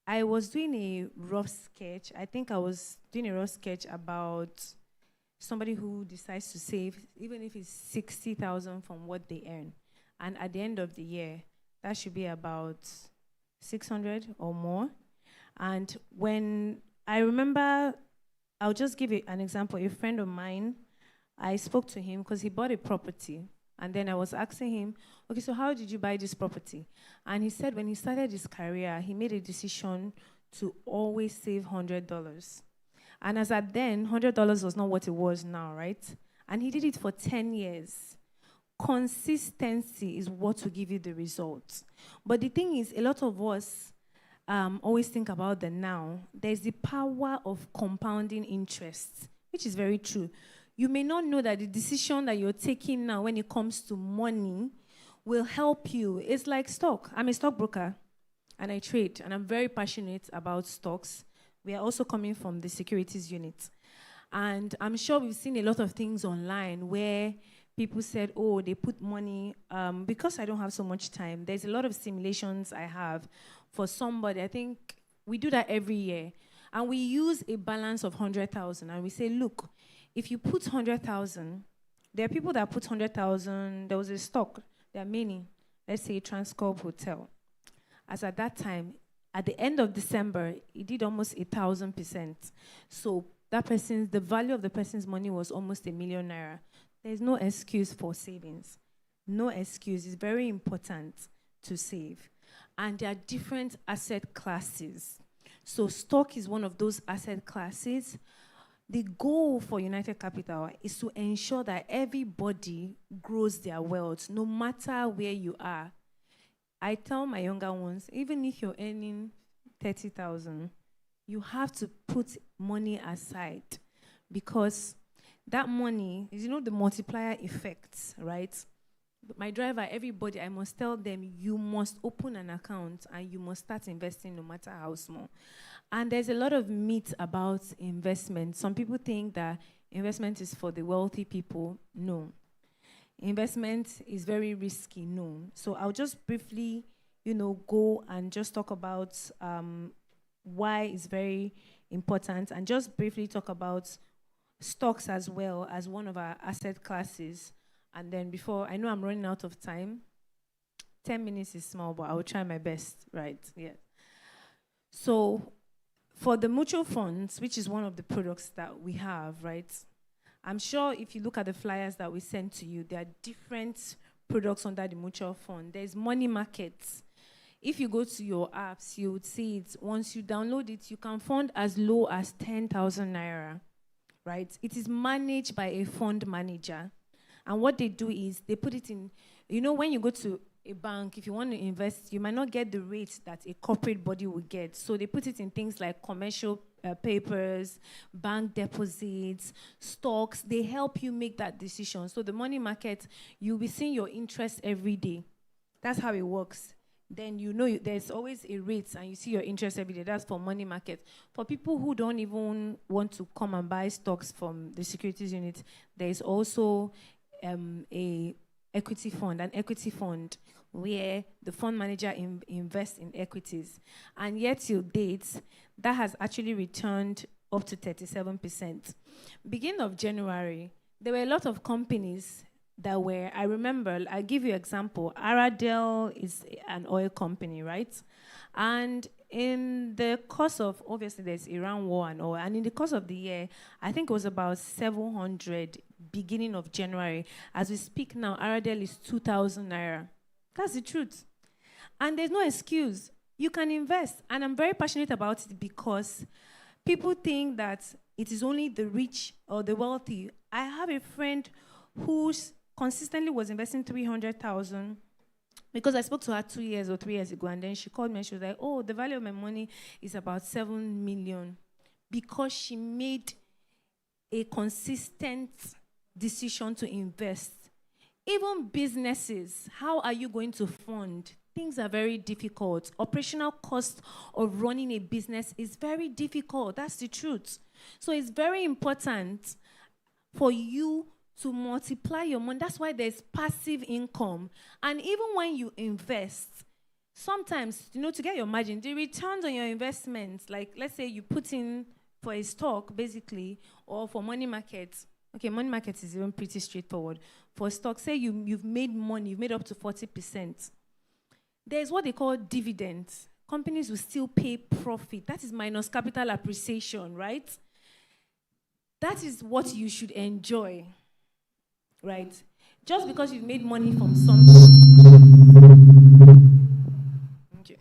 I was doing a rough sketch. I think I was doing a rough sketch about somebody who decides to save, even if it's 60,000 from what they earn. And at the end of the year, that should be about 600 or more. And when I remember, I'll just give you an example. A friend of mine, I spoke to him because he bought a property. And then I was asking him, okay, so how did you buy this property? And he said when he started his career, he made a decision to always save $100. And as at then, $100 was not what it was now, right? And he did it for 10 years. Consistency is what will give you the results. But the thing is, a lot of us always think about the now. There's the power of compounding interest, which is very true. You may not know that the decision that you're taking now when it comes to money will help you. It's like stock. I'm a stockbroker, and I trade, and I'm very passionate about stocks. We are also coming from the securities unit. And I'm sure we've seen a lot of things online where people said, oh, they put money. Because I don't have so much time, there's a lot of simulations I have for somebody. I think we do that every year. And we use a balance of 100,000. And we say, look, if you put 100,000, there are people that put 100,000. There was a stock. There are many. Let's say Transcorp Hotel. As at that time, at the end of December, it did almost 1,000%. So the value of the person's money was almost ₦1 million. There's no excuse for savings. No excuse. It's very important to save. And there are different asset classes. So stock is one of those asset classes. The goal for United Capital is to ensure that everybody grows their wealth, no matter where you are. I tell my younger ones, even if you're earning 30,000, you have to put money aside, because that money is, the multiplier effects, right? My driver, everybody, I must tell them, you must open an account and you must start investing no matter how small. And there's a lot of myth about investment. Some people think that investment is for the wealthy people. No. Investment is very risky. No. So I'll just briefly, go and just talk about why it's very important, and just briefly talk about stocks as well as one of our asset classes. And then I know I'm running out of time. 10 minutes is small, but I will try my best, right? Yeah. So for the mutual funds, which is one of the products that we have, right? I'm sure if you look at the flyers that we sent to you, there are different products under the mutual fund. There's money markets. If you go to your apps, you would see it. Once you download it, you can fund as low as 10,000 naira, right? It is managed by a fund manager. And what they do is they put it in, when you go to a bank, if you want to invest, you might not get the rate that a corporate body will get. So they put it in things like commercial papers, bank deposits, stocks. They help you make that decision. So the money market, you'll be seeing your interest every day. That's how it works. Then there's always a rate and you see your interest every day. That's for money market. For people who don't even want to come and buy stocks from the securities unit, there's also an equity fund where the fund manager invests in equities. And yet till date, that has actually returned up to 37%. Beginning of January, there were a lot of companies that were, I remember, I'll give you an example. Aradel is an oil company, right? And in the course of, obviously there's Iran war and all, and in the course of the year, I think it was about 700 beginning of January. As we speak now, Aradel is 2,000 naira. That's the truth. And there's no excuse. You can invest. And I'm very passionate about it because people think that it is only the rich or the wealthy. I have a friend who consistently was investing 300,000 because I spoke to her 2 years or 3 years ago, and then she called me and she was like, oh, the value of my money is about 7 million, because she made a consistent decision to invest. Even businesses, how are you going to fund? Things are very difficult. Operational cost of running a business is very difficult. That's the truth. So it's very important for you to multiply your money. That's why there's passive income. And even when you invest, sometimes, to get your margin, the returns on your investments, like let's say you put in for a stock, basically, or for money markets. Okay, money markets is even pretty straightforward. For stock, say you've made money, you've made up to 40%. There's what they call dividends. Companies will still pay profit. That is minus capital appreciation, right? That is what you should enjoy, right? Just because you've made money from something. Okay.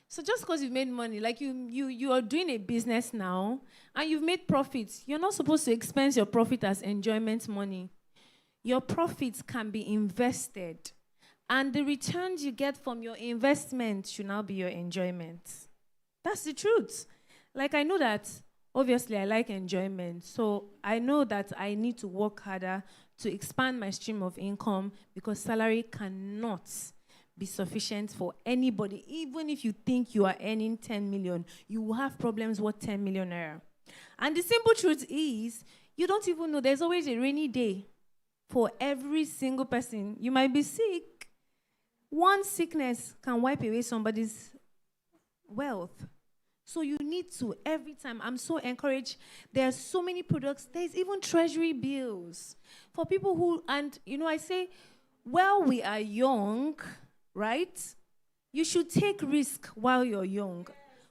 So just because you've made money, like you are doing a business now, and you've made profits, you're not supposed to expense your profit as enjoyment money. Your profits can be invested, and the returns you get from your investment should now be your enjoyment. That's the truth. Like, I know that, obviously, I like enjoyment, so I know that I need to work harder to expand my stream of income, because salary cannot be sufficient for anybody. Even if you think you are earning 10 million, you will have problems worth 10 million naira. And the simple truth is, you don't even know there's always a rainy day for every single person. You might be sick. One sickness can wipe away somebody's wealth. So you need to, every time, I'm so encouraged. There are so many products. There's even treasury bills for people who, and I say, while we are young, right, you should take risk while you're young.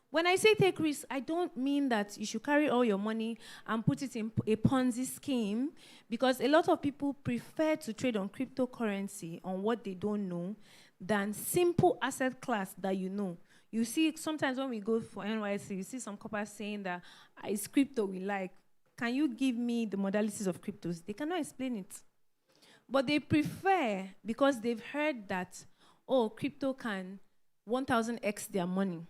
When I say take risk, I don't mean that you should carry all your money and put it in a Ponzi scheme, because a lot of people prefer to trade on cryptocurrency, on what they don't know, than simple asset class that you know. You see, sometimes when we go for NYC, you see some coppers saying that it's crypto we like. Can you give me the modalities of cryptos? They cannot explain it. But they prefer, because they've heard that, crypto can 1,000x their money.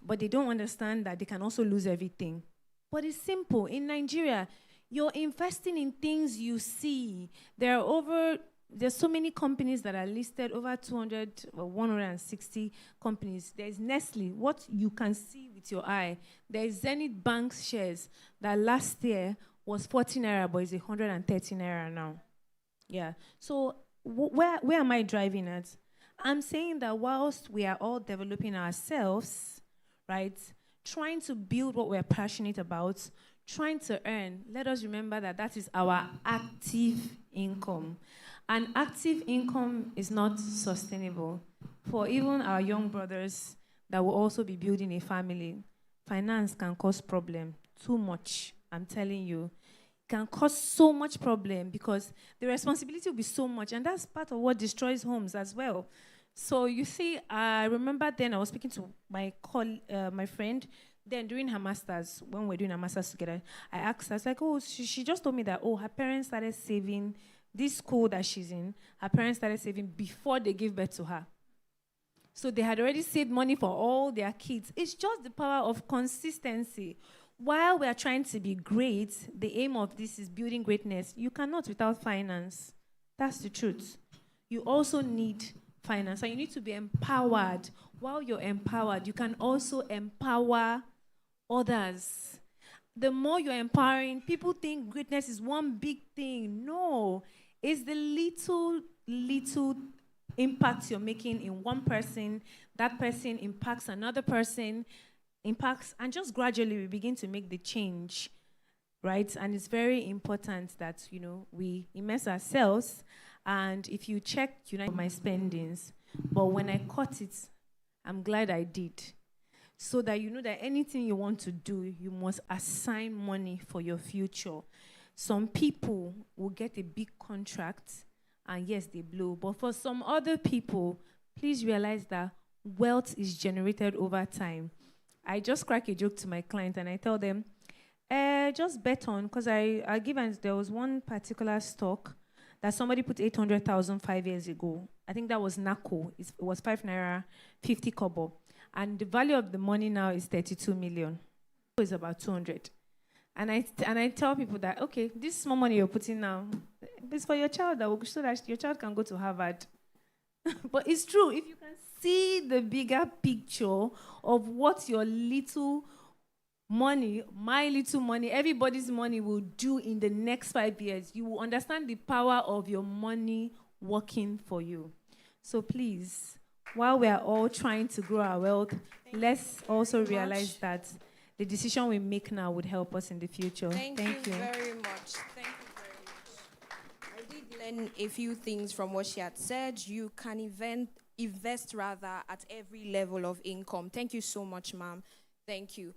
But they don't understand that they can also lose everything. But it's simple. In Nigeria, you're investing in things you see. There's so many companies that are listed, over 200 or 160 companies. There's Nestle, what you can see with your eye. There's Zenith Bank's shares that last year was 40 naira, but is 130 naira now. Yeah. So where am I driving at? I'm saying that whilst we are all developing ourselves, right, trying to build what we're passionate about, trying to earn, let us remember that that is our active income. And active income is not sustainable. For even our young brothers that will also be building a family, finance can cause problem too much, I'm telling you. It can cause so much problem because the responsibility will be so much, and that's part of what destroys homes as well. So you see, I remember then I was speaking to my friend, then during her master's, when we're doing her master's together, I asked her, I was like, she just told me that, her parents started saving. This school that she's in, her parents started saving before they gave birth to her. So they had already saved money for all their kids. It's just the power of consistency. While we are trying to be great, the aim of this is building greatness. You cannot without finance. That's the truth. You also need finance, and you need to be empowered. While you're empowered, you can also empower others. The more you're empowering, people think greatness is one big thing. No. It's the little impact you're making in one person. That person impacts another person, and just gradually we begin to make the change. right? And it's very important that, we immerse ourselves. And if you check, my spendings, but when I cut it, I'm glad I did. So that you know that anything you want to do, you must assign money for your future. Some people will get a big contract, and yes, they blow. But for some other people, please realize that wealth is generated over time. I just crack a joke to my client, and I tell them, just bet on, because there was one particular stock that somebody put 800,000 5 years ago. I think that was NACO. It was 5 naira, 50 kobo. And the value of the money now is 32 million. It's about 200. And I tell people that, okay, this small money you're putting now, it's for your child, so that your child can go to Harvard. But it's true. If you can see the bigger picture of what your little money, my little money, everybody's money will do in the next 5 years, you will understand the power of your money working for you. So please, while we are all trying to grow our wealth, let's also realize that the decision we make now would help us in the future. Thank you very much. Thank you very much. I did learn a few things from what she had said. You can invest at every level of income. Thank you so much, ma'am. Thank you.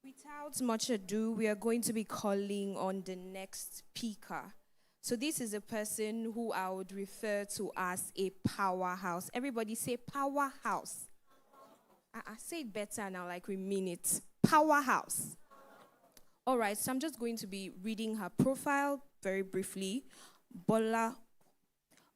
Without much ado, we are going to be calling on the next speaker. So this is a person who I would refer to as a powerhouse. Everybody say powerhouse. I say it better now, like we mean it. Powerhouse. All right, so I'm just going to be reading her profile very briefly. Bola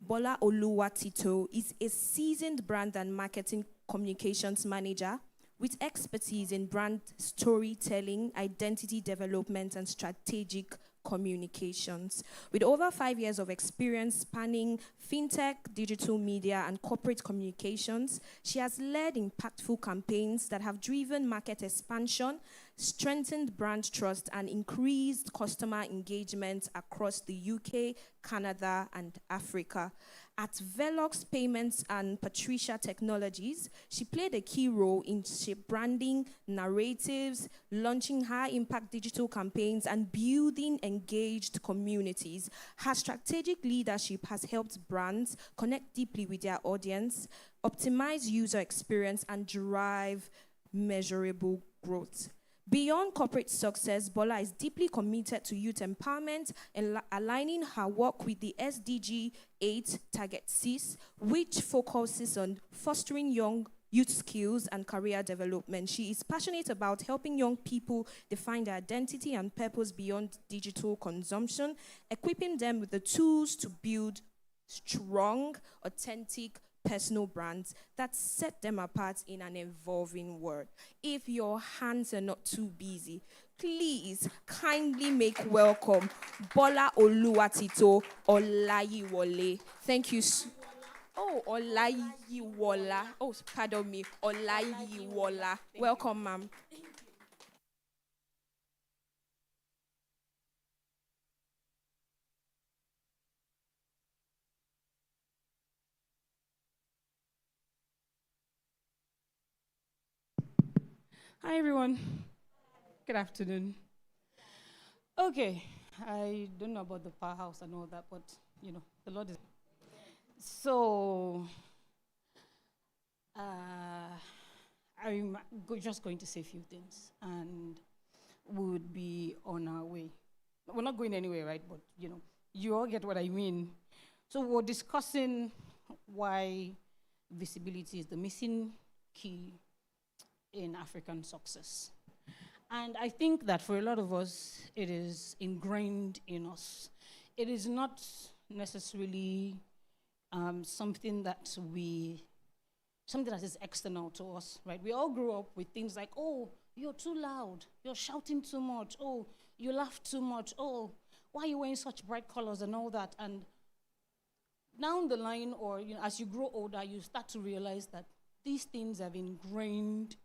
Oluwatito is a seasoned brand and marketing communications manager with expertise in brand storytelling, identity development, and strategic communications. With over 5 years of experience spanning fintech, digital media, and corporate communications, she has led impactful campaigns that have driven market expansion, strengthened brand trust, and increased customer engagement across the UK, Canada, and Africa. At Velox Payments and Patricia Technologies, she played a key role in branding narratives, launching high-impact digital campaigns, and building engaged communities. Her strategic leadership has helped brands connect deeply with their audience, optimize user experience, and drive measurable growth. Beyond corporate success, Bola is deeply committed to youth empowerment and aligning her work with the SDG 8 Target 6, which focuses on fostering young youth skills and career development. She is passionate about helping young people define their identity and purpose beyond digital consumption, equipping them with the tools to build strong, authentic, personal brands that set them apart in an evolving world. If your hands are not too busy, please kindly make welcome Bola Oluwatito Olayiwole. Thank you. Olayiwola. Oh, pardon me. Olayiwola. Welcome, ma'am. Hi, everyone. Good afternoon. Okay, I don't know about the powerhouse and all that, but, the Lord is... So, I'm just going to say a few things, and we would be on our way. We're not going anywhere, right? But, you all get what I mean. So we're discussing why visibility is the missing key in African success. And I think that for a lot of us, it is ingrained in us. It is not necessarily something that is external to us, right? We all grew up with things like, oh, you're too loud, you're shouting too much, oh, you laugh too much, oh, why are you wearing such bright colors and all that? And down the line, or as you grow older, you start to realize that these things have ingrained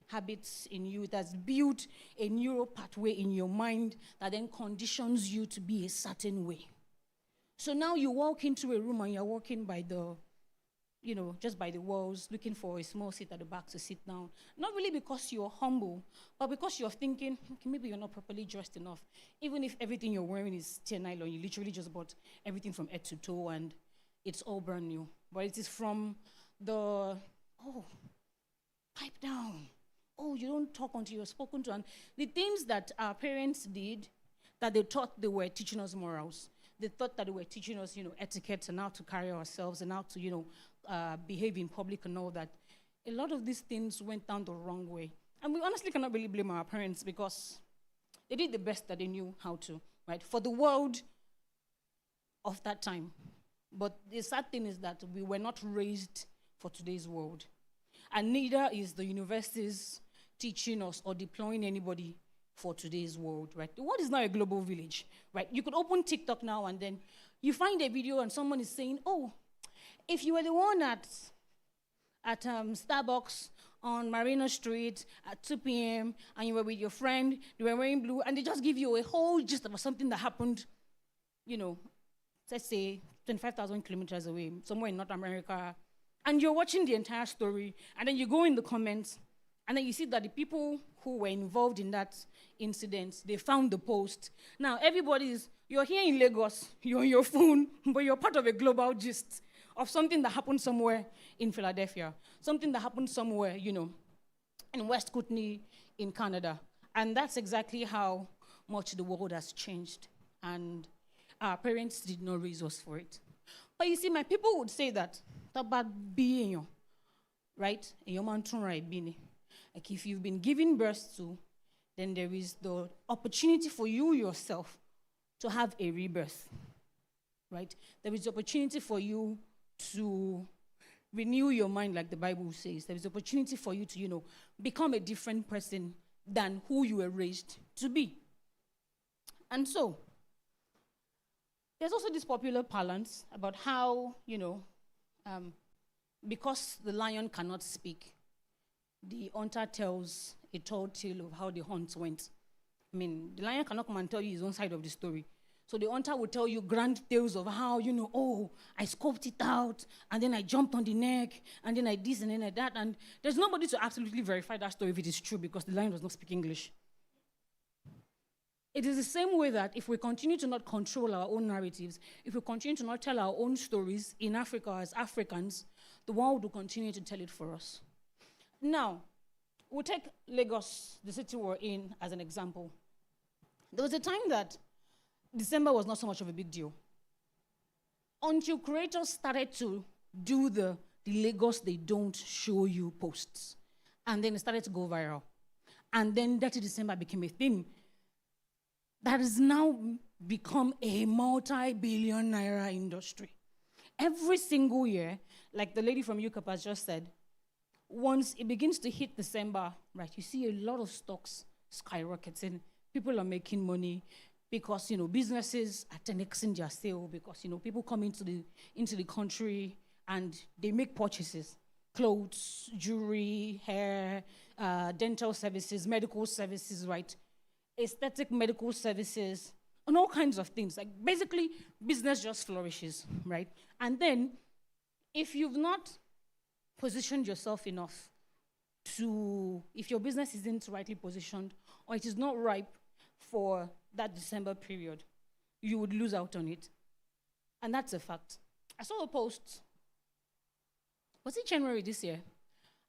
habits in you, that's built a neural pathway in your mind that then conditions you to be a certain way. So now you walk into a room and you're walking by the just by the walls, looking for a small seat at the back to sit down. Not really because you're humble, but because you're thinking, okay, maybe you're not properly dressed enough. Even if everything you're wearing is tear nylon, you literally just bought everything from head to toe and it's all brand new. But it is from the, pipe down. Oh, you don't talk until you're spoken to. And the things that our parents did, that they thought they were teaching us morals. They thought that they were teaching us, etiquette and how to carry ourselves and how to, behave in public and all that. A lot of these things went down the wrong way. And we honestly cannot really blame our parents because they did the best that they knew how to, right? For the world of that time. But the sad thing is that we were not raised for today's world. And neither is the universities teaching us or deploying anybody for today's world, right? The world is now a global village, right? You could open TikTok now and then you find a video and someone is saying, oh, if you were the one at Starbucks on Marina Street at 2 p.m. and you were with your friend, they were wearing blue, and they just give you a whole gist of something that happened, let's say 25,000 kilometers away, somewhere in North America, and you're watching the entire story, and then you go in the comments, and then you see that the people who were involved in that incident, they found the post. Now, you're here in Lagos, you're on your phone, but you're part of a global gist of something that happened somewhere in Philadelphia, something that happened somewhere, in West Kootenay in Canada. And that's exactly how much the world has changed. And our parents did not raise us for it. But you see, my people would say that about being, right? Like if you've been given birth to, then there is the opportunity for you yourself to have a rebirth, right? There is the opportunity for you to renew your mind, like the Bible says. There is opportunity for you to, become a different person than who you were raised to be. And so, there's also this popular parlance about how, because the lion cannot speak, the hunter tells a tall tale of how the hunt went. I mean, the lion cannot come and tell you his own side of the story. So the hunter will tell you grand tales of how, I scoped it out, and then I jumped on the neck, and then I this, and then I that. And there's nobody to absolutely verify that story if it is true, because the lion does not speak English. It is the same way that if we continue to not control our own narratives, if we continue to not tell our own stories in Africa as Africans, the world will continue to tell it for us. Now, we'll take Lagos, the city we're in, as an example. There was a time that December was not so much of a big deal, until creators started to do the Lagos they don't show you posts. And then it started to go viral. And then Dirty December became a thing that has now become a multi-billion naira industry. Every single year, like the lady from UCAP has just said, once it begins to hit December, right, you see a lot of stocks skyrocketing. People are making money because, businesses are 10xing their sale because, people come into the country and they make purchases. Clothes, jewelry, hair, dental services, medical services, right? Aesthetic medical services, and all kinds of things. Like basically, business just flourishes, right? And then, if you've not positioned yourself enough if your business isn't rightly positioned, or it is not ripe for that December period, you would lose out on it. And that's a fact. I saw a post, was it January this year?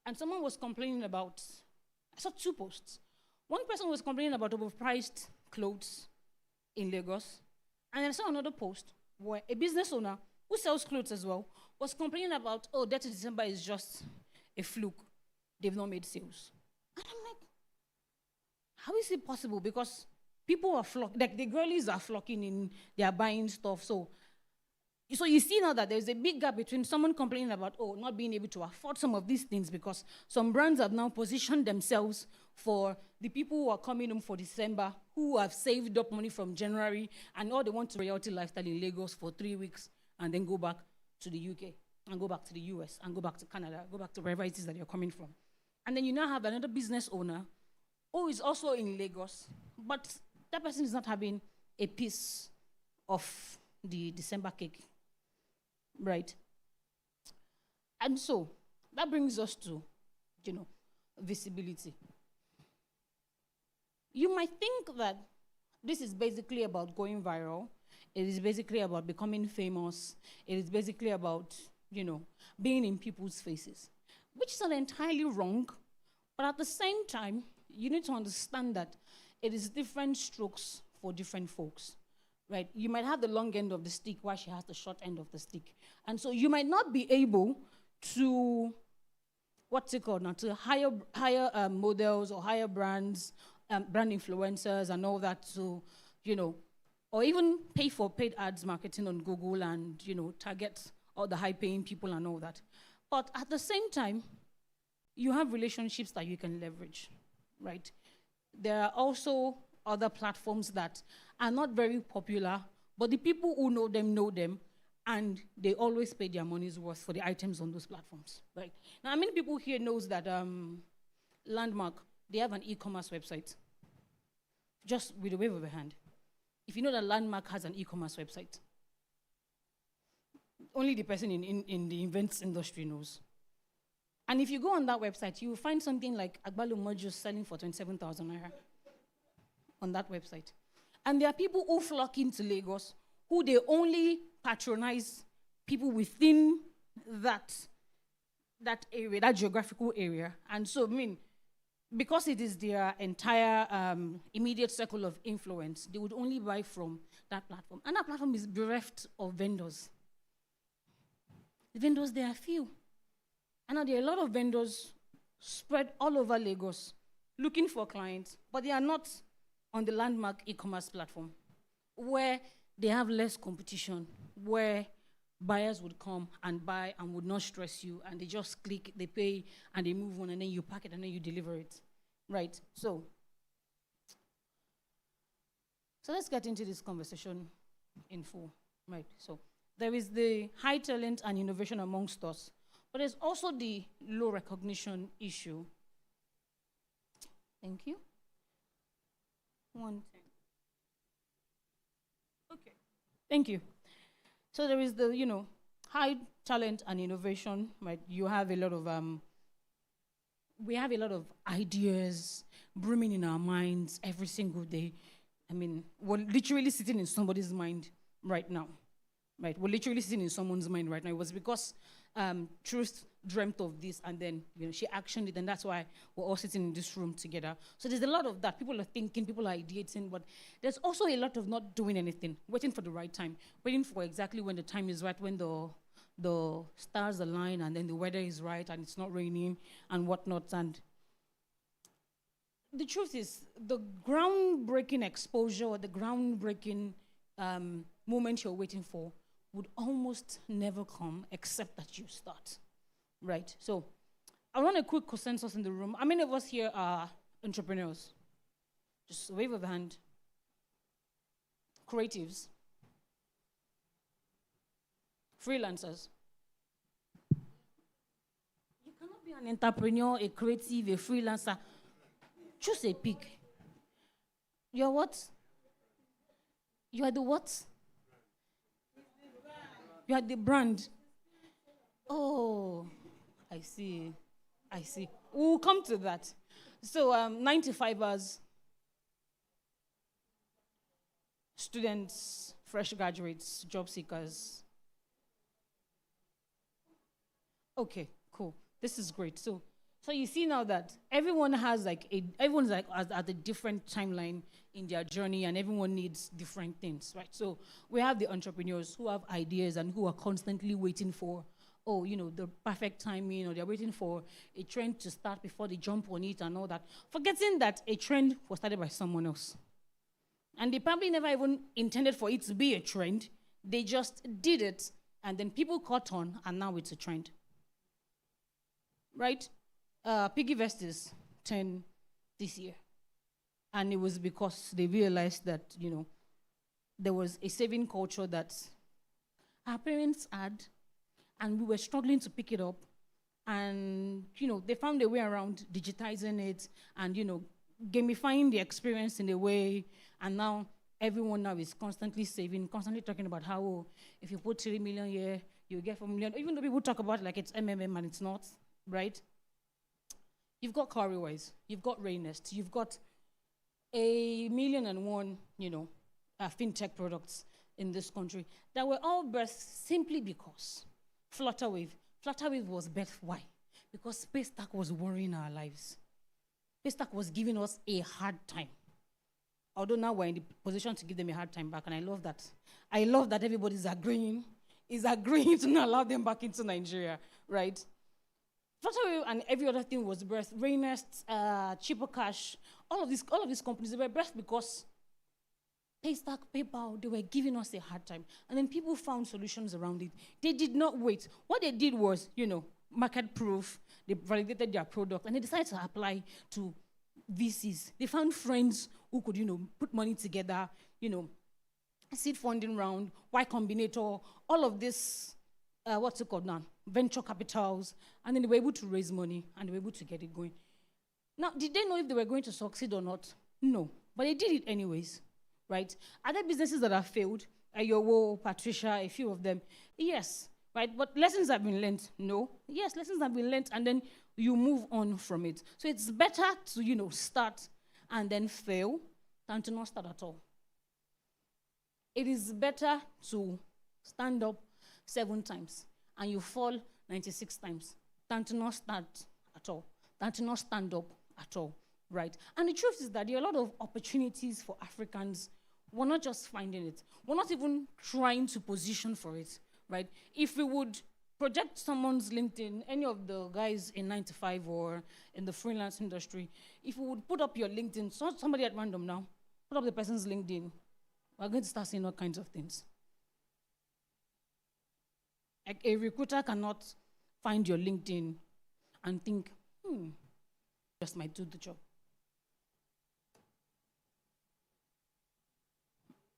And someone was complaining about, I saw two posts. One person was complaining about overpriced clothes in Lagos. And I saw another post where a business owner who sells clothes as well was complaining about, Dirty December is just a fluke. They've not made sales. And I'm like, how is it possible? Because people are flocking, like the girlies are flocking in, they are buying stuff. So you see now that there's a big gap between someone complaining about, not being able to afford some of these things because some brands have now positioned themselves for the people who are coming home for December, who have saved up money from January, and all they want to reality lifestyle in Lagos for 3 weeks, and then go back to the UK, and go back to the US, and go back to Canada, go back to wherever it is that you're coming from. And then you now have another business owner who is also in Lagos, but that person is not having a piece of the December cake, right? And so that brings us to, visibility. You might think that this is basically about going viral. It is basically about becoming famous. It is basically about, being in people's faces, which is not entirely wrong. But at the same time, you need to understand that it is different strokes for different folks, right? You might have the long end of the stick while she has the short end of the stick. And so you might not be able to, to hire models or hire brands, brand influencers and all that to, or even pay for paid ads marketing on Google and, target all the high-paying people and all that. But at the same time, you have relationships that you can leverage, right? There are also other platforms that are not very popular, but the people who know them, and they always pay their money's worth for the items on those platforms, right? Now, how many people here knows that Landmark, they have an e-commerce website? Just with a wave of a hand. If you know that Landmark has an e-commerce website, only the person in the events industry knows. And if you go on that website, you will find something like Agbalu modules selling for 27,000 naira on that website. And there are people who flock into Lagos who they only patronize people within that area, that geographical area. And so, because it is their entire immediate circle of influence, they would only buy from that platform. And that platform is bereft of vendors. The vendors, there are few. And now there are a lot of vendors spread all over Lagos looking for clients, but they are not on the Landmark e-commerce platform, where they have less competition, where buyers would come and buy and would not stress you, and they just click, they pay, and they move on, and then you pack it, and then you deliver it, right? So let's get into this conversation in full, right? So there is the high talent and innovation amongst us, but there's also the low recognition issue. Thank you. Okay. Thank you. So there is the, high talent and innovation, right? You have a lot of, we have a lot of ideas brimming in our minds every single day. We're literally sitting in somebody's mind right now, right? We're literally sitting in someone's mind right now. It was because Truth dreamt of this, and then she actioned it, and that's why we're all sitting in this room together. So there's a lot of that. People are thinking, people are ideating, but there's also a lot of not doing anything, waiting for the right time, waiting for exactly when the time is right, when the stars align, and then the weather is right, and it's not raining, and whatnot. And the truth is, the groundbreaking exposure, or the groundbreaking moment you're waiting for would almost never come except that you start, right? So I want a quick consensus in the room. How many of us here are entrepreneurs? Just a wave of a hand. Creatives. Freelancers. You cannot be an entrepreneur, a creative, a freelancer. Choose a pick. You're what? You are the what? You are the brand. Oh, I see. We'll come to that. So 95 hours. Students, fresh graduates, job seekers. Okay, cool. This is great. So you see now that everyone's at a different timeline in their journey, and everyone needs different things, right? So we have the entrepreneurs who have ideas and who are constantly waiting for, the perfect timing, or they're waiting for a trend to start before they jump on it and all that, forgetting that a trend was started by someone else. And they probably never even intended for it to be a trend. They just did it, and then people caught on, and now it's a trend. Right? Piggy Vest is 10 this year. And it was because they realized that, there was a saving culture that our parents had, and we were struggling to pick it up. And, they found a way around digitizing it and, gamifying the experience in a way. And now everyone now is constantly saving, constantly talking about how, if you put 3 million here, you get 4 million. Even though people talk about it like it's MMM and it's not, right? You've got Cowrywise, you've got Rainest, you've got 1,000,001, fintech products in this country that were all birthed simply because Flutterwave was birthed. Why? Because Paystack was worrying our lives. Paystack was giving us a hard time. Although now we're in the position to give them a hard time back, and I love that. I love that everybody's agreeing to not allow them back into Nigeria, right? Flutterwave and every other thing was birthed. Rainest, Cheaper Cash, all of these companies, they were birthed because Paystack, PayPal, they were giving us a hard time. And then people found solutions around it. They did not wait. What they did was, market proof, they validated their product, and they decided to apply to VCs. They found friends who could, put money together, seed funding round, Y Combinator, all of this, what's it called now? Venture capitals, and then they were able to raise money, and they were able to get it going. Now, did they know if they were going to succeed or not? No, but they did it anyways, right? Are there businesses that have failed? Ayowo, Patricia, a few of them. Yes, right? But lessons have been learned. No. Yes, lessons have been learned, and then you move on from it. So it's better to, start and then fail than to not start at all. It is better to stand up 7 times and you fall 96 times than to not start at all, than to not stand up at all, right? And the truth is that there are a lot of opportunities for Africans. We're not just finding it. We're not even trying to position for it, right? If we would project someone's LinkedIn, any of the guys in 9 to 5 or in the freelance industry, if we would put up your LinkedIn, somebody at random now, put up the person's LinkedIn, we're going to start seeing all kinds of things. Like a recruiter cannot find your LinkedIn and think, just might do the job.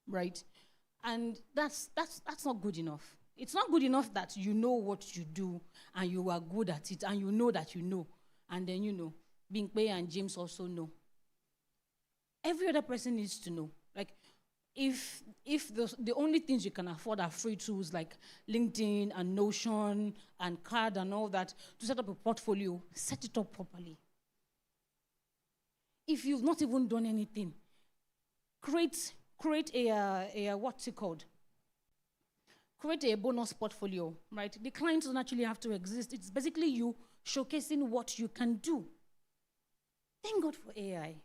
Right? And that's not good enough. It's not good enough that you know what you do and you are good at it and you know that you know. And then, Bingpe and James also know. Every other person needs to know. Like, if the only things you can afford are free tools like LinkedIn and Notion and Card and all that to set up a portfolio, set it up properly. If you've not even done anything, create a what's it called? Create a bonus portfolio, right? The client doesn't actually have to exist. It's basically you showcasing what you can do. Thank God for AI.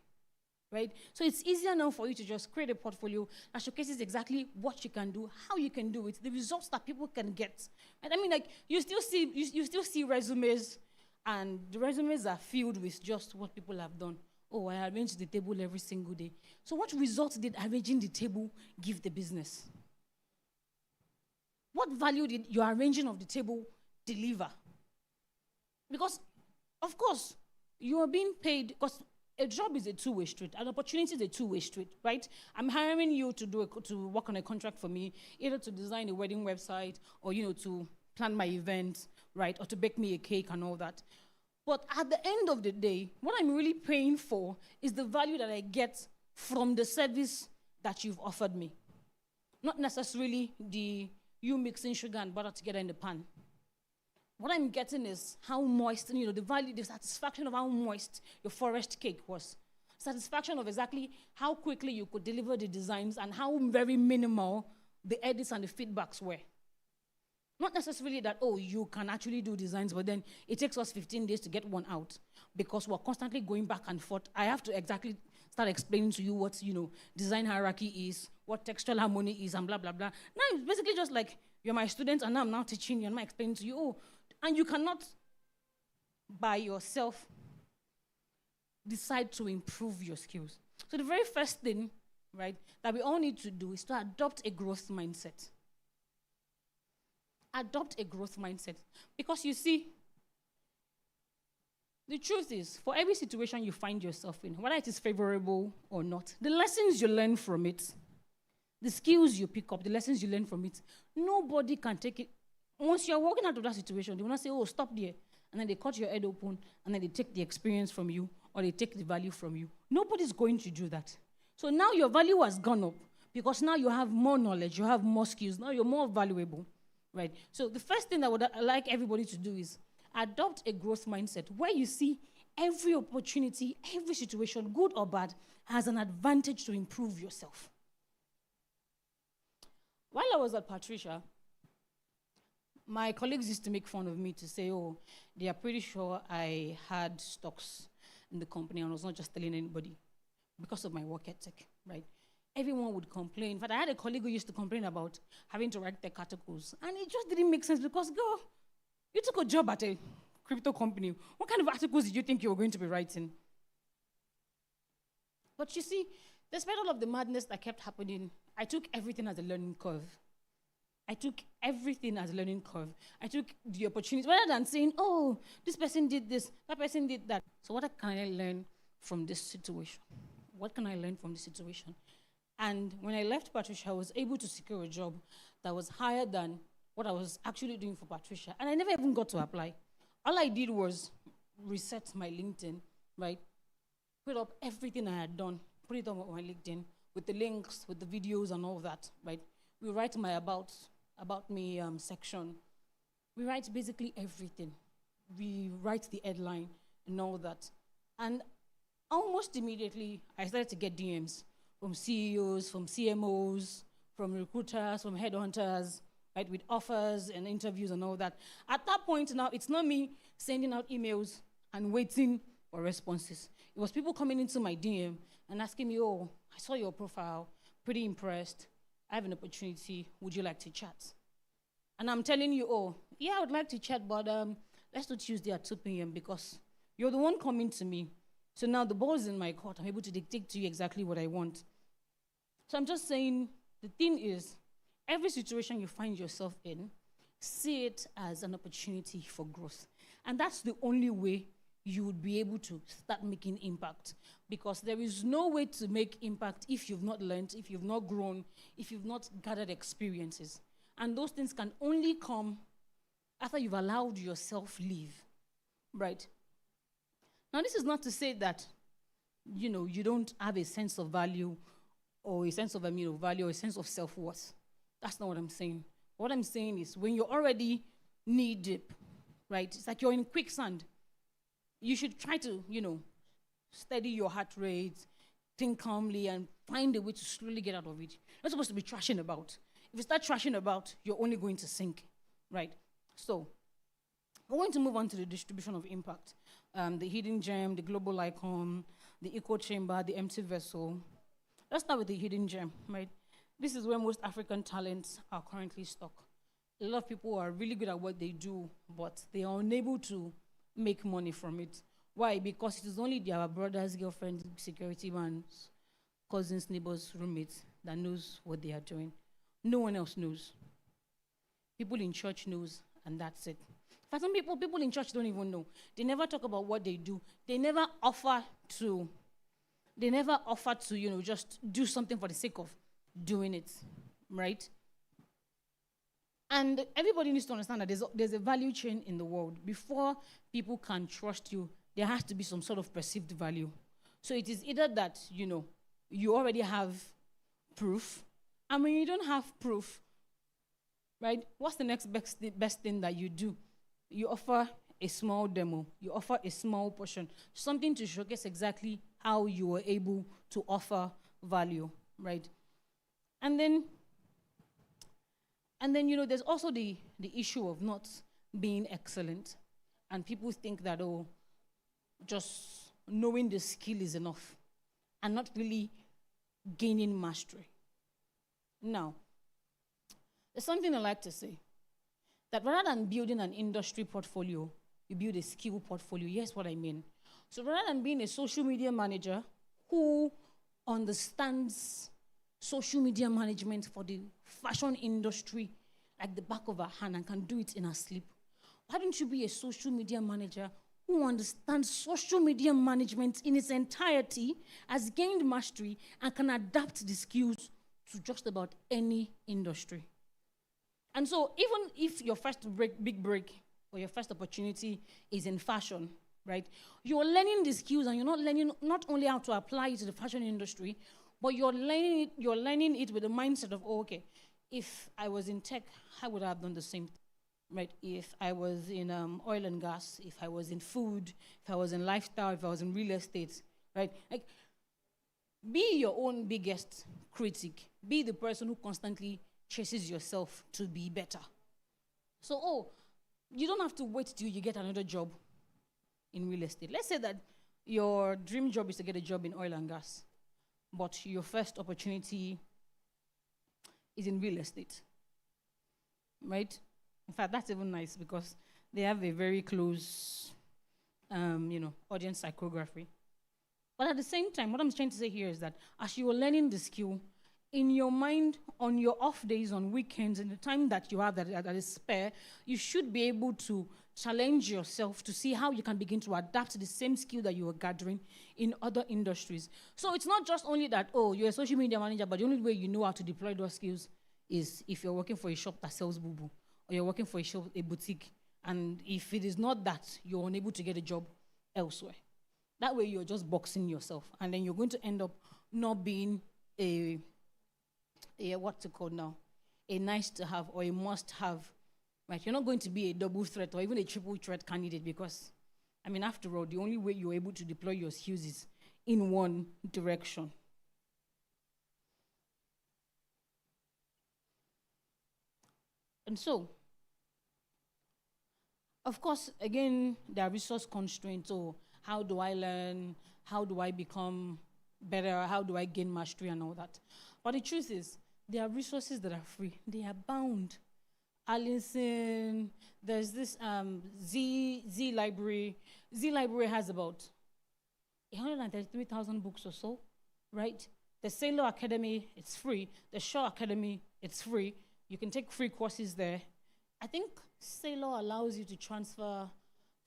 Right? So it's easier now for you to just create a portfolio that showcases exactly what you can do, how you can do it, the results that people can get. And I mean, like, you still see resumes, and the resumes are filled with just what people have done. Oh, I arrange the table every single day. So what results did arranging the table give the business? What value did your arranging of the table deliver? Because, of course, you are being paid, because a job is a two-way street. An opportunity is a two-way street, right? I'm hiring you to work on a contract for me, either to design a wedding website or, to plan my event, right? Or to bake me a cake and all that. But at the end of the day, what I'm really paying for is the value that I get from the service that you've offered me. Not necessarily you mixing sugar and butter together in the pan. What I'm getting is how moist, the value, the satisfaction of how moist your forest cake was. Satisfaction of exactly how quickly you could deliver the designs and how very minimal the edits and the feedbacks were. Not necessarily that, you can actually do designs, but then it takes us 15 days to get one out because we're constantly going back and forth. I have to exactly start explaining to you what, design hierarchy is, what textual harmony is, and blah, blah, blah. Now it's basically just like, you're my student, and now I'm now teaching you, and I'm explaining to you, and you cannot, by yourself, decide to improve your skills. So the very first thing, right, that we all need to do is to adopt a growth mindset. Adopt a growth mindset. Because you see, the truth is, for every situation you find yourself in, whether it is favorable or not, the lessons you learn from it, the skills you pick up, the lessons you learn from it, nobody can take it. Once you're walking out of that situation, they will not say, stop there. And then they cut your head open, and then they take the experience from you, or they take the value from you. Nobody's going to do that. So now your value has gone up, because now you have more knowledge, you have more skills, now you're more valuable, right? So the first thing I would like everybody to do is adopt a growth mindset where you see every opportunity, every situation, good or bad, has an advantage to improve yourself. While I was at Patricia, my colleagues used to make fun of me to say, oh, they are pretty sure I had stocks in the company and I was not just telling anybody because of my work ethic, right? Everyone would complain. In fact, I had a colleague who used to complain about having to write tech articles, and it just didn't make sense because, girl, you took a job at a crypto company. What kind of articles did you think you were going to be writing? But you see, despite all of the madness that kept happening, I took everything as a learning curve. I took everything as a learning curve. I took the opportunity, rather than saying, oh, this person did this, that person did that. So what can I learn from this situation? What can I learn from this situation? And when I left Patricia, I was able to secure a job that was higher than what I was actually doing for Patricia. And I never even got to apply. All I did was reset my LinkedIn, right? Put up everything I had done, put it on my LinkedIn with the links, with the videos and all that, right? We write my about me section. We write basically everything. We write the headline and all that. And almost immediately, I started to get DMs from CEOs, from CMOs, from recruiters, from headhunters, right, with offers and interviews and all that. At that point now, it's not me sending out emails and waiting for responses. It was people coming into my DM and asking me, oh, I saw your profile, pretty impressed. I have an opportunity. Would you like to chat? And I'm telling you, oh, yeah, I would like to chat, but let's do Tuesday at 2 p.m. because you're the one coming to me. So now the ball is in my court. I'm able to dictate to you exactly what I want. So I'm just saying, the thing is, every situation you find yourself in, see it as an opportunity for growth. And that's the only way you would be able to start making impact. Because there is no way to make impact if you've not learned, if you've not grown, if you've not gathered experiences. And those things can only come after you've allowed yourself live, right? Now, this is not to say that, you don't have a sense of value or a sense of value or a sense of self-worth. That's not what I'm saying. What I'm saying is when you're already knee-deep, right? It's like you're in quicksand. You should try to, steady your heart rate, think calmly, and find a way to slowly get out of it. You're not supposed to be trashing about. If you start trashing about, you're only going to sink, right? So, we're going to move on to the distribution of impact. The hidden gem, the global icon, the echo chamber, the empty vessel. Let's start with the hidden gem, right? This is where most African talents are currently stuck. A lot of people are really good at what they do, but they are unable to make money from it. Why? Because it is only their brothers, girlfriends, security mans, cousins, neighbors, roommates that knows what they are doing. No one else knows. People in church knows, and that's it. For some people in church don't even know. They never talk about what they do. They never offer to, just do something for the sake of doing it, right? And everybody needs to understand that there's a value chain in the world. Before people can trust you, there has to be some sort of perceived value. So it is either that, you already have proof, and when you don't have proof, right, what's the next best thing that you do? You offer a small demo. You offer a small portion, something to showcase exactly how you were able to offer value, right? And then there's also the issue of not being excellent. And people think that, just knowing the skill is enough and not really gaining mastery. Now, there's something I like to say, that rather than building an industry portfolio, you build a skill portfolio. Here's what I mean. So rather than being a social media manager who understands social media management for the fashion industry like the back of her hand and can do it in her sleep, why don't you be a social media manager who understands social media management in its entirety, has gained mastery, and can adapt the skills to just about any industry? And so even if your first big break or your first opportunity is in fashion, right, you're learning the skills and you're not learning not only how to apply it to the fashion industry, but you're learning it with the mindset of, okay, if I was in tech, I would have done the same thing, right? If I was in oil and gas, if I was in food, if I was in lifestyle, if I was in real estate, right? Like, be your own biggest critic. Be the person who constantly chases yourself to be better. So, you don't have to wait till you get another job in real estate. Let's say that your dream job is to get a job in oil and gas, but your first opportunity is in real estate, right? In fact, that's even nice because they have a very close, audience psychography. But at the same time, what I'm trying to say here is that as you are learning the skill, in your mind, on your off days, on weekends, in the time that you have that is spare, you should be able to challenge yourself to see how you can begin to adapt the same skill that you are gathering in other industries. So it's not just only that, you're a social media manager, but the only way you know how to deploy those skills is if you're working for a shop that sells boo-boo, or you're working for a boutique. And if it is not that, you're unable to get a job elsewhere. That way you're just boxing yourself. And then you're going to end up not being a what's it called now? A nice to have or a must have. Right? You're not going to be a double threat or even a triple threat candidate because, after all, the only way you're able to deploy your skills is in one direction. And so, of course, again, there are resource constraints. So, how do I learn? How do I become better? How do I gain mastery and all that? But the truth is, there are resources that are free. They are bound. Allison, there's this Z Library. Z Library has about 133,000 books or so, right? The Sailor Academy, it's free. The Shaw Academy, it's free. You can take free courses there. I think Sailor allows you to transfer.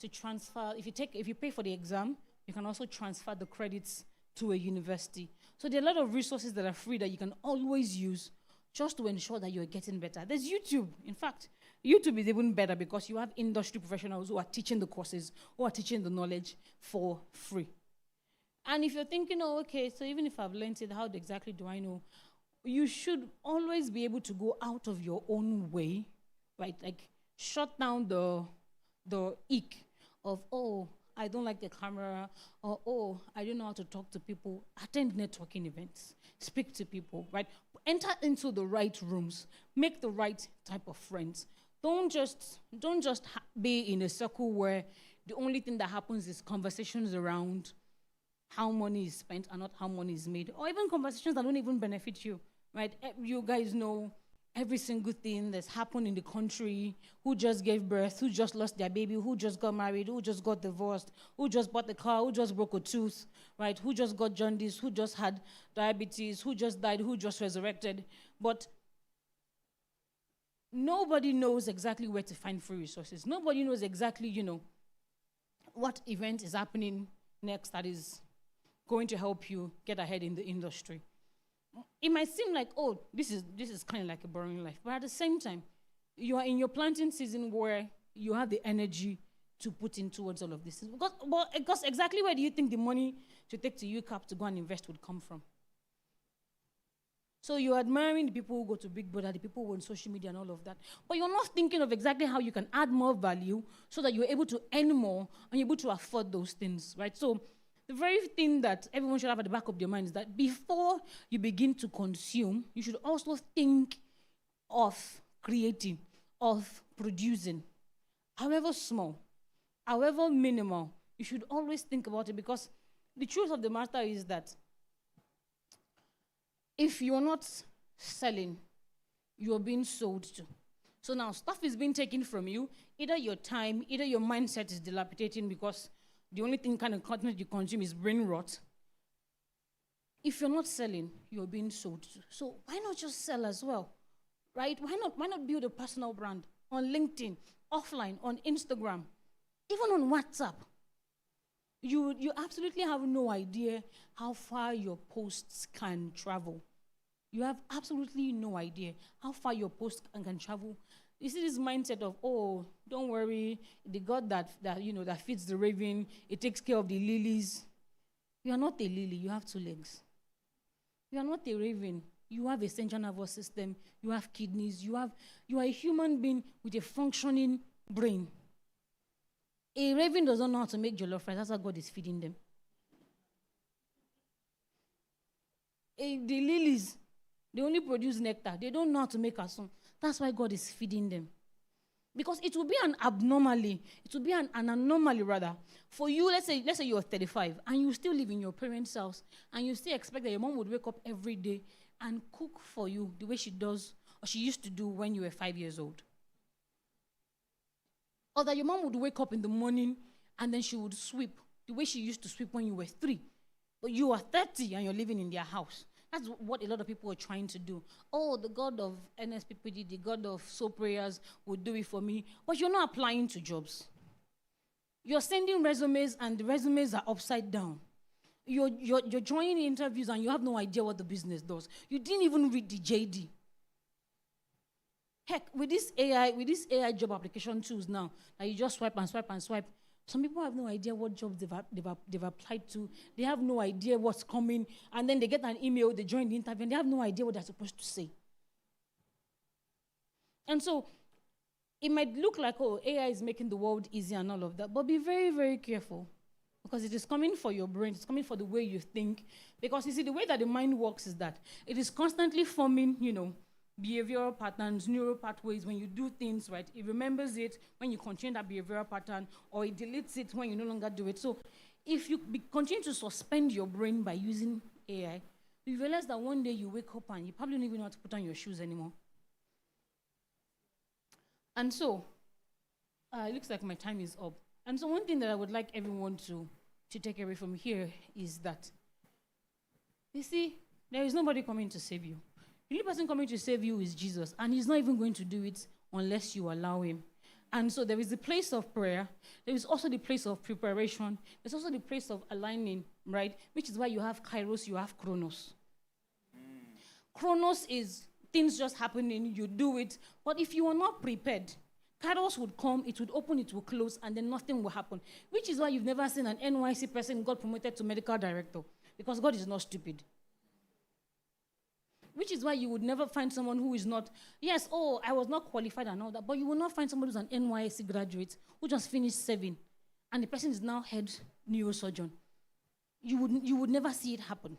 If you pay for the exam, you can also transfer the credits to a university. So there are a lot of resources that are free that you can always use just to ensure that you're getting better. There's YouTube. In fact, YouTube is even better because you have industry professionals who are teaching the courses, who are teaching the knowledge for free. And if you're thinking, so even if I've learned it, how exactly do I know? You should always be able to go out of your own way, right? Like, shut down the ick of, I don't like the camera, or, I don't know how to talk to people. Attend networking events. Speak to people, right? Enter into the right rooms. Make the right type of friends. Don't just be in a circle where the only thing that happens is conversations around how money is spent and not how money is made, or even conversations that don't even benefit you, right? You guys know every single thing that's happened in the country, who just gave birth, who just lost their baby, who just got married, who just got divorced, who just bought a car, who just broke a tooth, right? Who just got jaundice, who just had diabetes, who just died, who just resurrected. But nobody knows exactly where to find free resources. Nobody knows exactly, what event is happening next that is going to help you get ahead in the industry. It might seem like, this is kind of like a boring life. But at the same time, you are in your planting season where you have the energy to put in towards all of this. Because exactly where do you think the money to take to UCAP to go and invest would come from? So you're admiring the people who go to Big Brother, the people who are on social media and all of that. But you're not thinking of exactly how you can add more value so that you're able to earn more and you're able to afford those things, right? So the very thing that everyone should have at the back of their mind is that before you begin to consume, you should also think of creating, of producing. However small, however minimal, you should always think about it, because the truth of the matter is that if you're not selling, you're being sold to. So now stuff is being taken from you, either your time, either your mindset is dilapidating because the only thing kind of content you consume is brain rot. If you're not selling, you're being sold to. So why not just sell as well, right? Why not build a personal brand on LinkedIn, offline, on Instagram, even on WhatsApp? You absolutely have no idea how far your posts can travel. You have absolutely no idea how far your posts can travel. You see this mindset of, don't worry, the God that feeds the raven, it takes care of the lilies. You are not a lily, you have two legs. You are not a raven, You have a central nervous system. You have kidneys. You are a human being with a functioning brain. A raven does not know how to make jollof rice. That's how God is feeding them. The lilies, they only produce nectar. They don't know how to make a song. That's why God is feeding them. Because it will be an abnormally, it will be an anomaly rather. For you, let's say you're 35 and you still live in your parents' house and you still expect that your mom would wake up every day and cook for you the way she does or she used to do when you were 5 years old. Or that your mom would wake up in the morning and then she would sweep the way she used to sweep when you were 3. But you are 30 and you're living in their house. That's what a lot of people are trying to do. Oh, the God of NSPPD, the God of soul prayers would do it for me. But you're not applying to jobs. You're sending resumes and the resumes are upside down. You're joining interviews and you have no idea what the business does. You didn't even read the JD. Heck, with this AI job application tools now, that you just swipe and swipe and swipe, some people have no idea what jobs they've applied to. They have no idea what's coming. And then they get an email, they join the interview, and they have no idea what they're supposed to say. And so it might look like, oh, AI is making the world easier and all of that, but be very, very careful. Because it is coming for your brain. It's coming for the way you think. Because you see, the way that the mind works is that it is constantly forming, behavioral patterns, neural pathways. When you do things, right, it remembers it when you continue that behavioral pattern, or it deletes it when you no longer do it. So if you continue to suspend your brain by using AI, you realize that one day you wake up and you probably don't even know how to put on your shoes anymore. And so, it looks like my time is up. And so one thing that I would like everyone to take away from here is that, you see, there is nobody coming to save you. The only person coming to save you is Jesus, and he's not even going to do it unless you allow him. And so there is the place of prayer. There is also the place of preparation. There's also the place of aligning, right? Which is why you have Kairos, you have Chronos. Chronos is things just happening, you do it. But if you are not prepared, Kairos would come, it would open, it will close, and then nothing will happen. Which is why you've never seen an NYC person got promoted to medical director. Because God is not stupid. Which is why you would never find someone who is not, yes, oh, I was not qualified and all that, but you will not find someone who's an NYSC graduate who just finished 7, and the person is now head neurosurgeon. You would never see it happen,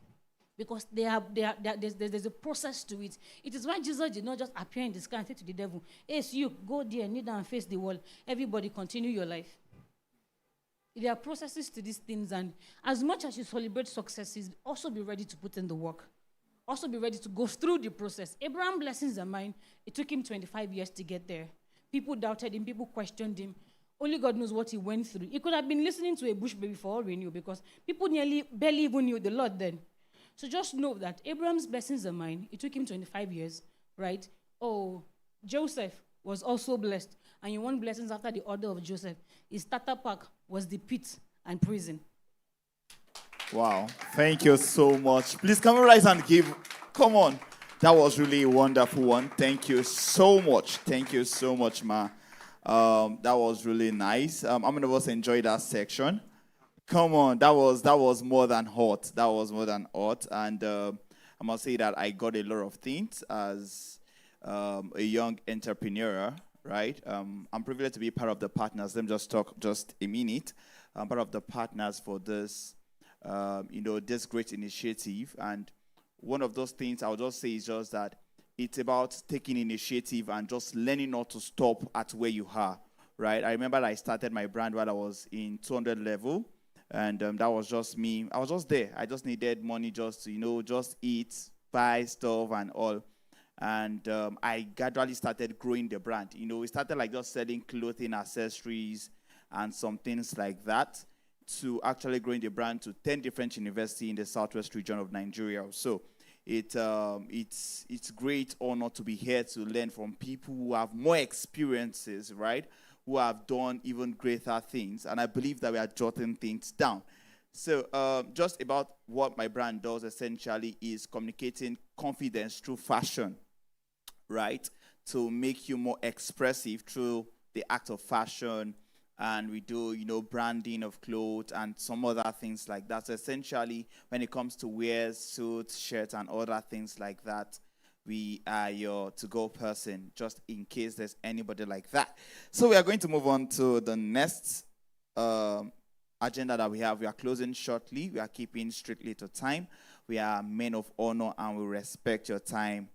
because there's a process to it. It is why Jesus did not just appear in the sky and say to the devil, hey, so you go there, kneel down and face the wall. Everybody continue your life. There are processes to these things, and as much as you celebrate successes, also be ready to put in the work. Also be ready to go through the process. Abraham, blessings are mine. It took him 25 years to get there. People doubted him. People questioned him. Only God knows what he went through. He could have been listening to a bush baby for all we knew, because people barely even knew the Lord then. So just know that Abraham's blessings are mine. It took him 25 years, right? Oh, Joseph was also blessed. And you want blessings after the order of Joseph. His starter pack was the pit and prison. Wow, thank you so much. Please come and rise and give. Come on. That was really a wonderful one. Thank you so much. Thank you so much, Ma. That was really nice. How many of us enjoyed that section? Come on, that was more than hot. That was more than hot. And I must say that I got a lot of things as a young entrepreneur, right? I'm privileged to be part of the partners. Let me just talk just a minute. I'm part of the partners for this this great initiative. And one of those things I'll just say is just that it's about taking initiative and just learning not to stop at where you are, right? I remember I started my brand while I was in 200 level, and that was just me. I was just there. I just needed money just to, just eat, buy stuff and all. And I gradually started growing the brand. We started like just selling clothing, accessories, and some things like that, to actually growing the brand to 10 different universities in the southwest region of Nigeria. So it's great honor to be here to learn from people who have more experiences, right? Who have done even greater things. And I believe that we are jotting things down. So just about what my brand does essentially is communicating confidence through fashion, right? To make you more expressive through the act of fashion, and we do, branding of clothes and some other things like that. So essentially, when it comes to wear, suits, shirts, and other things like that, we are your to-go person, just in case there's anybody like that. So we are going to move on to the next agenda that we have. We are closing shortly. We are keeping strictly to time. We are men of honor, and we respect your time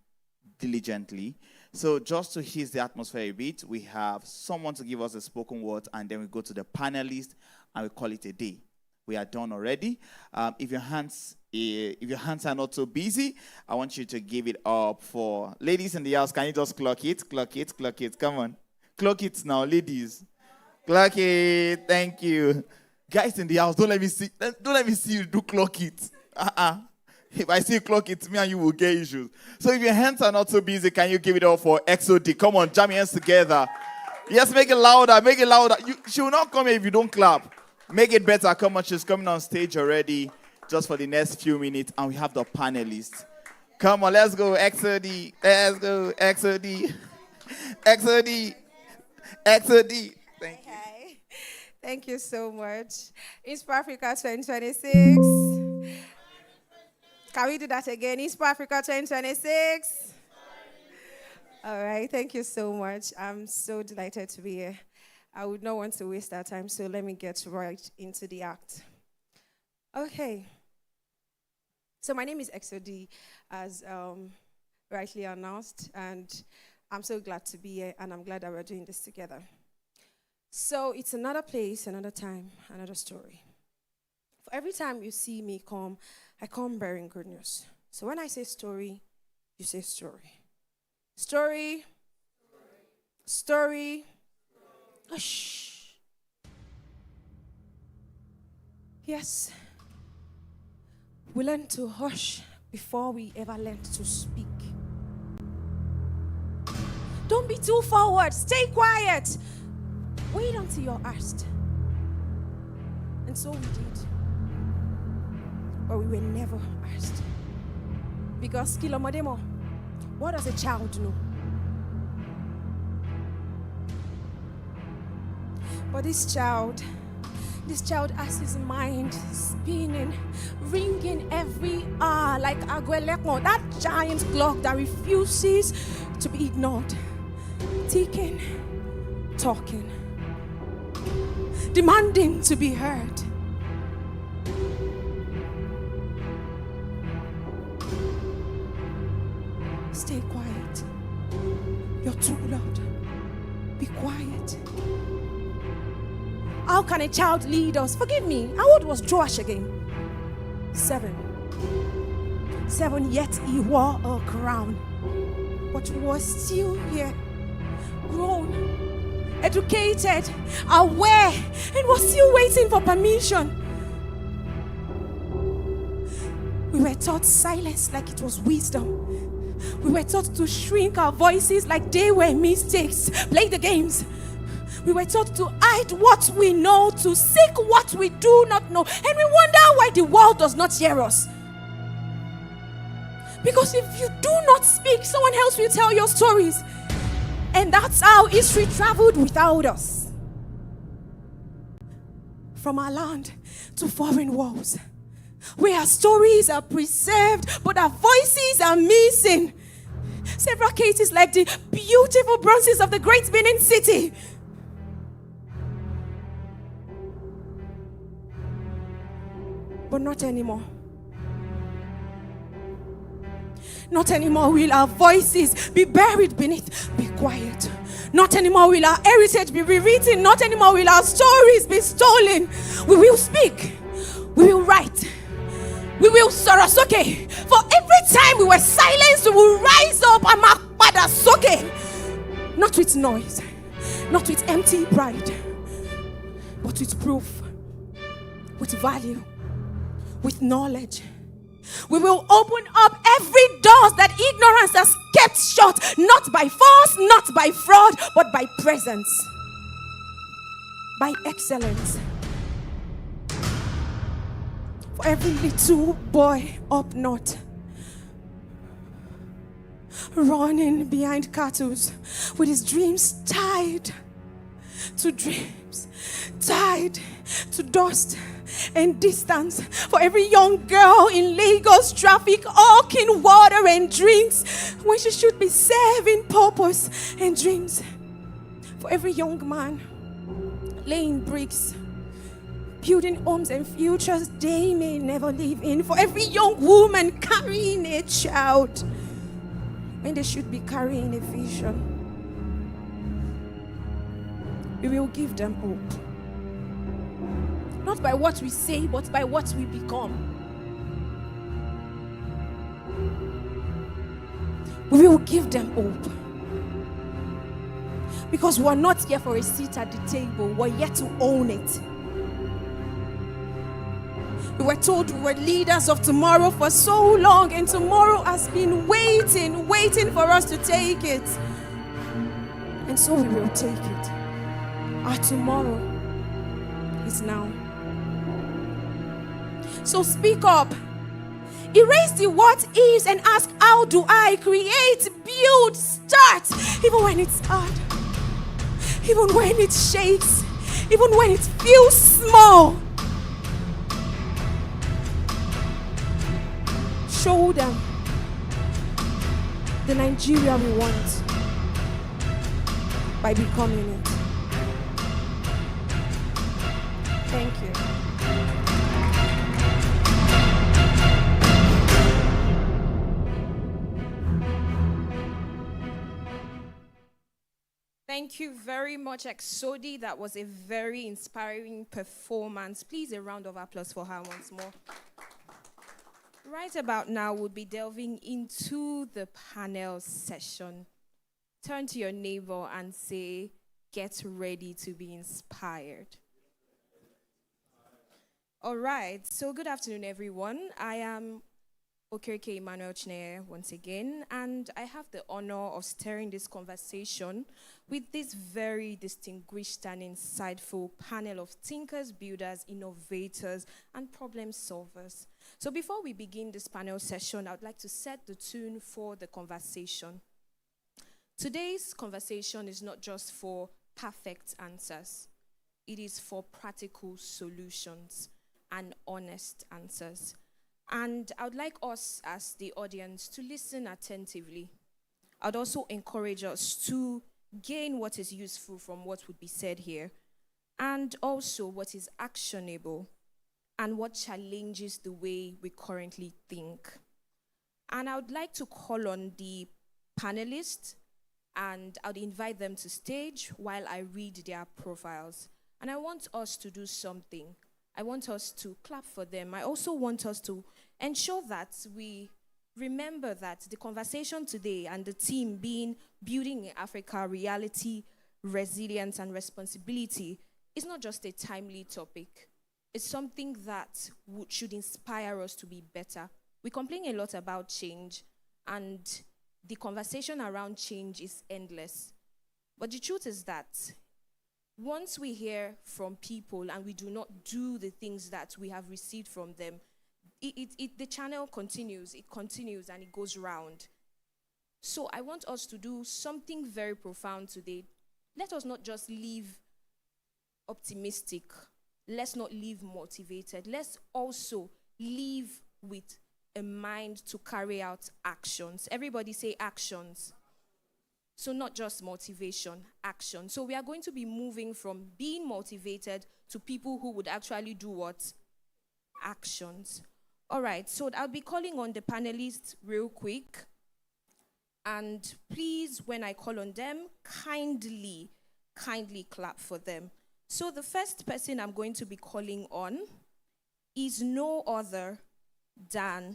diligently. So just to ease the atmosphere a bit, we have someone to give us a spoken word, and then we go to the panelists, and we call it a day. We are done already. If your hands are not so busy, I want you to give it up for ladies in the house. Can you just clock it? Clock it, clock it. Come on. Clock it now, ladies. Clock it. Thank you. Guys in the house, don't let me see you do clock it. If I see you clock it, me and you will get issues. So if your hands are not so busy, can you give it up for XOD? Come on, jam your hands together. Yes, make it louder, make it louder. She will not come here if you don't clap. Make it better. Come on, she's coming on stage already just for the next few minutes, and we have the panelists. Come on, let's go, XOD. Let's go, XOD. XOD. XOD. Thank you. Thank you so much. Inspo Africa 2026. Can we do that again? Inspo Africa 2026. All right, thank you so much. I'm so delighted to be here. I would not want to waste our time, so let me get right into the act. Okay. So my name is XOD, as rightly announced, and I'm so glad to be here, and I'm glad that we're doing this together. So it's another place, another time, another story. For every time you see me come, I come bearing good news. So when I say story, you say story. Story. Story. Shh. Yes. We learn to hush before we ever learn to speak. Don't be too forward. Stay quiet. Wait until you're asked. And so we did. But we were never asked. Because Kilomodemo, what does a child know? But this child has his mind spinning, ringing every hour like Agueleko, that giant clock that refuses to be ignored. Ticking, talking, demanding to be heard. Stay quiet. You're too loud. Be quiet. How can a child lead us? Forgive me. How old was Joash again? 7. 7, yet he wore a crown, but was still here, grown, educated, aware, and was still waiting for permission. We were taught silence like it was wisdom. We were taught to shrink our voices like they were mistakes. Play the games. We were taught to hide what we know, to seek what we do not know. And we wonder why the world does not hear us. Because if you do not speak, someone else will tell your stories. And that's how history traveled without us. From our land to foreign walls, where our stories are preserved, but our voices are missing. Several cases like the beautiful bronzes of the great Benin City. But not anymore. Not anymore will our voices be buried beneath. Be quiet. Not anymore will our heritage be rewritten. Not anymore will our stories be stolen. We will speak. We will write. We will sorosoke. For every time we were silenced, we will rise up and makpadasoke. Not with noise. Not with empty pride. But with proof. With value. With knowledge. We will open up every door that ignorance has kept shut, not by force, not by fraud, but by presence, by excellence. For every little boy up north, running behind cattle with his dreams tied to dreams tied to dust and distance. For every young girl in Lagos traffic, hawking water and drinks when she should be serving purpose and dreams. For every young man laying bricks, building homes and futures they may never live in. For every young woman carrying a child when they should be carrying a vision. We will give them hope. Not by what we say, but by what we become. We will give them hope. Because we're not here for a seat at the table, we're here to own it. We were told we were leaders of tomorrow for so long, and tomorrow has been waiting for us to take it. And so we will take it. Our tomorrow is now. So speak up. Erase the what ifs and ask, how do I create, build, start, even when it's hard, even when it shakes, even when it feels small. Show them the Nigeria we want by becoming it. Thank you. Thank you very much, Exodi. That was a very inspiring performance. Please, a round of applause for her once more. Right about now, we'll be delving into the panel session. Turn to your neighbor and say, get ready to be inspired. All right, so good afternoon, everyone. I am Okereke Emmanuel Chineye once again, and I have the honor of steering this conversation with this very distinguished and insightful panel of thinkers, builders, innovators, and problem solvers. So before we begin this panel session, I would like to set the tune for the conversation. Today's conversation is not just for perfect answers. It is for practical solutions and honest answers. And I would like us as the audience to listen attentively. I'd also encourage us to gain what is useful from what would be said here, and also what is actionable and what challenges the way we currently think. And I would like to call on the panelists, and I would invite them to stage while I read their profiles. And I want us to do something. I want us to clap for them. I also want us to ensure that we remember that the conversation today and the theme being Building in Africa, Reality, Resilience, and Responsibility is not just a timely topic. It's something that should inspire us to be better. We complain a lot about change, and the conversation around change is endless. But the truth is that once we hear from people and we do not do the things that we have received from them, the channel continues, and it goes round. So I want us to do something very profound today. Let us not just live optimistic. Let's not live motivated. Let's also live with a mind to carry out actions. Everybody say actions. So not just motivation, action. So we are going to be moving from being motivated to people who would actually do what? Actions. All right, so I'll be calling on the panelists real quick. And please, when I call on them, kindly clap for them. So the first person I'm going to be calling on is no other than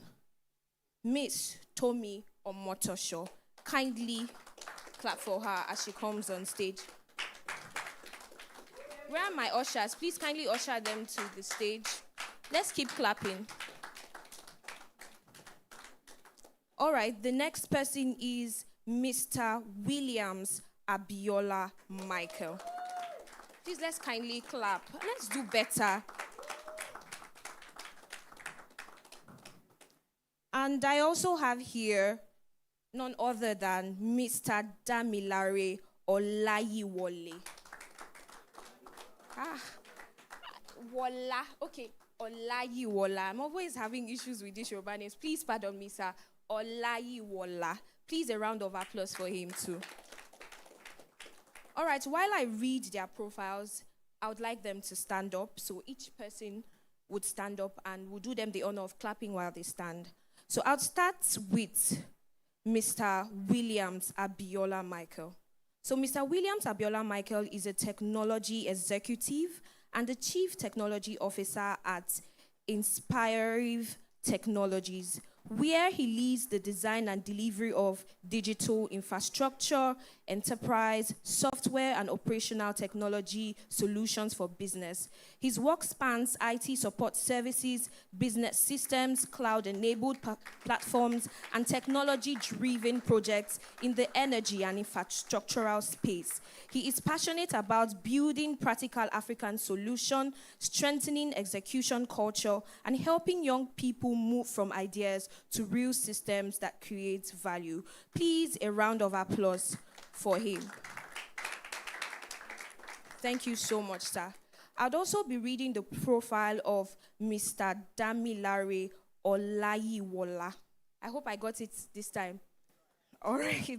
Miss Tomi Omotosho. Kindly clap for her as she comes on stage. Where are my ushers? Please kindly usher them to the stage. Let's keep clapping. All right, the next person is Mr. Williams Abiola Michael. Please, let's kindly clap. Let's do better. And I also have here none other than Mr. Damilare Olayiwole. Walla. Okay, Olayi Walla. I'm always having issues with these Yoruba names. Please pardon me, sir. Olayi Walla. Please, a round of applause for him, too. All right, while I read their profiles, I would like them to stand up. So each person would stand up and we'll do them the honor of clapping while they stand. So I'll start with Mr. Williams Abiola Michael. So Mr. Williams Abiola Michael is a technology executive and the chief technology officer at Inspirive Technologies, where he leads the design and delivery of digital infrastructure, enterprise, software, and operational technology solutions for business. His work spans IT support services, business systems, cloud-enabled platforms, and technology-driven projects in the energy and infrastructural space. He is passionate about building practical African solutions, strengthening execution culture, and helping young people move from ideas to real systems that create value. Please, a round of applause for him. Thank you so much, sir. I'd also be reading the profile of Mr. Damilare Olayiwola. I hope I got it this time. All right.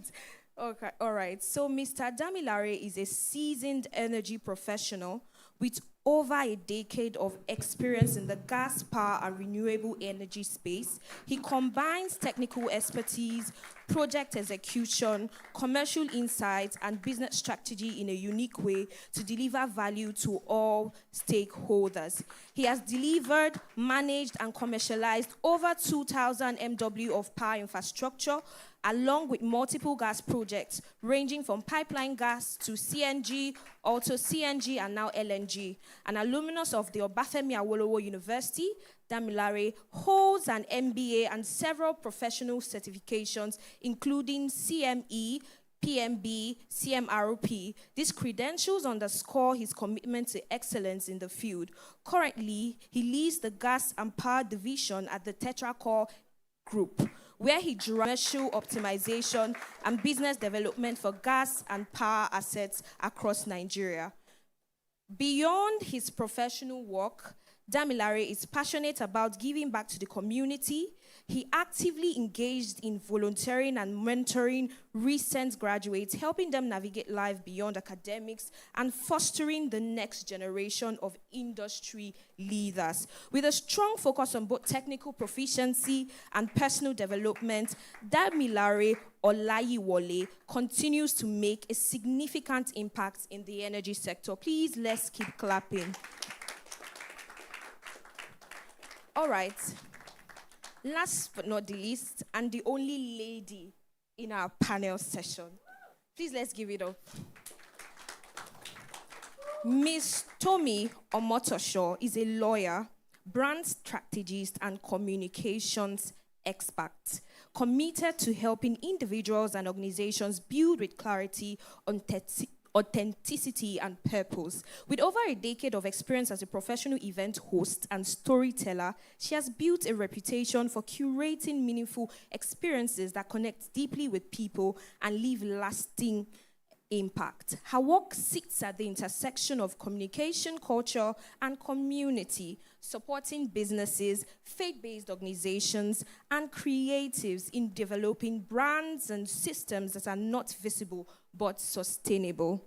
Okay. All right. So Mr. Damilare is a seasoned energy professional with over a decade of experience in the gas, power, and renewable energy space. He combines technical expertise, project execution, commercial insights, and business strategy in a unique way to deliver value to all stakeholders. He has delivered, managed, and commercialized over 2,000 MW of power infrastructure, along with multiple gas projects ranging from pipeline gas to CNG, also CNG, and now LNG. An alumnus of the Obafemi Awolowo University, Damilare holds an MBA and several professional certifications, including CME, PMB, CMRP. These credentials underscore his commitment to excellence in the field. Currently, he leads the Gas and Power Division at the Tetracore Group, where he drives commercial optimization and business development for gas and power assets across Nigeria. Beyond his professional work, Damilare is passionate about giving back to the community. He actively engaged in volunteering and mentoring recent graduates, helping them navigate life beyond academics and fostering the next generation of industry leaders. With a strong focus on both technical proficiency and personal development, Damilare Olayiwole continues to make a significant impact in the energy sector. Please, let's keep clapping. All right. Last but not the least, and the only lady in our panel session. Please, let's give it up. Miss Tomi Omotosho is a lawyer, brand strategist, and communications expert, committed to helping individuals and organizations build with clarity, authenticity, and purpose. With over a decade of experience as a professional event host and storyteller, she has built a reputation for curating meaningful experiences that connect deeply with people and leave lasting impact. Her work sits at the intersection of communication, culture, and community, supporting businesses, faith-based organizations, and creatives in developing brands and systems that are not visible but sustainable.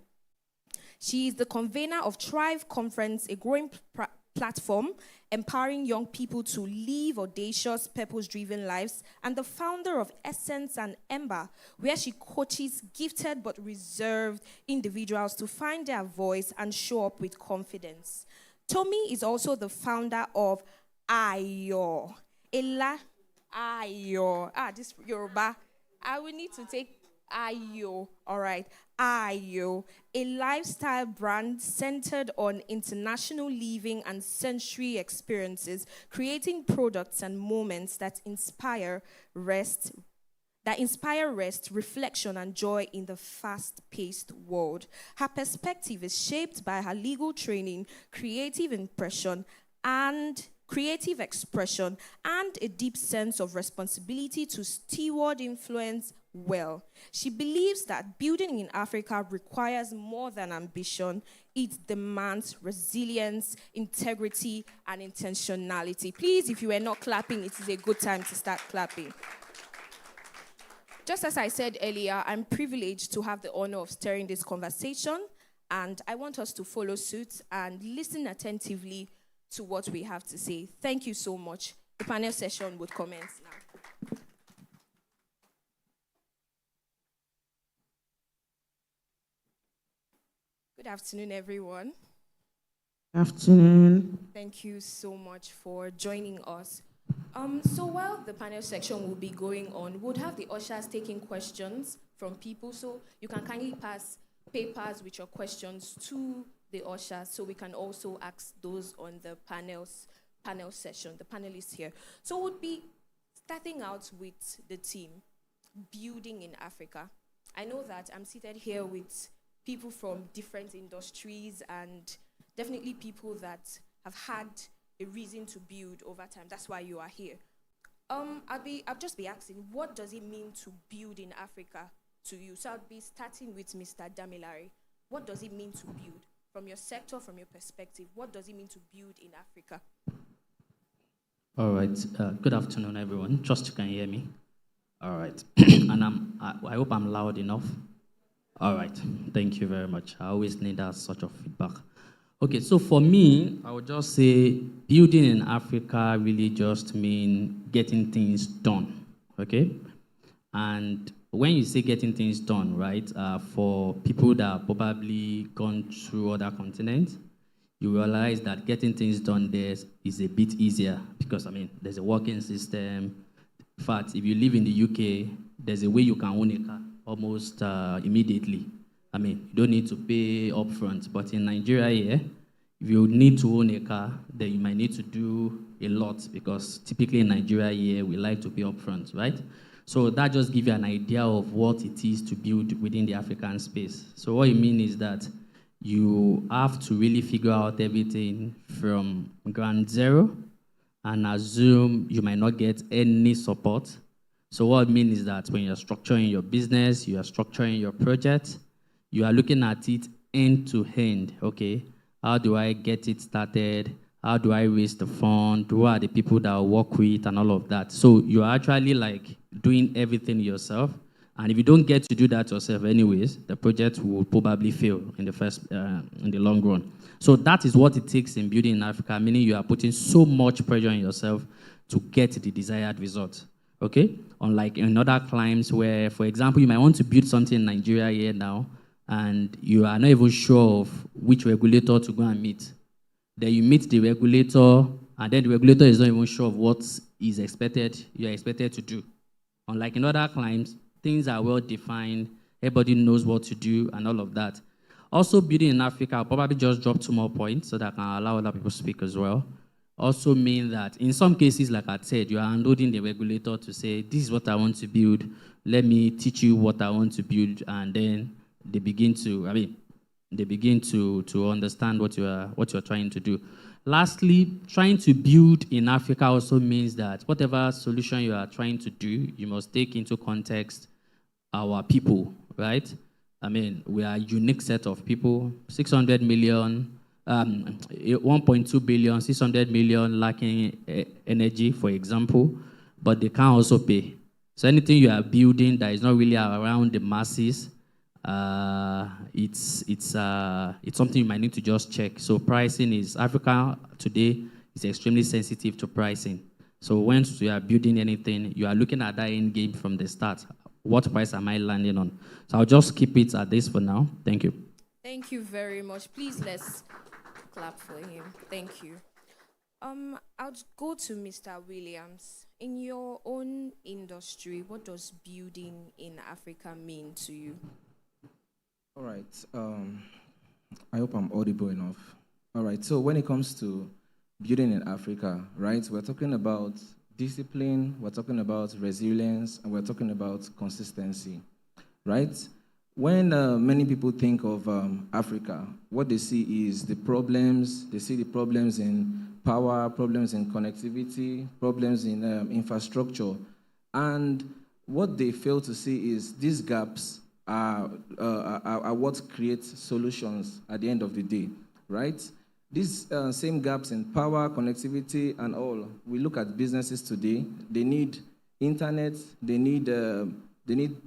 She is the convener of Thrive Conference, a growing platform empowering young people to live audacious, purpose-driven lives, and the founder of Essence and Ember, where she coaches gifted but reserved individuals to find their voice and show up with confidence. Tomi is also the founder of Ayo. Ayo. This Yoruba. I will need to take Ayo. All right. Ayo, a lifestyle brand centered on international living and sensory experiences, creating products and moments that inspire rest, reflection, and joy in the fast-paced world. Her perspective is shaped by her legal training, creative expression, and a deep sense of responsibility to steward influence well. She believes that building in Africa requires more than ambition. It demands resilience, integrity, and intentionality. Please, if you were not clapping, it is a good time to start clapping. Just as I said earlier, I'm privileged to have the honor of steering this conversation, and I want us to follow suit and listen attentively to what we have to say. Thank you so much. The panel session would commence now. Good afternoon, everyone. Afternoon. Thank you so much for joining us. So while the panel section will be going on, we'll have the ushers taking questions from people. So you can kindly pass papers with your questions to the ushers so we can also ask those on the panel session, the panelists here. So we'll be starting out with the team, Building in Africa. I know that I'm seated here with people from different industries and definitely people that have had a reason to build over time. That's why you are here. I'll just be asking, what does it mean to build in Africa to you? So I'll be starting with Mr. Damilare. What does it mean to build? From your sector, from your perspective, what does it mean to build in Africa? All right. Good afternoon, everyone. Trust you can hear me. All right. And I hope I'm loud enough. All right. Thank you very much. I always need that sort of feedback. Okay, so for me, I would just say building in Africa really just means getting things done, okay? And when you say getting things done, right, for people that have probably gone through other continents, you realize that getting things done there is a bit easier because, I mean, there's a working system. In fact, if you live in the UK, there's a way you can own a car almost immediately. I mean, you don't need to pay upfront, but in Nigeria here, if you need to own a car, then you might need to do a lot because typically in Nigeria here, we like to pay upfront, right? So that just gives you an idea of what it is to build within the African space. So what you mean is that you have to really figure out everything from ground zero and assume you might not get any support. So what it means is that when you're structuring your business, you are structuring your project, you are looking at it end to end, okay? How do I get it started? How do I raise the fund? Who are the people that I work with and all of that? So you're actually like doing everything yourself. And if you don't get to do that yourself anyways, the project will probably fail in the long run. So that is what it takes in building in Africa, meaning you are putting so much pressure on yourself to get the desired result. Okay? Unlike in other climes where, for example, you might want to build something in Nigeria here now, and you are not even sure of which regulator to go and meet. Then you meet the regulator, and then the regulator is not even sure of what is expected, you are expected to do. Unlike in other climes, things are well defined, everybody knows what to do, and all of that. Also, building in Africa, I'll probably just drop 2 more points so that I can allow other people to speak as well. Also mean that in some cases, like I said, you are unloading the regulator to say, this is what I want to build, let me teach you what I want to build, and then they begin to understand what you're trying to do. Lastly, trying to build in Africa also means that whatever solution you are trying to do, you must take into context our people, right? I mean, we are a unique set of people, 600 million, 1.2 billion, 600 million lacking energy, for example, but they can also pay. So anything you are building that is not really around the masses, it's something you might need to just check. So pricing is, Africa today is extremely sensitive to pricing. So once you are building anything, you are looking at that end game from the start. What price am I landing on? So I'll just keep it at this for now. Thank you. Thank you very much. Please let's clap for him. Thank you. I'll go to Mr. Williams. In your own industry, what does building in Africa mean to you? All right. I hope I'm audible enough. All right. So when it comes to building in Africa, right, we're talking about discipline, we're talking about resilience, and we're talking about consistency, right? When many people think of Africa, what they see is the problems. They see the problems in power, problems in connectivity, problems in infrastructure. And what they fail to see is these gaps are what creates solutions at the end of the day, right? These same gaps in power, connectivity, and all. We look at businesses today. They need internet. They need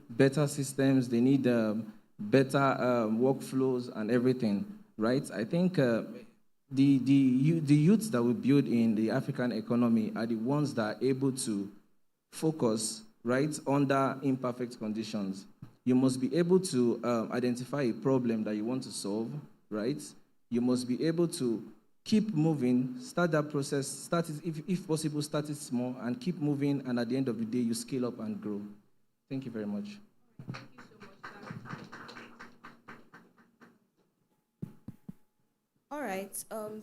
better systems. They need better workflows and everything, right? I think the youths that we build in the African economy are the ones that are able to focus, right, under imperfect conditions. You must be able to identify a problem that you want to solve, right? You must be able to keep moving, start that process, start it, if possible, start it small, and keep moving, and at the end of the day, you scale up and grow. Thank you very much. All right,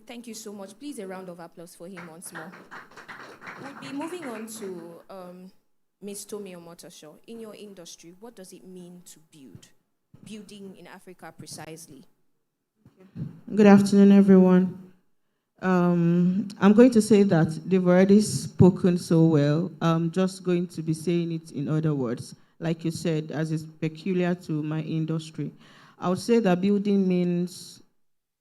thank you so much. Please, a round of applause for him once more. We'll be moving on to Ms. Tomi Omotosho. In your industry, what does it mean to build? Building in Africa precisely. Good afternoon, everyone. I'm going to say that they've already spoken so well. I'm just going to be saying it in other words. Like you said, as is peculiar to my industry. I would say that building means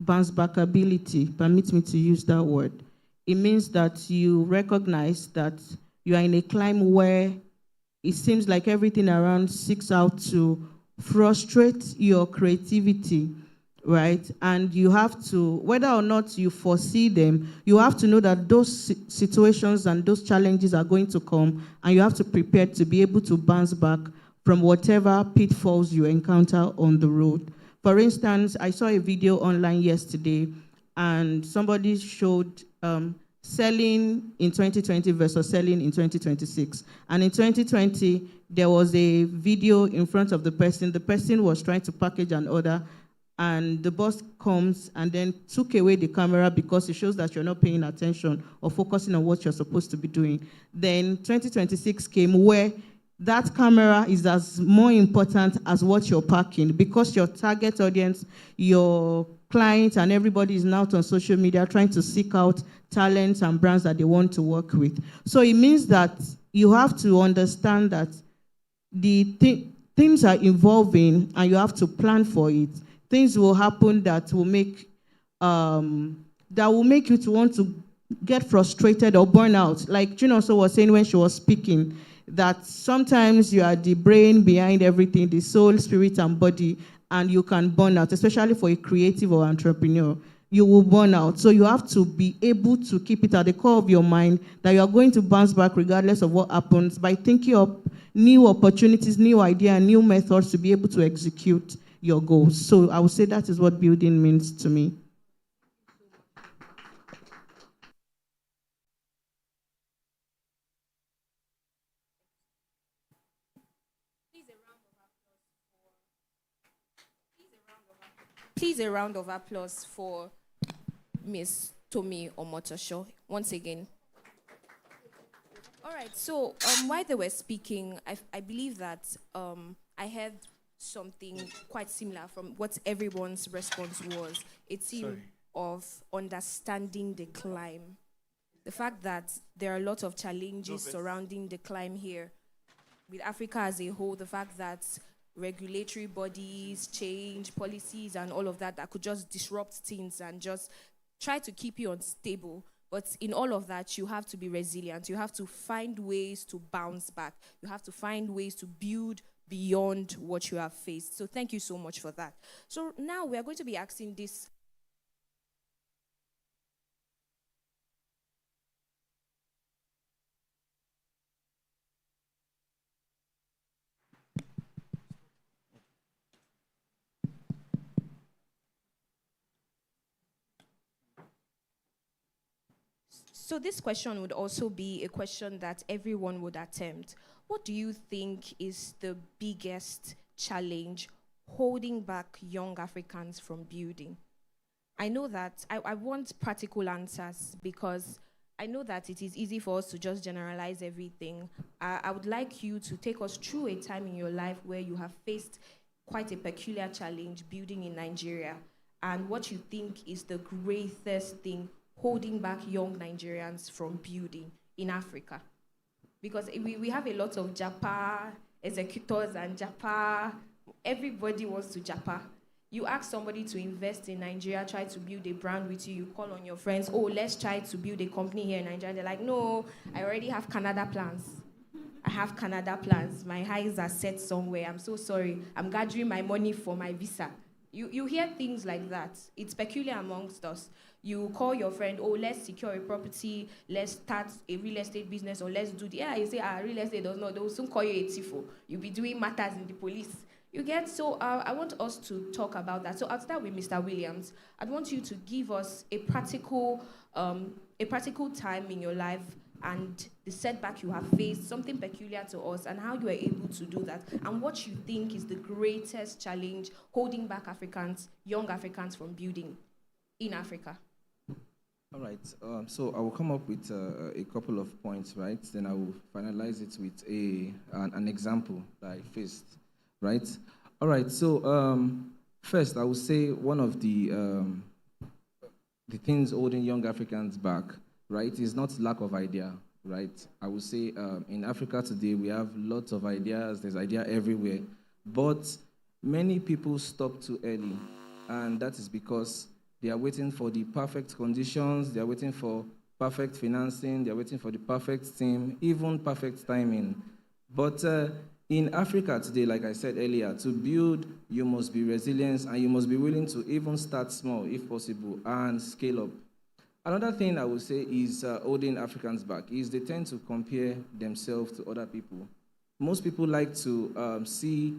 bounce back ability. Permit me to use that word. It means that you recognize that you are in a climb where it seems like everything around seeks out to frustrate your creativity, right? And you have to, whether or not you foresee them, you have to know that those situations and those challenges are going to come, and you have to prepare to be able to bounce back from whatever pitfalls you encounter on the road. For instance, I saw a video online yesterday, and somebody showed selling in 2020 versus selling in 2026. And in 2020, there was a video in front of the person. The person was trying to package an order, and the boss comes and then took away the camera because it shows that you're not paying attention or focusing on what you're supposed to be doing. Then 2026 came where that camera is as more important as what you're packing, because your target audience, your clients, and everybody is now on social media trying to seek out talents and brands that they want to work with. So it means that you have to understand that things are evolving and you have to plan for it. Things will happen that will make you to want to get frustrated or burn out. Like Chinonso was saying when she was speaking, that sometimes you are the brain behind everything, the soul, spirit, and body, and you can burn out, especially for a creative or entrepreneur. You will burn out. So you have to be able to keep it at the core of your mind that you are going to bounce back regardless of what happens by thinking of new opportunities, new ideas, and new methods to be able to execute your goals. So I would say that is what building means to me. Please, a round of applause for Ms. Tomi Omotosho once again. All right, so while they were speaking, I believe that I heard something quite similar from what everyone's response was. A theme of understanding the climb. The fact that there are a lot of challenges surrounding the climb here. With Africa as a whole, the fact that regulatory bodies, change, policies, and all of that could just disrupt things and just try to keep you unstable. But in all of that, you have to be resilient. You have to find ways to bounce back. You have to find ways to build beyond what you have faced. So thank you so much for that. So now we are going to be asking this. So this question would also be a question that everyone would attempt. What do you think is the biggest challenge holding back young Africans from building? I know that I want practical answers because I know that it is easy for us to just generalize everything. I would like you to take us through a time in your life where you have faced quite a peculiar challenge building in Nigeria, and what you think is the greatest thing holding back young Nigerians from building in Africa. Because we have a lot of Japa, executors and japa. Everybody wants to japa. You ask somebody to invest in Nigeria, try to build a brand with you. You call on your friends, oh, let's try to build a company here in Nigeria. They're like, no, I already have Canada plans. I have Canada plans. My eyes are set somewhere. I'm so sorry. I'm gathering my money for my visa. You hear things like that. It's peculiar amongst us. You call your friend, oh, let's secure a property, let's start a real estate business, or let's do the, you say, real estate does not, they'll soon call you a tifo. You'll be doing matters in the police. You get, so I want us to talk about that. So I'll start with Mr. Williams. I'd want you to give us a practical time in your life and the setback you have faced, something peculiar to us, and how you are able to do that, and what you think is the greatest challenge holding back Africans, young Africans, from building in Africa. All right, so I will come up with a couple of points, right? Then I will finalize it with an example that I faced, right? All right, so first I will say one of the things holding young Africans back, right, is not lack of idea, right? I would say in Africa today we have lots of ideas, there's idea everywhere, but many people stop too early, and that is because they are waiting for the perfect conditions, they are waiting for perfect financing, they are waiting for the perfect team, even perfect timing. But in Africa today, like I said earlier, to build, you must be resilient and you must be willing to even start small if possible and scale up. Another thing I would say is holding Africans back is they tend to compare themselves to other people. Most people like to see,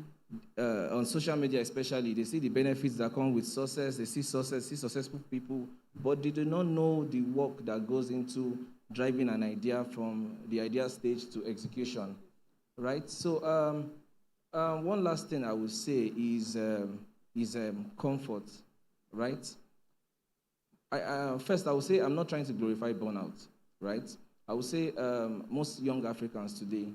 on social media especially, they see the benefits that come with success, they see success, see successful people, but they do not know the work that goes into driving an idea from the idea stage to execution, right? So one last thing I would say is comfort, right? First, I would say I'm not trying to glorify burnout, right? I would say most young Africans today,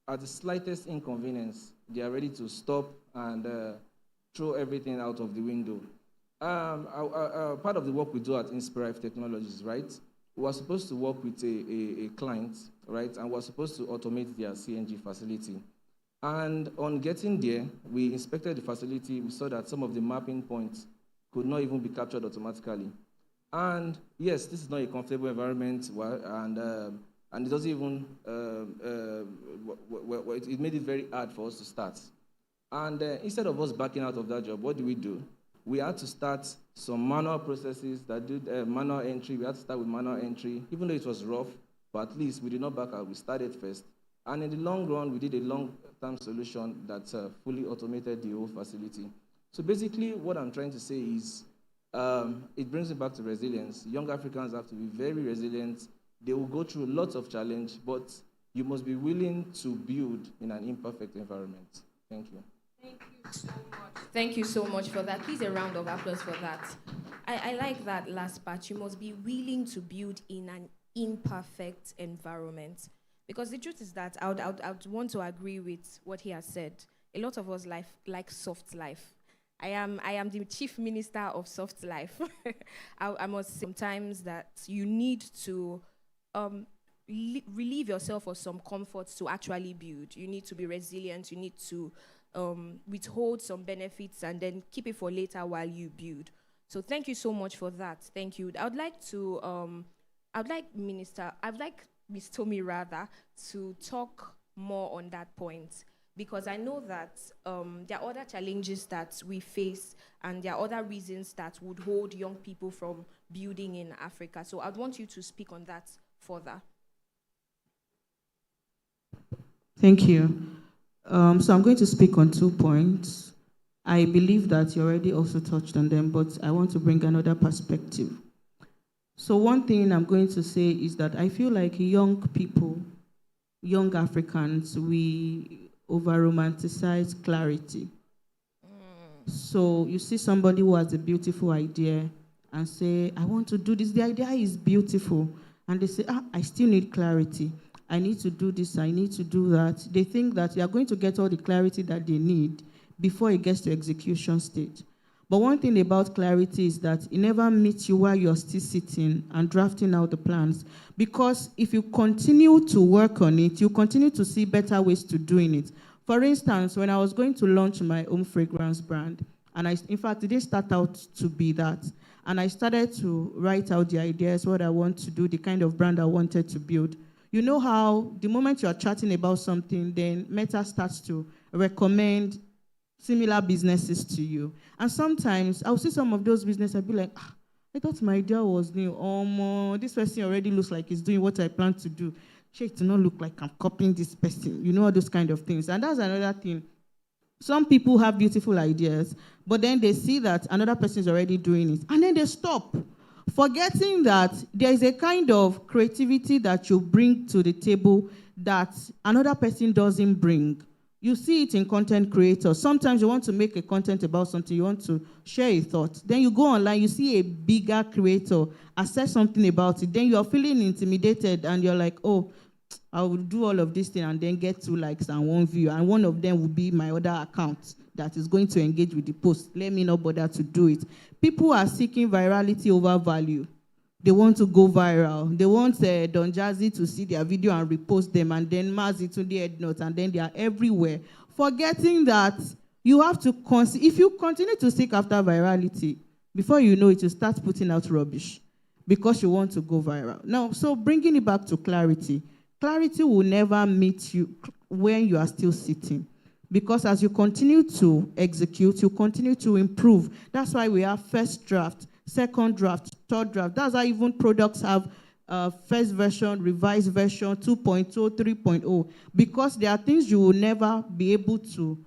at the slightest inconvenience, they are ready to stop and throw everything out of the window. Part of the work we do at Inspo Technologies, right? We are supposed to work with a client, right? And we're supposed to automate their CNG facility. And on getting there, we inspected the facility. We saw that some of the mapping points could not even be captured automatically. And yes, this is not a comfortable environment, and it doesn't even, it made it very hard for us to start. And instead of us backing out of that job, what do? We had to start some manual processes that did manual entry. We had to start with manual entry, even though it was rough, but at least we did not back out. We started first. And in the long run, we did a long-term solution that fully automated the whole facility. So basically, what I'm trying to say is, it brings me back to resilience. Young Africans have to be very resilient. They will go through lots of challenge, but you must be willing to build in an imperfect environment. Thank you. Thank you so much. Thank you so much for that. Please, a round of applause for that. I like that last part. You must be willing to build in an imperfect environment. Because the truth is that I would want to agree with what he has said. A lot of us like soft life. I am the chief minister of soft life. I must say sometimes that you need to relieve yourself of some comforts to actually build. You need to be resilient. You need to withhold some benefits and then keep it for later while you build. So thank you so much for that. Thank you. I'd like Ms. Tommy rather to talk more on that point, because I know that there are other challenges that we face and there are other reasons that would hold young people from building in Africa. So I'd want you to speak on that further. Thank you. So I'm going to speak on 2 points. I believe that you already also touched on them, but I want to bring another perspective. So one thing I'm going to say is that I feel like young people, young Africans, we over-romanticize clarity. So you see somebody who has a beautiful idea and say, I want to do this. The idea is beautiful. And they say, I still need clarity. I need to do this, I need to do that. They think that they are going to get all the clarity that they need before it gets to execution stage. But one thing about clarity is that it never meets you while you're still sitting and drafting out the plans. Because if you continue to work on it, you continue to see better ways to doing it. For instance, when I was going to launch my home fragrance brand, and in fact, it didn't start out to be that. And I started to write out the ideas, what I want to do, the kind of brand I wanted to build. You know how the moment you are chatting about something, then Meta starts to recommend similar businesses to you. And sometimes I'll see some of those businesses, I'll be like, I thought my idea was new. This person already looks like he's doing what I plan to do. It do not look like I'm copying this person. You know, all those kind of things. And that's another thing. Some people have beautiful ideas, but then they see that another person is already doing it, and then they stop, forgetting that there is a kind of creativity that you bring to the table that another person doesn't bring. You see it in content creators. Sometimes you want to make a content about something, you want to share a thought. Then you go online, you see a bigger creator, assess something about it. Then you're feeling intimidated and you're like, oh, I will do all of this thing and then get 2 likes and 1 view. And one of them will be my other account that is going to engage with the post. Let me not bother to do it. People are seeking virality over value. They want to go viral. They want Don Jazzy to see their video and repost them, and then Mazi to the head notes, and then they are everywhere. Forgetting that you have to, if you continue to seek after virality, before you know it, you start putting out rubbish because you want to go viral. Now, so bringing it back to clarity. Clarity will never meet you when you are still sitting. Because as you continue to execute, you continue to improve. That's why we have first draft, second draft, third draft. That's how even products have first version, revised version, 2.0, 3.0. Because there are things you will never be able to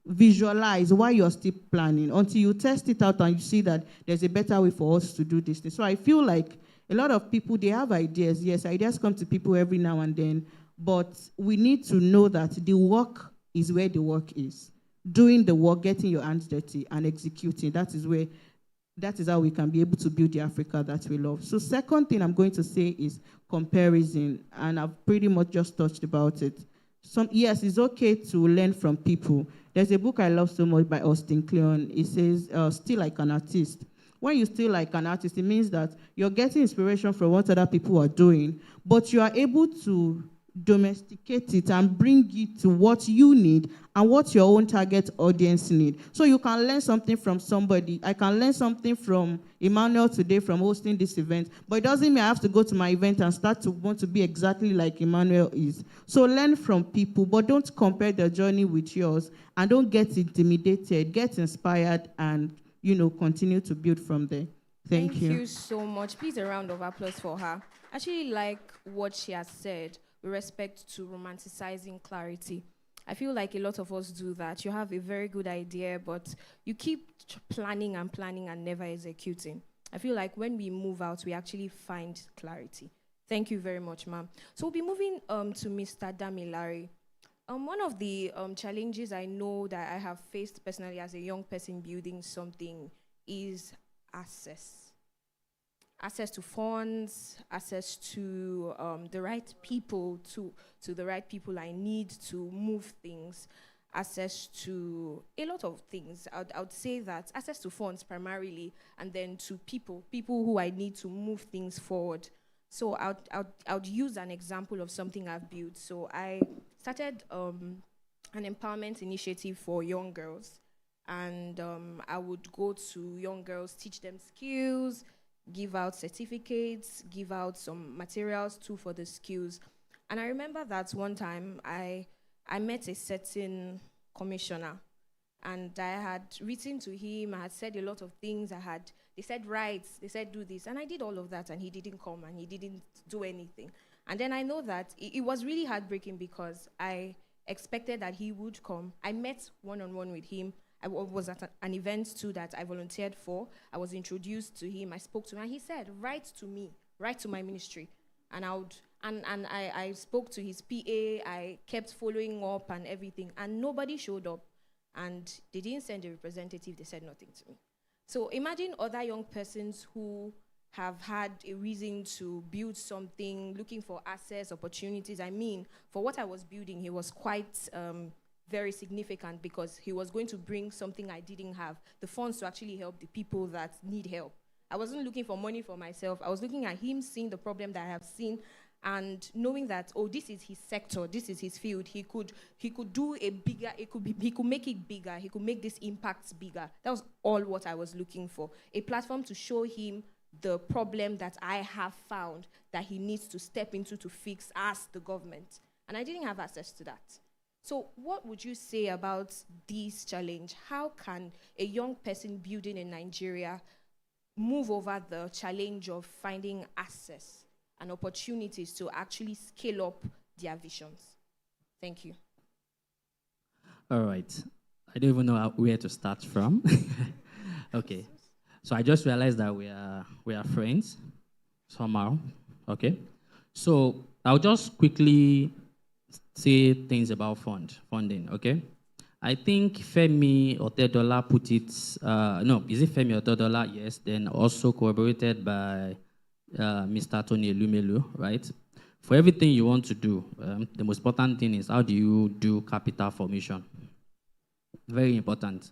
visualize while you're still planning until you test it out and you see that there's a better way for us to do this thing. So I feel like a lot of people, they have ideas. Yes, ideas come to people every now and then, but we need to know that the work is where the work is. Doing the work, getting your hands dirty, and executing, that is how we can be able to build the Africa that we love. So second thing I'm going to say is comparison, and I've pretty much just touched about it. Yes, it's okay to learn from people. There's a book I love so much by Austin Kleon. It says, Still Like an Artist. When you still like an artist, it means that you're getting inspiration from what other people are doing, but you are able to domesticate it and bring it to what you need and what your own target audience need. So you can learn something from somebody. I can learn something from Emmanuel today from hosting this event, but it doesn't mean I have to go to my event and start to want to be exactly like Emmanuel is. So learn from people, but don't compare their journey with yours, and don't get intimidated. Get inspired and continue to build from there. Thank you. Thank you so much. Please, a round of applause for her. I actually like what she has said with respect to romanticizing clarity. I feel like a lot of us do that. You have a very good idea, but you keep planning and planning and never executing. I feel like when we move out, we actually find clarity. Thank you very much, ma'am. So we'll be moving to Mr. Damilare. One of the challenges I know that I have faced personally as a young person building something is access. Access to funds, access to the right people, to the right people I need to move things, access to a lot of things. I would say that access to funds primarily, and then to people who I need to move things forward. So I would use an example of something I've built. So I started an empowerment initiative for young girls. And I would go to young girls, teach them skills, give out certificates, give out some materials too for the skills. And I remember that one time I met a certain commissioner, and I had written to him, I had said a lot of things, they said write, they said do this, and I did all of that, and he didn't come, and he didn't do anything. And then I know that it was really heartbreaking because I expected that he would come. I met one-on-one with him. I was at an event too that I volunteered for. I was introduced to him, I spoke to him, and he said, write to me, write to my ministry. And I spoke to his PA, I kept following up and everything, and nobody showed up. And they didn't send a representative, they said nothing to me. So imagine other young persons who have had a reason to build something, looking for access, opportunities. I mean, for what I was building, he was quite very significant because he was going to bring something I didn't have, the funds to actually help the people that need help. I wasn't looking for money for myself. I was looking at him, seeing the problem that I have seen, and knowing that, oh, this is his sector, this is his field, he could do a bigger, he could make it bigger, he could make this impact bigger. That was all what I was looking for. A platform to show him the problem that I have found that he needs to step into to fix as the government. And I didn't have access to that. So what would you say about this challenge? How can a young person building in Nigeria move over the challenge of finding access and opportunities to actually scale up their visions? Thank you. All right. I don't even know where to start from. Okay. So I just realized that we are friends somehow. Okay. So I'll just quickly say things about funding. Okay. I think Femi Otedola put it, no, is it Femi Otedola? Yes. Then also corroborated by Mr. Tony Elumelu, right? For everything you want to do, the most important thing is how do you do capital formation? Very important.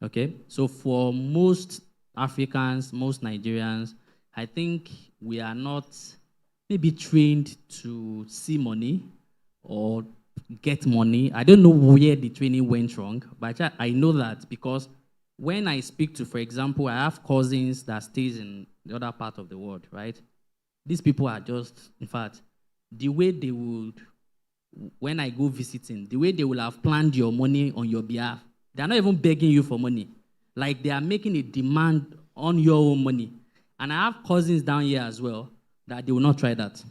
Okay? So for most Africans, most Nigerians, I think we are not maybe trained to see money or get money. I don't know where the training went wrong, but I know that because when I speak to, for example, I have cousins that stays in the other part of the world, right? These people are just, in fact, the way they would, when I go visiting, the way they will have planned your money on your behalf, they're not even begging you for money. Like they are making a demand on your own money. And I have cousins down here as well that they will not try that.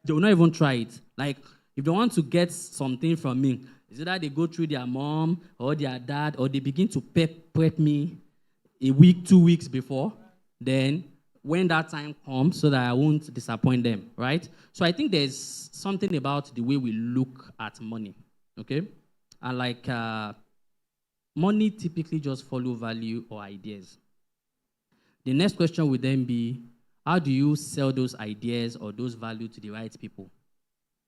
They will not even try it. Like if they want to get something from me, is either they go through their mom or their dad or they begin to prep me a week, 2 weeks before. Then when that time comes so that I won't disappoint them, right? So I think there's something about the way we look at money, okay? And like money typically just follow value or ideas. The next question would then be, how do you sell those ideas or those value to the right people?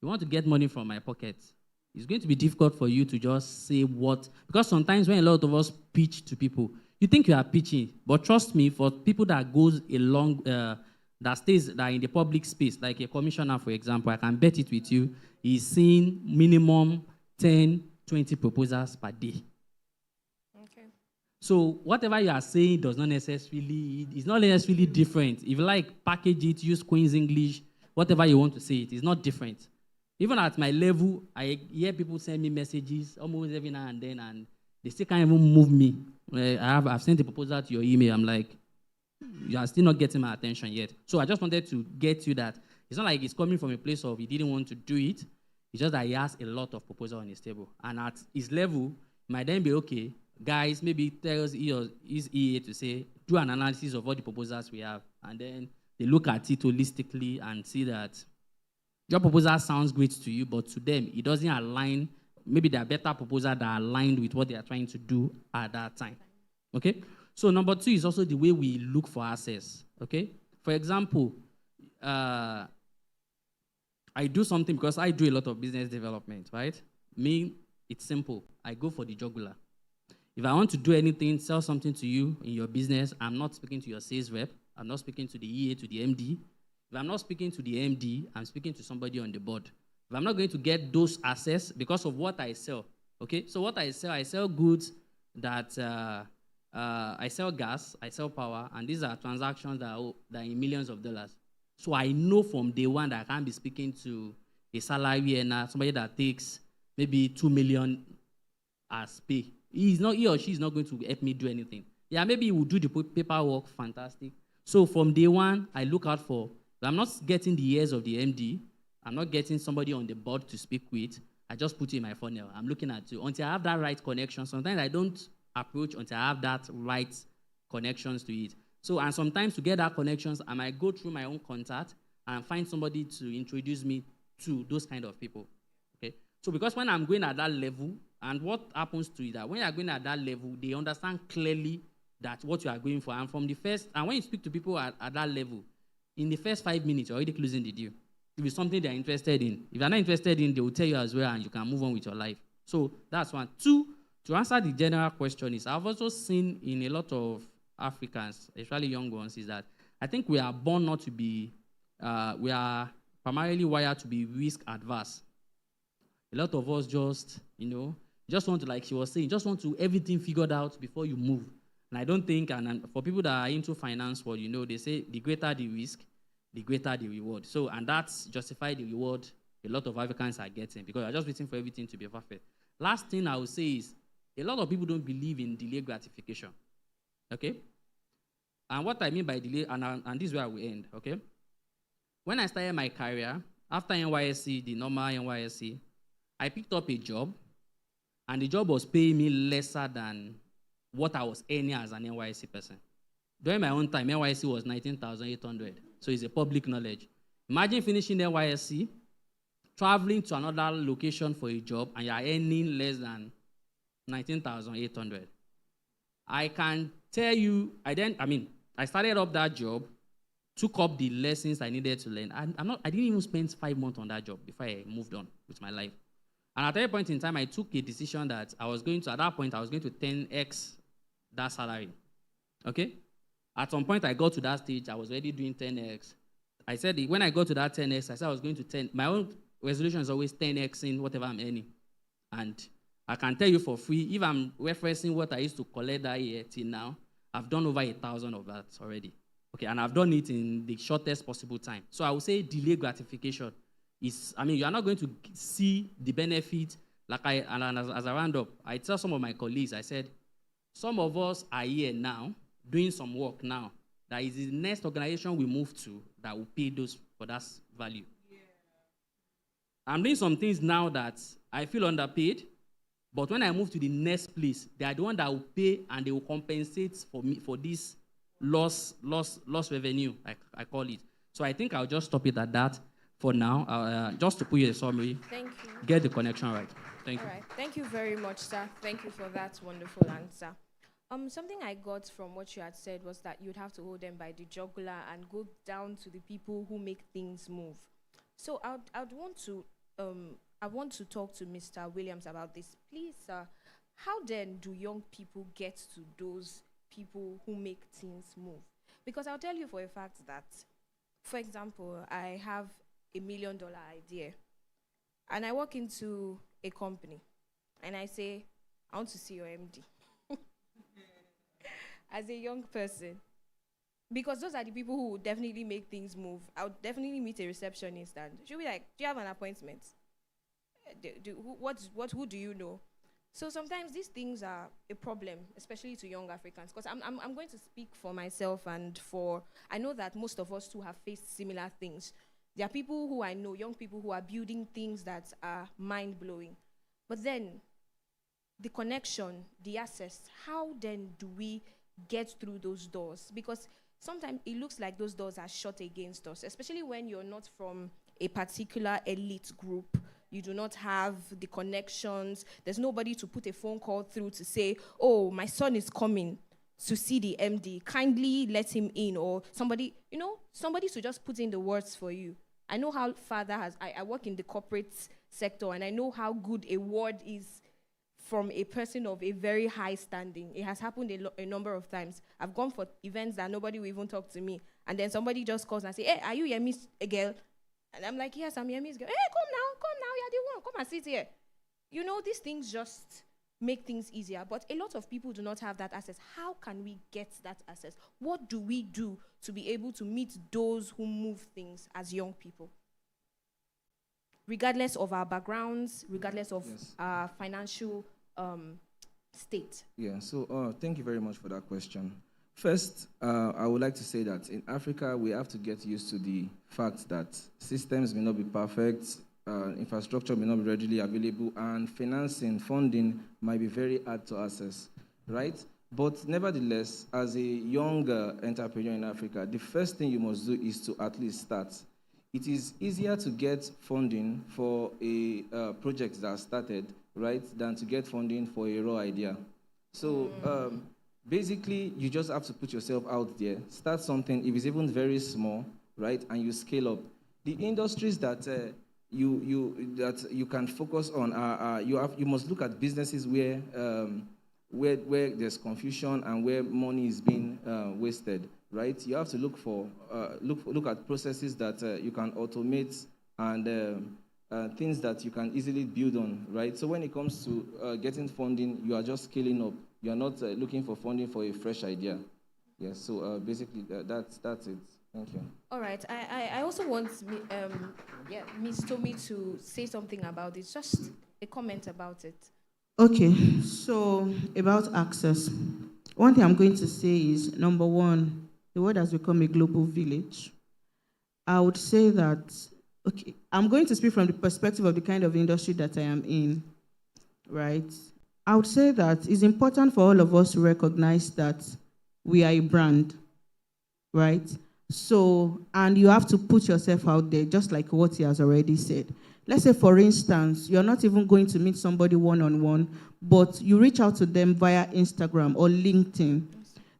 You want to get money from my pocket. It's going to be difficult for you to just say what, because sometimes when a lot of us pitch to people, you think you are pitching, but trust me, for people that goes along, that are in the public space, like a commissioner, for example, I can bet it with you, he's seeing minimum 10, 20 proposals per day. Okay. So whatever you are saying does not necessarily, it's not necessarily different. If you like, package it, use Queen's English, whatever you want to say, it is not different. Even at my level, I hear people send me messages almost every now and then, and they still can't even move me. I've sent a proposal to your email. I'm like, you are still not getting my attention yet. So I just wanted to get you that it's not like it's coming from a place of he didn't want to do it. It's just that he has a lot of proposals on his table. And at his level, it might then be, okay, guys, maybe tell his EA to say, do an analysis of all the proposals we have. And then they look at it holistically and see that your proposal sounds great to you, but to them, it doesn't align. Maybe there are better proposals that are aligned with what they are trying to do at that time. Okay? So number 2 is also the way we look for access. Okay? For example, I do something because I do a lot of business development, right? Me, it's simple. I go for the jugular. If I want to do anything, sell something to you in your business, I'm not speaking to your sales rep. I'm not speaking to the EA, to the MD. If I'm not speaking to the MD, I'm speaking to somebody on the board. If I'm not going to get those access because of what I sell, okay? So what I sell goods that, I sell gas, I sell power, and these are transactions that are in millions of dollars. So I know from day one that I can't be speaking to a salary earner, somebody that takes maybe 2 million as pay. He or she is not going to help me do anything. Yeah, maybe he will do the paperwork, fantastic. So from day one, I look out for, I'm not getting the ears of the MD, I'm not getting somebody on the board to speak with, I just put you in my funnel. I'm looking at you. Until I have that right connection, sometimes I don't approach until I have that right connections to it. So, and sometimes to get that connections, I might go through my own contact and find somebody to introduce me to those kind of people. Okay? So because when I'm going at that level, and what happens to it, that when you're going at that level, they understand clearly that what you are going for. And from the first, and when you speak to people at that level, in the first 5 minutes, you're already closing the deal. If it's something they're interested in. If you're not interested in, they will tell you as well, and you can move on with your life. So that's one. 2, to answer the general question is, I've also seen in a lot of Africans, especially young ones, is that I think we are born not to be, we are primarily wired to be risk adverse. A lot of us just, just want to, like she was saying, just want to everything figured out before you move. And I don't think, and for people that are into finance, well, they say the greater the risk, the greater the reward. So, and that's justified the reward a lot of Africans are getting because they're just waiting for everything to be perfect. Last thing I would say is a lot of people don't believe in delayed gratification. Okay? And what I mean by delay, and this is where I will end, okay? When I started my career, after NYSC, the normal NYSC, I picked up a job, and the job was paying me lesser than what I was earning as an NYSC person. During my own time, NYSC was 19,800, so it's a public knowledge. Imagine finishing NYSC, traveling to another location for a job, and you're earning less than 19,800. I can tell you, I started up that job, took up the lessons I needed to learn. I didn't even spend 5 months on that job before I moved on with my life. And at that point in time, I took a decision that at that point, I was going to 10x that salary. Okay? At some point, I got to that stage, I was already doing 10x. I said, when I got to that 10x, I said I was going to 10. My own resolution is always 10x in whatever I'm earning. And I can tell you for free, if I'm referencing what I used to collect that year till now, I've done over 1,000 of that already. Okay, and I've done it in the shortest possible time. So I would say delayed gratification is, you are not going to see the benefit. As I round up, I tell some of my colleagues, I said, some of us are here now, doing some work now. That is the next organization we move to that will pay those for that value. Yeah. I'm doing some things now that I feel underpaid, but when I move to the next place, they are the one that will pay and they will compensate for me for this loss revenue, I call it. So I think I'll just stop it at that for now. Just to put you a summary. Thank you. Get the connection right. Thank you. All right. Thank you very much, sir. Thank you for that wonderful answer. Something I got from what you had said was that you'd have to hold them by the jugular and go down to the people who make things move. So I want to talk to Mr. Williams about this. Please, sir, how then do young people get to those people who make things move? Because I'll tell you for a fact that, for example, I have $1 million idea, and I walk into a company, and I say, I want to see your MD. As a young person, because those are the people who would definitely make things move. I would definitely meet a receptionist and she'll be like, do you have an appointment? Who do you know? So sometimes these things are a problem, especially to young Africans, because I'm going to speak for myself and I know that most of us too have faced similar things. There are people who I know, young people who are building things that are mind-blowing. But then the connection, the access, how then do we get through those doors? Because sometimes it looks like those doors are shut against us, especially when you're not from a particular elite group. You do not have the connections. There's nobody to put a phone call through to say, oh, my son is coming to see the MD. Kindly let him in. Or somebody to just put in the words for you. I know how far that has. I work in the corporate sector, and I know how good a word is from a person of a very high standing. It has happened a number of times. I've gone for events that nobody will even talk to me. And then somebody just calls and say, hey, are you Yemi's girl? And I'm like, yes, I'm Yemi's girl. Hey, come now, you're the one. Come and sit here. These things just make things easier. But a lot of people do not have that access. How can we get that access? What do we do to be able to meet those who move things as young people? Regardless of our backgrounds, regardless of our financial state. Yeah, so thank you very much for that question. First, I would like to say that in Africa, we have to get used to the fact that systems may not be perfect, infrastructure may not be readily available, and financing, funding might be very hard to access, right? But nevertheless, as a young entrepreneur in Africa, the first thing you must do is to at least start. It is easier to get funding for a project that started, right, than to get funding for a raw idea. So basically, you just have to put yourself out there, start something, if it's even very small, right, and you scale up. The industries that you can focus on are you must look at businesses where there's confusion and where money is being wasted, right? You have to look at processes that you can automate and things that you can easily build on, right? So when it comes to getting funding, you are just scaling up. You are not looking for funding for a fresh idea. Yes, so basically that's it. Thank you. All right. I also want Miss Tommy to say something about it. Just a comment about it. Okay, so about access. One thing I'm going to say is, number one, the world has become a global village. I would say that, okay, I'm going to speak from the perspective of the kind of industry that I am in, right? I would say that it's important for all of us to recognize that we are a brand, right? So, and you have to put yourself out there, just like what he has already said. Let's say, for instance, you're not even going to meet somebody one-on-one, but you reach out to them via Instagram or LinkedIn.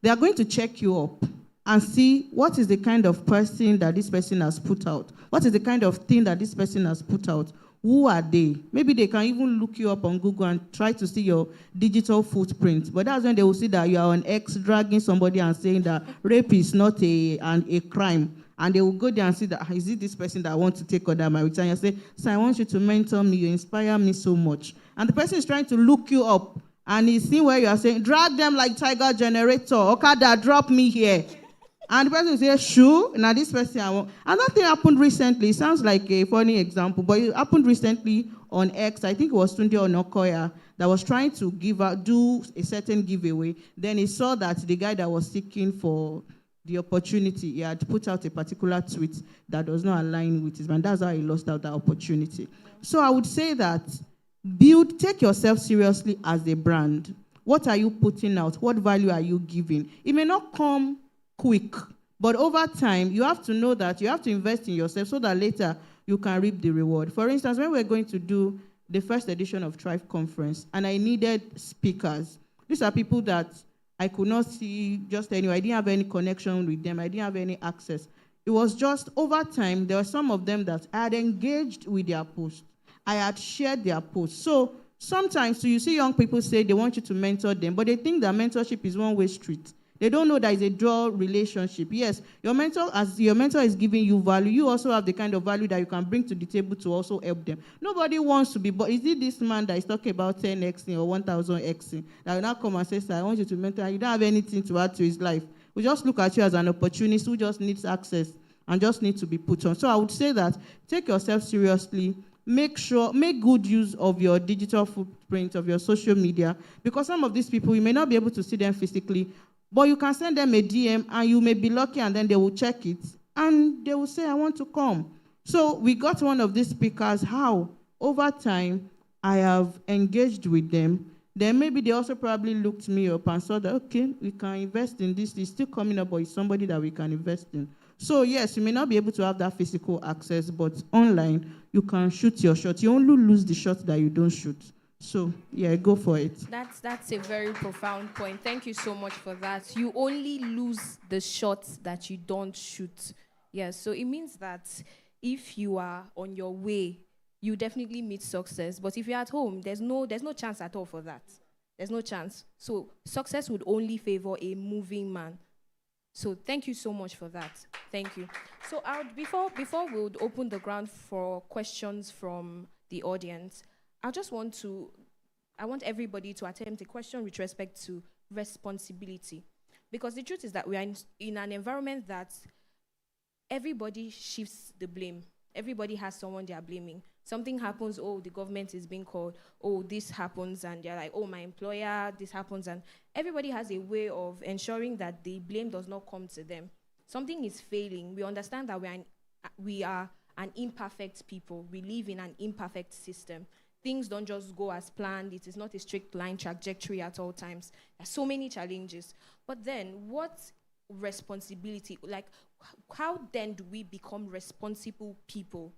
They are going to check you up and see what is the kind of person that this person has put out. What is the kind of thing that this person has put out? Who are they? Maybe they can even look you up on Google and try to see your digital footprint. But that's when they will see that you are on X dragging somebody and saying that rape is not a crime. And they will go there and see that, is it this person that wants to take under my return? You say, so I want you to mentor me, you inspire me so much. And the person is trying to look you up, and he's seeing where you are saying, drag them like tiger generator, Okada, drop me here. And the person will say, sure, now this person I want. And that thing happened recently. It sounds like a funny example, but it happened recently on X. I think it was Tunde Onokoya that was trying to do a certain giveaway. Then he saw that the guy that was seeking for the opportunity, he had put out a particular tweet that does not align with his, and that's how he lost out that opportunity. So I would say that take yourself seriously as a brand. What are you putting out? What value are you giving? It may not come quick, but over time, you have to know that you have to invest in yourself so that later you can reap the reward. For instance, when we're going to do the first edition of Thrive Conference, and I needed speakers, these are people that I could not see just anyway. I didn't have any connection with them. I didn't have any access. It was just over time, there were some of them that I had engaged with their posts. I had shared their posts. So sometimes you see young people say they want you to mentor them, but they think that mentorship is one-way street. They don't know that it's a dual relationship. Yes, your mentor is giving you value, you also have the kind of value that you can bring to the table to also help them. Nobody wants to be, but is it this man that is talking about 10x or 1000x that will now come and say, sir, I want you to mentor, you don't have anything to add to his life. We just look at you as an opportunist who just needs access and just needs to be put on. So I would say that take yourself seriously. Make good use of your digital footprint, of your social media, because some of these people, you may not be able to see them physically, but you can send them a DM and you may be lucky, and then they will check it and they will say, I want to come. So we got one of these speakers. How? Over time, I have engaged with them. Then maybe they also probably looked me up and saw that, okay, we can invest in this. It's still coming up, but it's somebody that we can invest in. So yes, you may not be able to have that physical access, but online, you can shoot your shot. You only lose the shot that you don't shoot. So, yeah, go for it. That's a very profound point. Thank you so much for that. You only lose the shots that you don't shoot. Yes, so it means that if you are on your way, you definitely meet success. But if you're at home, there's no chance at all for that. There's no chance. So success would only favor a moving man. So thank you so much for that. Thank you. So before we would open the ground for questions from the audience, I want everybody to attempt a question with respect to responsibility. Because the truth is that we are in an environment that everybody shifts the blame. Everybody has someone they are blaming. Something happens, oh, the government is being called, oh, this happens, and they're like, oh, my employer, this happens, and everybody has a way of ensuring that the blame does not come to them. Something is failing. We understand that we are an imperfect people. We live in an imperfect system. Things don't just go as planned. It is not a strict line trajectory at all times. There are so many challenges. But then, what responsibility, like, how then do we become responsible people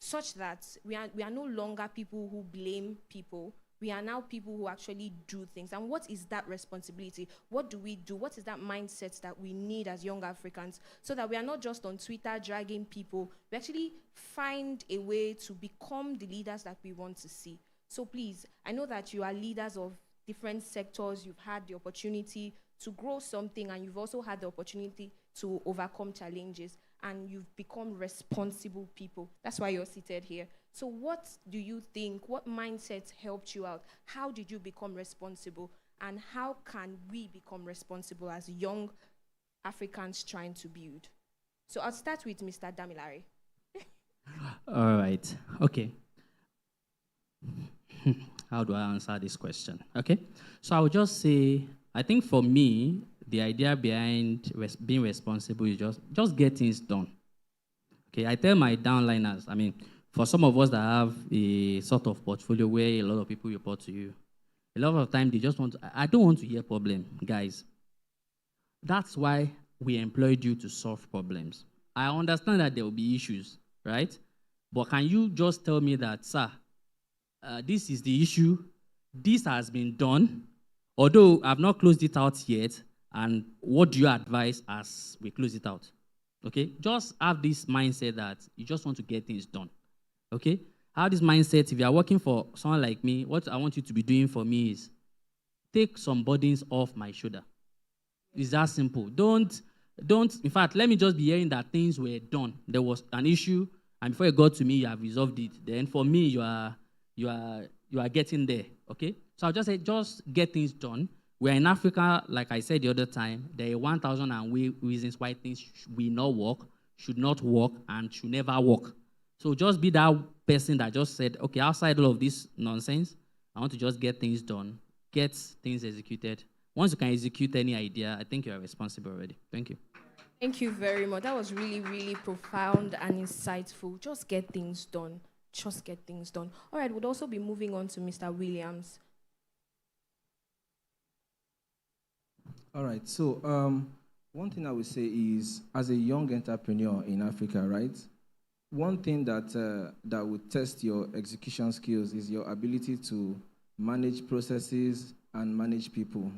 such that we are no longer people who blame people? We are now people who actually do things. And what is that responsibility? What do we do? What is that mindset that we need as young Africans so that we are not just on Twitter dragging people? We actually find a way to become the leaders that we want to see. So please, I know that you are leaders of different sectors. You've had the opportunity to grow something, and you've also had the opportunity to overcome challenges. and you've become responsible people. That's why you're seated here. So what do you think, what mindset helped you out? How did you become responsible? And how can we become responsible as young Africans trying to build? So I'll start with Mr. Damilare. All right. Okay. How do I answer this question? Okay. So I would just say, I think for me, the idea behind being responsible is just get things done. Okay. I tell my downliners, I mean, for some of us that have a sort of portfolio where a lot of people report to you, a lot of time they just want to, I don't want to hear problem, guys. That's why we employed you to solve problems. I understand that there will be issues, right? But can you just tell me that, sir, this is the issue, this has been done, although I've not closed it out yet, and what do you advise as we close it out? Okay? Just have this mindset that you just want to get things done. Okay? Have this mindset, if you are working for someone like me, what I want you to be doing for me is take some burdens off my shoulder. It's that simple. Don't, in fact, let me just be hearing that things were done. There was an issue, and before it got to me, you have resolved it. Then for me, you are getting there, okay? So I'll just say, just get things done. We're in Africa, like I said the other time, there are 1,000 reasons why things will not work, should not work, and should never work. So just be that person that just said, okay, outside all of this nonsense, I want to just get things done, get things executed. Once you can execute any idea, I think you're responsible already. Thank you. Thank you very much. That was really, really profound and insightful. Just get things done. Just get things done. All right, we'll also be moving on to Mr. Williams. All right, so one thing I would say is, as a young entrepreneur in Africa, right, one thing that would test your execution skills is your ability to manage processes and manage people,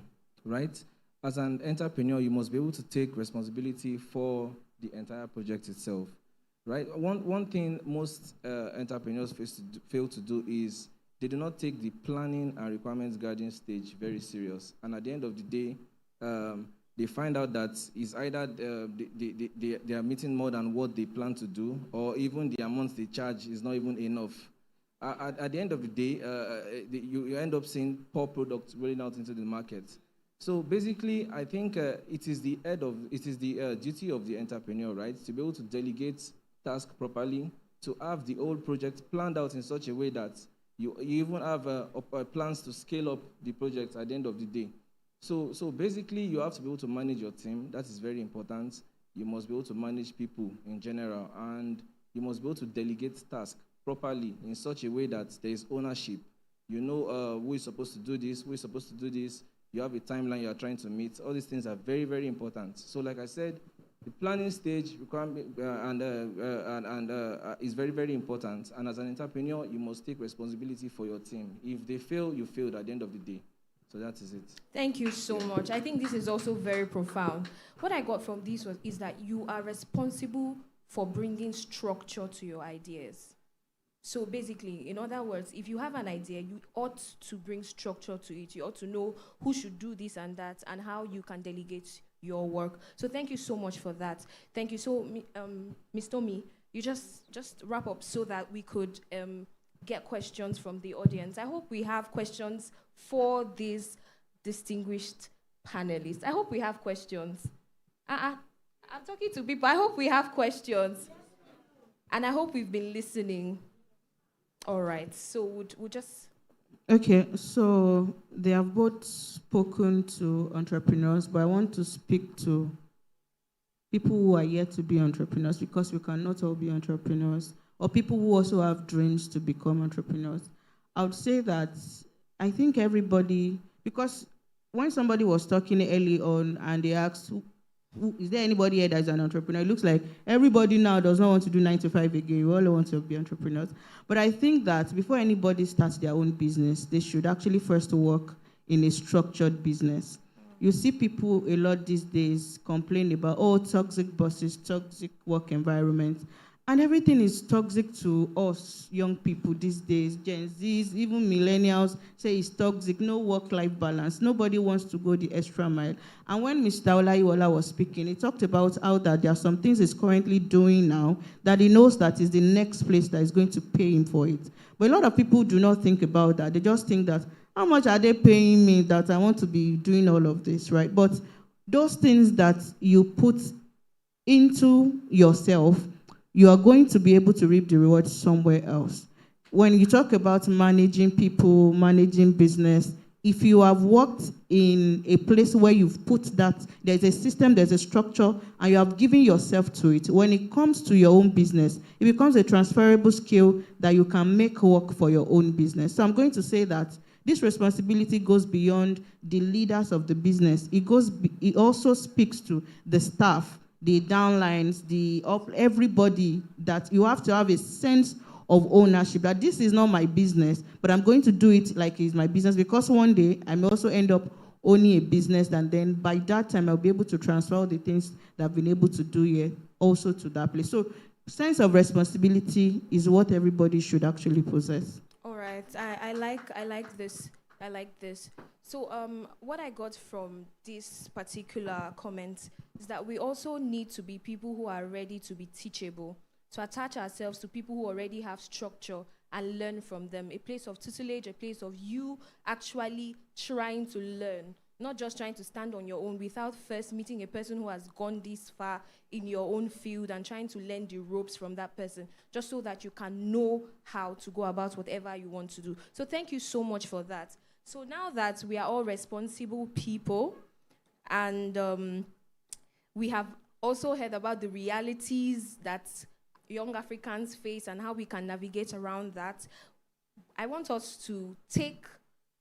right? As an entrepreneur, you must be able to take responsibility for the entire project itself, right? One thing most entrepreneurs fail to do is they do not take the planning and requirements gathering stage very serious. And at the end of the day, they find out that it's either they are meeting more than what they plan to do, or even the amount they charge is not even enough. At the end of the day, you end up seeing poor products rolling out into the market. So basically, I think it is the duty of the entrepreneur, right, to be able to delegate tasks properly, to have the whole project planned out in such a way that you even have plans to scale up the project at the end of the day. So basically, you have to be able to manage your team. That is very important. You must be able to manage people in general, and you must be able to delegate tasks properly in such a way that there is ownership. You know who is supposed to do this, who is supposed to do this. You have a timeline you are trying to meet. All these things are very, very important. So like I said, the planning stage is very, very important. And as an entrepreneur, you must take responsibility for your team. If they fail, you failed at the end of the day. So that is it. Thank you so much. I think this is also very profound. What I got from this is that you are responsible for bringing structure to your ideas. So basically, in other words, if you have an idea, you ought to bring structure to it. You ought to know who should do this and that and how you can delegate your work. So thank you so much for that. Thank you. So, Ms. Tomi, you just wrap up so that we could get questions from the audience. I hope we have questions for these distinguished panelists. I hope we have questions. I'm talking to people. I hope we have questions. And I hope we've been listening. All right, so we'll just... Okay, so they have both spoken to entrepreneurs, but I want to speak to people who are yet to be entrepreneurs, because we cannot all be entrepreneurs, or people who also have dreams to become entrepreneurs. I would say that I think everybody, because when somebody was talking early on and they asked, is there anybody here that's an entrepreneur? It looks like everybody now does not want to do 9 to 5 again. We all want to be entrepreneurs. But I think that before anybody starts their own business, they should actually first work in a structured business. You see people a lot these days complain about, toxic bosses, toxic work environment. And everything is toxic to us young people these days. Gen Zs, even millennials say it's toxic, no work-life balance. Nobody wants to go the extra mile. And when Mr. Olayiwola was speaking, he talked about how that there are some things he's currently doing now that he knows that is the next place that is going to pay him for it. But a lot of people do not think about that. They just think that, how much are they paying me that I want to be doing all of this, right? But those things that you put into yourself, you are going to be able to reap the rewards somewhere else. When you talk about managing people, managing business, if you have worked in a place where you've put that, there's a system, there's a structure, and you have given yourself to it, when it comes to your own business, it becomes a transferable skill that you can make work for your own business. So I'm going to say that this responsibility goes beyond the leaders of the business. It also speaks to the staff, the downlines, everybody, that you have to have a sense of ownership, that this is not my business, but I'm going to do it like it's my business, because one day I may also end up owning a business, and then by that time I'll be able to transfer all the things that I've been able to do here also to that place. So sense of responsibility is what everybody should actually possess. All right, I like this. I like this. So what I got from this particular comment is that we also need to be people who are ready to be teachable, to attach ourselves to people who already have structure and learn from them. A place of tutelage, a place of you actually trying to learn, not just trying to stand on your own without first meeting a person who has gone this far in your own field and trying to learn the ropes from that person, just so that you can know how to go about whatever you want to do. So thank you so much for that. So now that we are all responsible people, and we have also heard about the realities that young Africans face and how we can navigate around that, I want us to take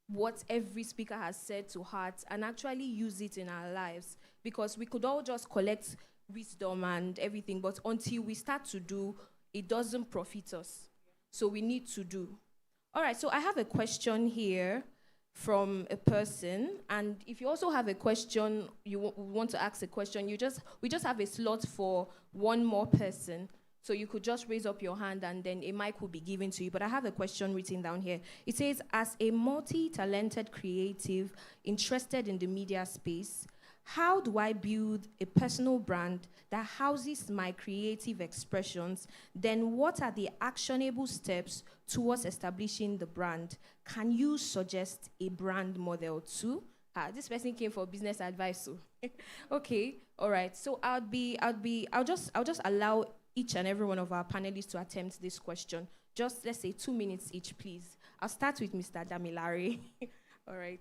what every speaker has said to heart and actually use it in our lives, because we could all just collect wisdom and everything, but until we start to do, it doesn't profit us. So we need to do. All right, so I have a question here from a person, and if you also have a question, you want to ask a question, we just have a slot for one more person. So you could just raise up your hand and then a mic will be given to you. But I have a question written down here. It says, as a multi-talented creative interested in the media space, how do I build a personal brand that houses my creative expressions? Then what are the actionable steps towards establishing the brand? Can you suggest a brand model too? This person came for business advice. So. Okay, all right. So I'll just allow each and every one of our panelists to attempt this question. Just, let's say, 2 minutes each, please. I'll start with Mr. Damilare. All right.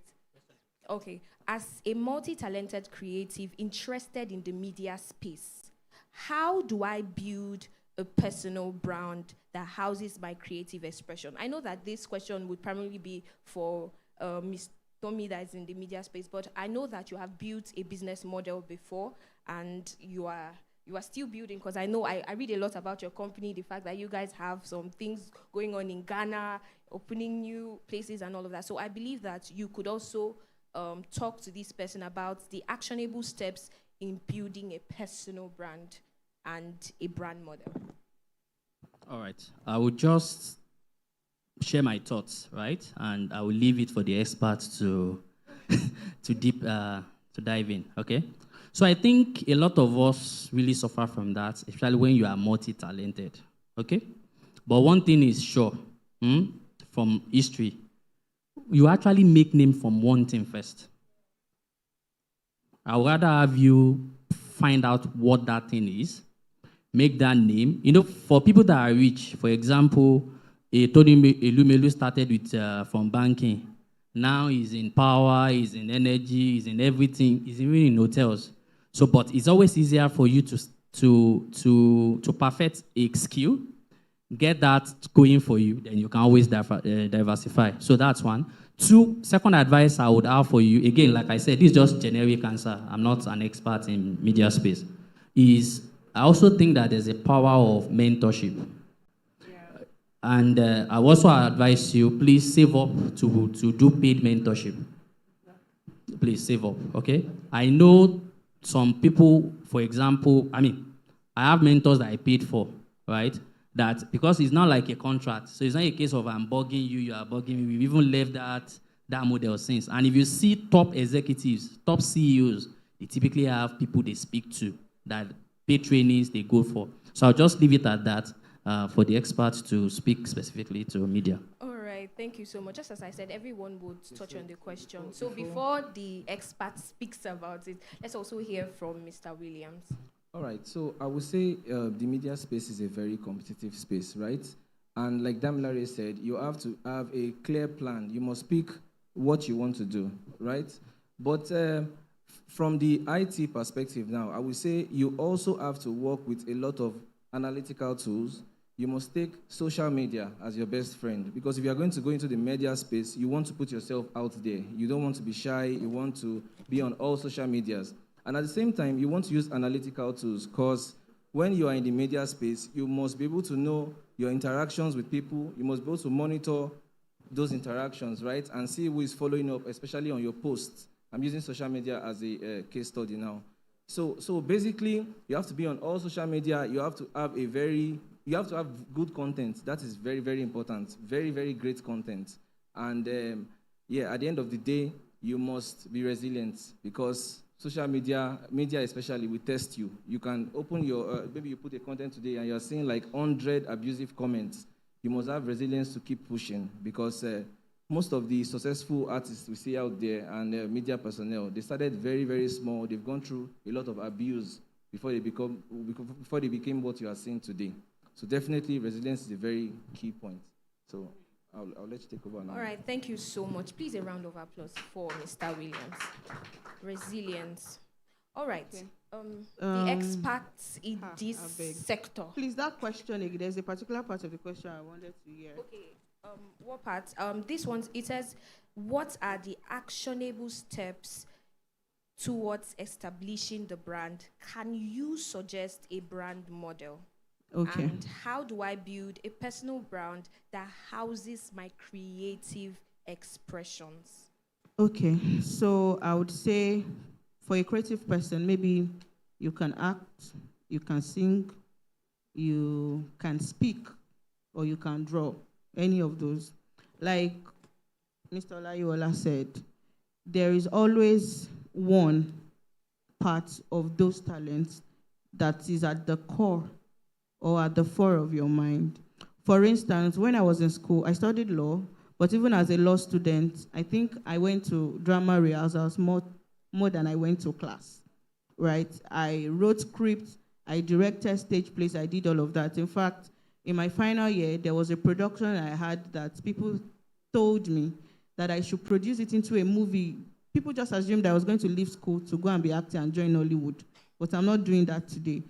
Okay. As a multi-talented creative interested in the media space, how do I build a personal brand that houses my creative expression? I know that this question would primarily be for Ms. Tommy that is in the media space, but I know that you have built a business model before, and you are still building, because I know I read a lot about your company, the fact that you guys have some things going on in Ghana, opening new places and all of that. So I believe that you could also talk to this person about the actionable steps in building a personal brand and a brand model. All right. I will just share my thoughts, right? And I will leave it for the experts to dive in, okay? So I think a lot of us really suffer from that, especially when you are multi-talented, okay? But one thing is sure, from history, you actually make name from one thing first. I would rather have you find out what that thing is, make that name. You know, for people that are rich, for example, Tony Elumelu started with from banking. Now he's in power, he's in energy, he's in everything, he's even in hotels. So, but it's always easier for you to perfect a skill, get that going for you, then you can always diversify. So that's one. Two, second advice I would have for you, again, like I said, this is just generic answer. I'm not an expert in media space. Is I also think that there's a power of mentorship. And I also advise you, please save up to do paid mentorship. Please save up, okay? I know some people, for example, I have mentors that I paid for, right? That because it's not like a contract, so it's not a case of I'm bugging you, you are bugging me. We've even left that model since. And if you see top executives, top CEOs, they typically have people they speak to, that pay trainings they go for. So I'll just leave it at that for the experts to speak specifically to media. All right, thank you so much. Just as I said, everyone would touch on the question. So before the expert speaks about it, let's also hear from Mr. Williams. All right, so I would say the media space is a very competitive space, right? And like Damilare said, you have to have a clear plan. You must pick what you want to do, right? But from the IT perspective now, I would say you also have to work with a lot of analytical tools. You must take social media as your best friend, because if you are going to go into the media space, you want to put yourself out there. You don't want to be shy. You want to be on all social medias. And at the same time, you want to use analytical tools, because when you are in the media space, you must be able to know your interactions with people. You must be able to monitor those interactions, right? And see who is following up, especially on your posts. I'm using social media as a case study now. So basically, you have to be on all social media. You have to have good content. That is very, very important. Very, very great content. And at the end of the day, you must be resilient, because social media especially, will test you. You can open your, maybe you put a content today and you're seeing like 100 abusive comments. You must have resilience to keep pushing, because most of the successful artists we see out there and media personnel, they started very, very small. They've gone through a lot of abuse before they became what you are seeing today. So definitely resilience is a very key point. So I'll let you take over now. All right, thank you so much. Please, a round of applause for Mr. Williams. Resilience. All right. Okay. The experts in this sector. Please, that question again. There's a particular part of the question I wanted to hear. Okay. What part? This one, it says, what are the actionable steps towards establishing the brand? Can you suggest a brand model? Okay. And how do I build a personal brand that houses my creative expressions? Okay, so I would say for a creative person, maybe you can act, you can sing, you can speak, or you can draw, any of those. Like Mr. Olayiwola said, there is always one part of those talents that is at the core or at the fore of your mind. For instance, when I was in school, I studied law, but even as a law student, I think I went to drama rehearsals more than I went to class, right? I wrote scripts, I directed stage plays, I did all of that. In fact, in my final year, there was a production I had that people told me that I should produce it into a movie. People just assumed I was going to leave school to go and be acting and join Hollywood, but I'm not doing that today.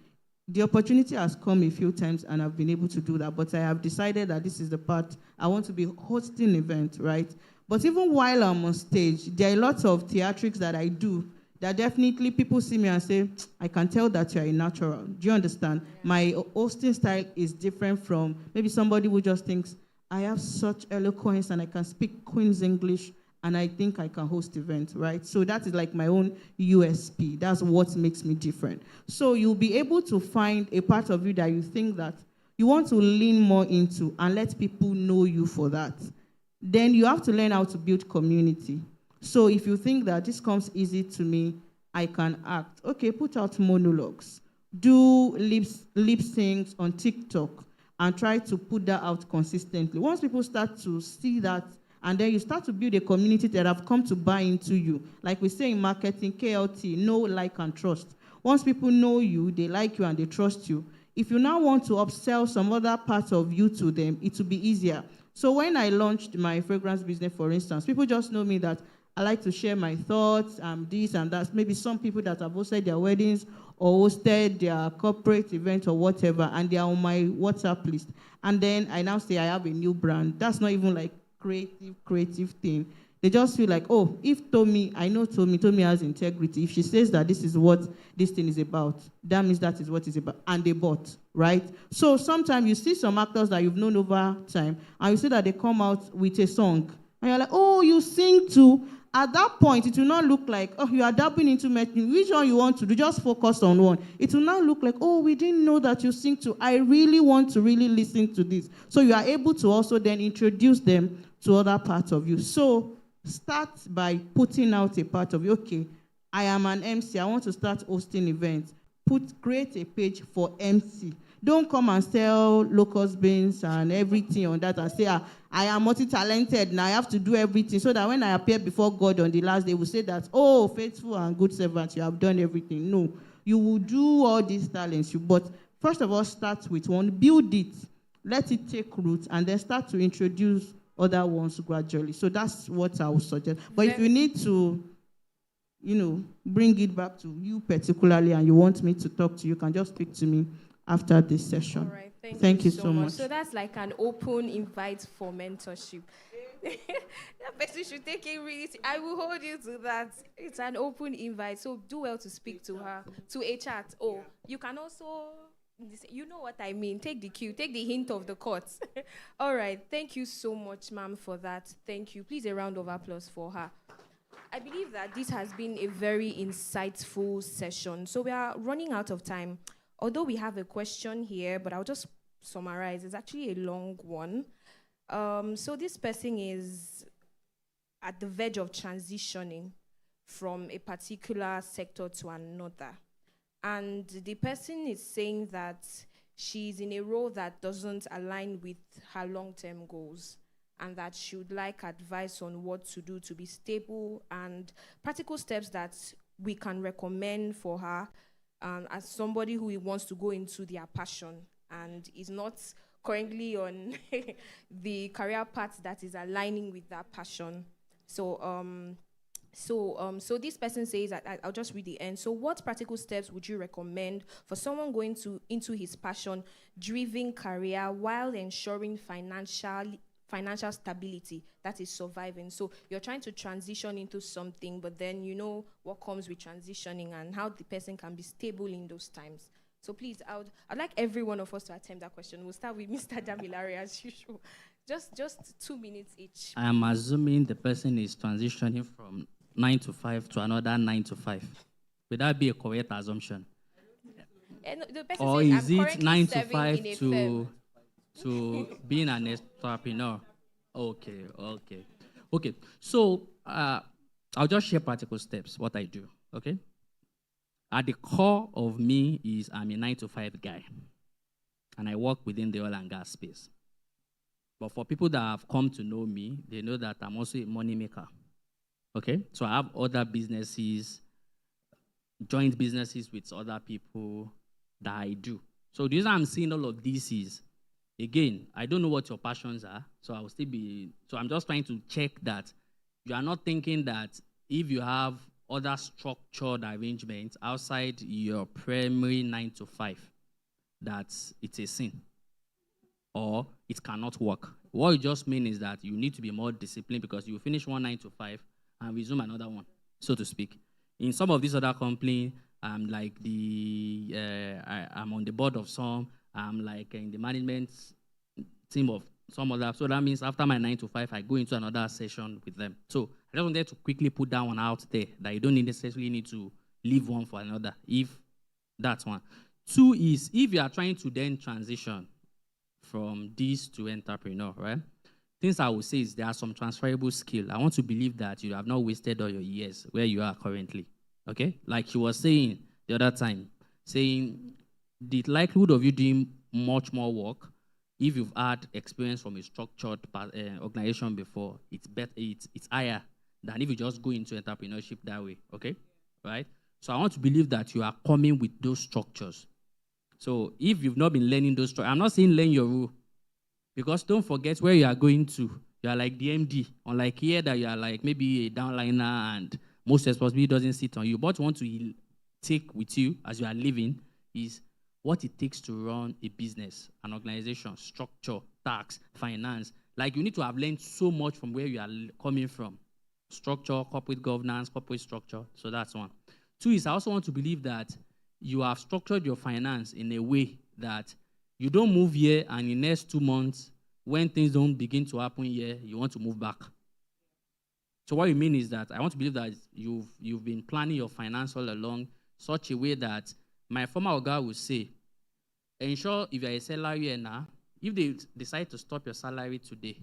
The opportunity has come a few times and I've been able to do that, but I have decided that this is the part I want to be hosting event, right? But even while I'm on stage, there are lots of theatrics that I do that definitely people see me and say, I can tell that you're a natural. Do you understand? Yeah. My hosting style is different from maybe somebody who just thinks, I have such eloquence and I can speak Queen's English and I think I can host events, right? So that is like my own USP. That's what makes me different. So you'll be able to find a part of you that you think that you want to lean more into and let people know you for that. Then you have to learn how to build community. So if you think that this comes easy to me, I can act. Okay, put out monologues. Do lip syncs on TikTok and try to put that out consistently. Once people start to see that, and then you start to build a community that have come to buy into you. Like we say in marketing, KLT, know, like, and trust. Once people know you, they like you, and they trust you. If you now want to upsell some other part of you to them, it will be easier. So when I launched my fragrance business, for instance, people just know me that I like to share my thoughts, this and that. Maybe some people that have hosted their weddings or hosted their corporate event or whatever, and they are on my WhatsApp list. And then I now say I have a new brand. That's not even like creative thing. They just feel like, oh, if Tommy, I know Tommy has integrity. If she says that this is what this thing is about, that means that is what it's about. And they bought, right? So sometimes you see some actors that you've known over time, and you see that they come out with a song. And you're like, oh, you sing too? At that point, it will not look like, oh, you are dabbling into medicine. Which one you want to do? Just focus on one. It will now look like, oh, we didn't know that you sing too. I really want to really listen to this. So you are able to also then introduce them to other parts of you. So start by putting out a part of you. Okay, I am an MC. I want to start hosting events. Create a page for MC. Don't come and sell locust beans and everything on that and say, I am multi-talented and I have to do everything, so that when I appear before God on the last day, will say that, oh, faithful and good servant, you have done everything. No, you will do all these talents. But first of all, start with one, build it, let it take root, and then start to introduce other ones gradually. So that's what I would suggest. But if you need to, bring it back to you particularly and you want me to talk to you, can just speak to me after this session. All right, thank you so much. So that's like an open invite for mentorship. That person should take it really. I will hold you to that. It's an open invite, so do well to speak to her, to a chat. Oh, you can also, you know what I mean. Take the cue, take the hint of the court. All right, thank you so much, ma'am, for that. Thank you. Please, a round of applause for her. I believe that this has been a very insightful session. So we are running out of time. Although we have a question here, but I'll just summarize. It's actually a long one. So this person is at the verge of transitioning from a particular sector to another. And the person is saying that she's in a role that doesn't align with her long-term goals, and that she would like advice on what to do to be stable and practical steps that we can recommend for her as somebody who wants to go into their passion and is not currently on the career path that is aligning with that passion. So this person says, I'll just read the end. So what practical steps would you recommend for someone going into his passion-driven career while ensuring financial stability, that is surviving? So you're trying to transition into something, but then you know what comes with transitioning and how the person can be stable in those times. So please, I'd like every one of us to attempt that question. We'll start with Mr. Damilare as usual. Just 2 minutes each. I am assuming the person is transitioning from 9 to 5 to another 9 to 5. Would that be a correct assumption? Or is it 9 to 5 to being an entrepreneur? Okay. So I'll just share practical steps, what I do, okay? At the core of me is I'm a 9 to 5 guy, and I work within the oil and gas space. But for people that have come to know me, they know that I'm also a money maker, okay? So I have other businesses, joint businesses with other people that I do. So the reason I'm seeing all of this is, again, I don't know what your passions are, so I'm just trying to check that you are not thinking that if you have other structured arrangements outside your primary 9 to 5, that it's a sin or it cannot work. What it just means is that you need to be more disciplined, because you finish one 9 to 5 and resume another one, so to speak. In some of these other companies, I'm like I'm on the board of some. I'm like in the management team of some other. So that means after my 9 to 5, I go into another session with them. So I just wanted to quickly put that one out there, that you don't necessarily need to leave one for another, if that's one. 2 is, if you are trying to then transition from this to entrepreneur, right? Things I would say is there are some transferable skill. I want to believe that you have not wasted all your years where you are currently, okay? Like she was saying the other time, saying the likelihood of you doing much more work, if you've had experience from a structured organization before, it's higher than if you just go into entrepreneurship that way, okay? Right? So I want to believe that you are coming with those structures. So if you've not been learning those structures, I'm not saying learn your rule, because don't forget where you are going to. You are like the MD, unlike here that you are like maybe a downliner and most responsibility doesn't sit on you. What you want to take with you as you are living is what it takes to run a business, an organization, structure, tax, finance. Like you need to have learned so much from where you are coming from. Structure, corporate governance, corporate structure. So that's one. 2 is I also want to believe that you have structured your finance in a way that you don't move here and in the next 2 months, when things don't begin to happen here, you want to move back. So what you mean is that I want to believe that you've been planning your finance all along such a way that my former Oga will say, ensure if you're a salary earner, if they decide to stop your salary today,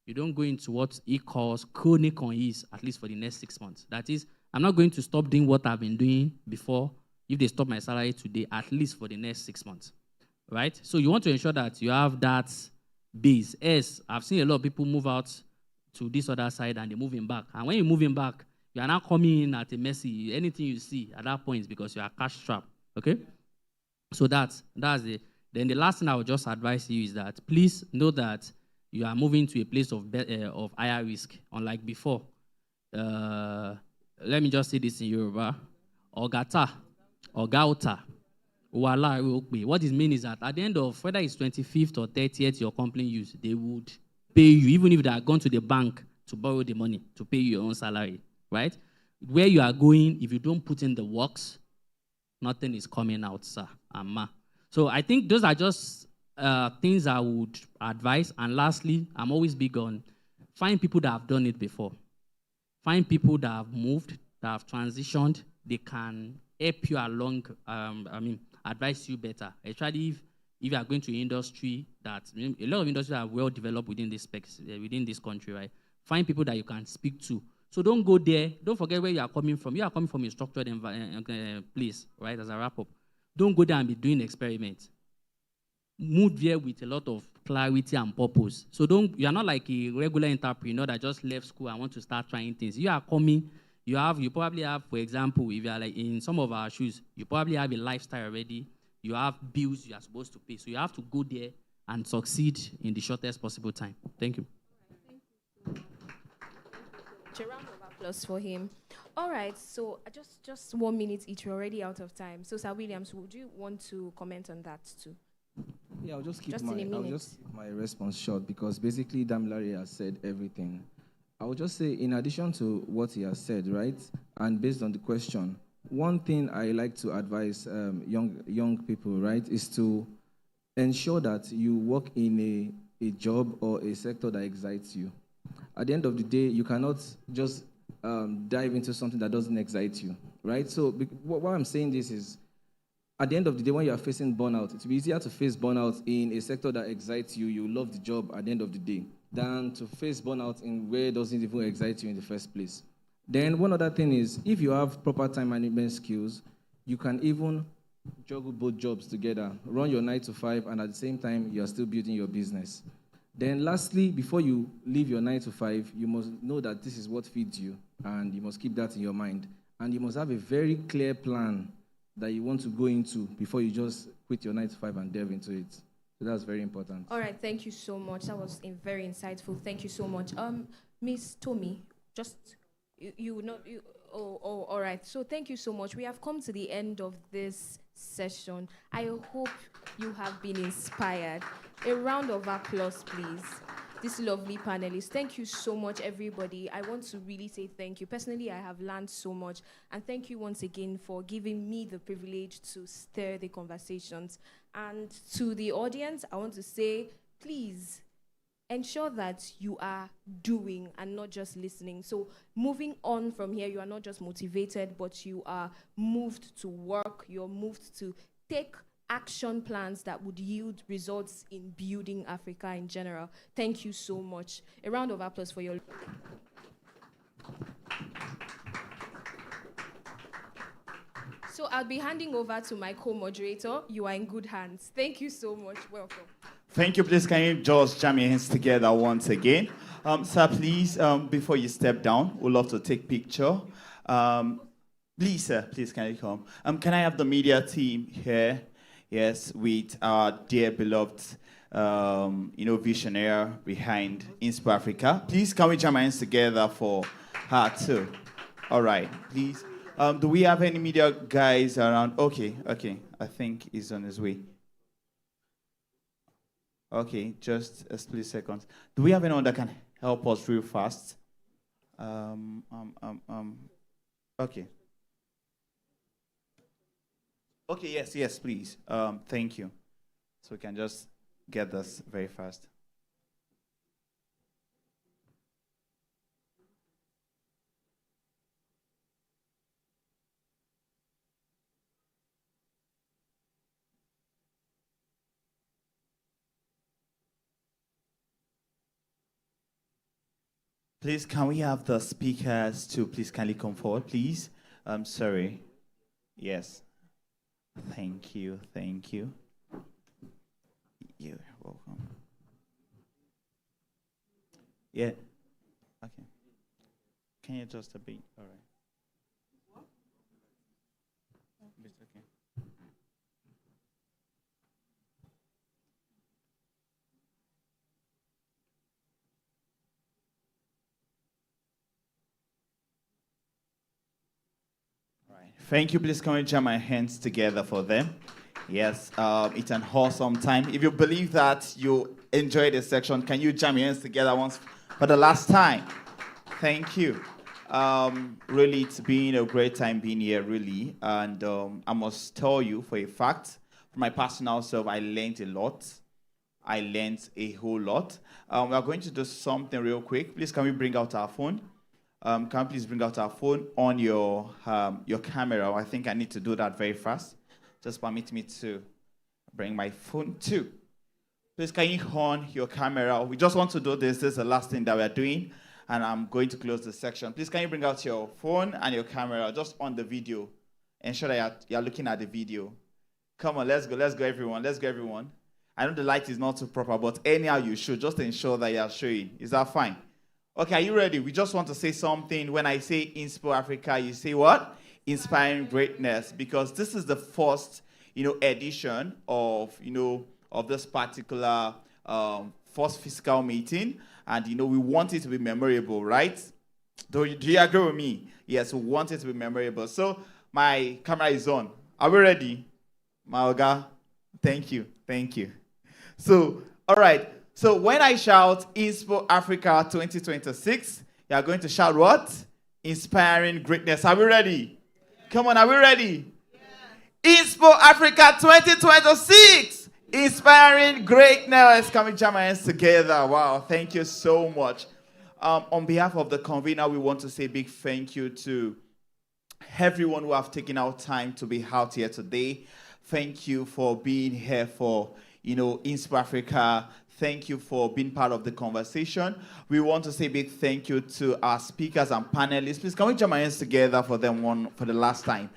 you don't go into what he calls chronic unease, at least for the next 6 months. That is, I'm not going to stop doing what I've been doing before if they stop my salary today, at least for the next 6 months, right? So you want to ensure that you have that base. Yes, I've seen a lot of people move out to this other side and they're moving back. And when you're moving back, you are now coming in at a messy, anything you see at that point is because you are cash strapped, okay? So that's it. Then the last thing I would just advise you is that please know that you are moving to a place of higher risk, unlike before. Let me just say this in Yoruba. Ogata, Ogauta, Uwala. What this means is that at the end of whether it's 25th or 30th your company use, they would pay you, even if they are gone to the bank to borrow the money to pay you your own salary, right? Where you are going, if you don't put in the works, nothing is coming out, sir. Amma. So I think those are just things I would advise. And lastly, I'm always big on find people that have done it before. Find people that have moved, that have transitioned. They can help you along, advise you better. Especially if you are going to an industry that, a lot of industries are well developed within this within this country, right? Find people that you can speak to. So don't go there. Don't forget where you are coming from. You are coming from a structured place, right, as a wrap-up. Don't go there and be doing experiments. Move there with a lot of clarity and purpose. So you are not like a regular entrepreneur that just left school and want to start trying things. You are coming, you probably have, for example, if you are like in some of our shoes, you probably have a lifestyle already. You have bills you are supposed to pay. So you have to go there and succeed in the shortest possible time. Thank you. A round of applause for him. All right, so just 1 minute each. We're already out of time. So, Sir Williams, would you want to comment on that too? Yeah, I'll just keep in a minute. I'll just keep my response short because basically Damilare has said everything. I would just say, in addition to what he has said, right, and based on the question, one thing I like to advise young people, right, is to ensure that you work in a job or a sector that excites you. At the end of the day, you cannot just dive into something that doesn't excite you, right? So why I'm saying this is, at the end of the day, when you are facing burnout, it will be easier to face burnout in a sector that excites you, you love the job at the end of the day, than to face burnout in where it doesn't even excite you in the first place. Then one other thing is, if you have proper time management skills, you can even juggle both jobs together, run your 9 to 5, and at the same time, you are still building your business. Then lastly, before you leave your 9 to 5, you must know that this is what feeds you, and you must keep that in your mind. And you must have a very clear plan that you want to go into before you just quit your 9 to 5 and delve into it. So that's very important. All right, thank you so much. That was very insightful. Thank you so much. Miss Tommy, all right. So thank you so much. We have come to the end of this session. I hope you have been inspired. A round of applause, please. This lovely panelists. Thank you so much, everybody. I want to really say thank you. Personally, I have learned so much. And thank you once again for giving me the privilege to stir the conversations. And to the audience, I want to say, please, ensure that you are doing and not just listening. So moving on from here, you are not just motivated, but you are moved to work. You're moved to take action plans that would yield results in building Africa in general. Thank you so much. A round of applause for your... So I'll be handing over to my co-moderator. You are in good hands. Thank you so much. Welcome. Thank you. Please, can you just jam your hands together once again? Sir, please, before you step down, we'd love to take picture. Please, sir, please, can you come? Can I have the media team here? Yes, with our dear beloved, visionary behind Inspo Africa. Please, can we jam our hands together for her too? All right, please. Do we have any media guys around? Okay. I think he's on his way. Okay, just a split second. Do we have anyone that can help us real fast? Okay. Okay, yes, please. Thank you. So we can just get this very fast. Please, can we have the speakers to please kindly come forward, please? I'm sorry. Yes. Thank you. Thank you. You're welcome. Yeah. Okay. Can you adjust a bit? All right. It's okay. All right. Thank you. Please can we jam my hands together for them? Yes, it's an awesome time. If you believe that you enjoyed this section, can you jam your hands together once for the last time? Thank you. Really, it's been a great time being here, really. And I must tell you for a fact, for my personal self, I learned a lot. I learned a whole lot. We are going to do something real quick. Please, can we bring out our phone? Can you please bring out our phone on your camera? I think I need to do that very fast. Just permit me to bring my phone too. Please, can you on your camera? We just want to do this. This is the last thing that we are doing, and I'm going to close the section. Please, can you bring out your phone and your camera just on the video? Ensure that you're looking at the video. Come on, let's go, everyone. Let's go, everyone. I know the light is not too proper, but anyhow you should. Just ensure that you're showing. Is that fine? Okay, are you ready? We just want to say something. When I say Inspo Africa, you say what? Inspiring greatness, because this is the first, edition of, of this particular first physical meeting, and we want it to be memorable, right? Do you agree with me? Yes, we want it to be memorable. So my camera is on. Are we ready, Maoga? Thank you. So, all right. So when I shout Inspo Africa 2026, you are going to shout what? Inspiring greatness. Are we ready? Come on, are we ready? Yeah. Inspo Africa 2026. Inspiring greatness. Can we jam our hands together? Wow, thank you so much. On behalf of the convener, we want to say a big thank you to everyone who have taken out time to be out here today. Thank you for being here for, Inspo Africa. Thank you for being part of the conversation. We want to say a big thank you to our speakers and panelists. Please, can we jam our hands together for them for the last time?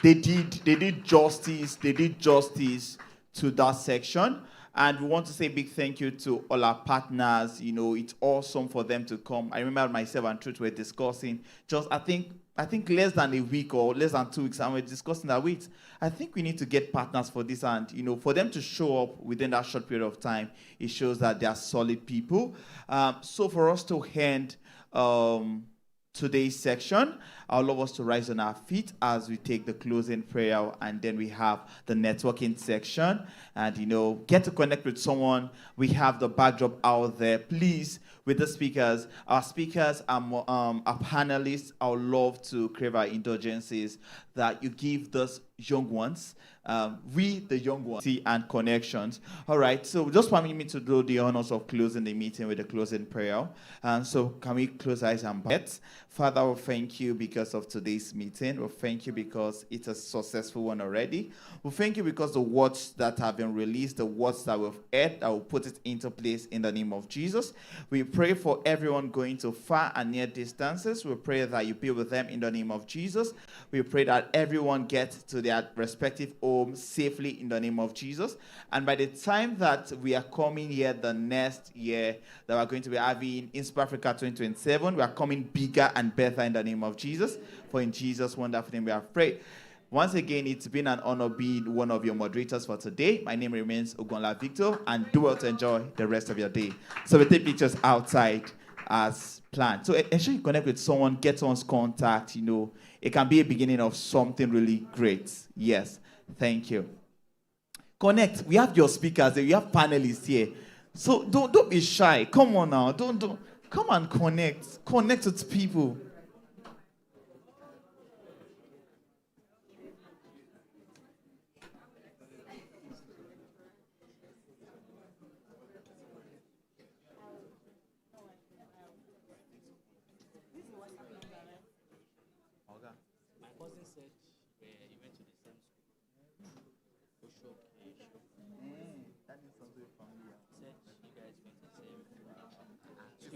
They did justice to that section. And we want to say a big thank you to all our partners. It's awesome for them to come. I remember myself and Truth were discussing I think less than a week or less than 2 weeks, and we're discussing that, wait, I think we need to get partners for this, and, for them to show up within that short period of time, it shows that they are solid people. So for us to end today's section, I would love us to rise on our feet as we take the closing prayer, and then we have the networking section, and, get to connect with someone. We have the backdrop out there. Please, with the speakers, our panelists, I would love to crave our indulgences that you give those young ones, the young ones, and connections. All right, so just permit me to do the honors of closing the meeting with the closing prayer. So can we close eyes and bow? Father, we thank you because of today's meeting. We thank you because it's a successful one already. We thank you because the words that have been released, the words that we've heard, I will put it into place in the name of Jesus. We pray for everyone going to far and near distances. We pray that you be with them in the name of Jesus. We pray that everyone gets to their respective homes safely in the name of Jesus. And by the time that we are coming here the next year, that we're going to be having Inspo Africa 2027, we are coming bigger and better in the name of Jesus. For in Jesus' wonderful name we have prayed. Once again, it's been an honor being one of your moderators for today. My name remains Ogunla Victor, and do well to enjoy the rest of your day. So we take pictures outside as planned. So ensure you connect with someone, get someone's contact, it can be a beginning of something really great. Yes, thank you. Connect. We have your speakers, we have panelists here. So don't be shy. Come on now. Don't come and connect. Connect with people.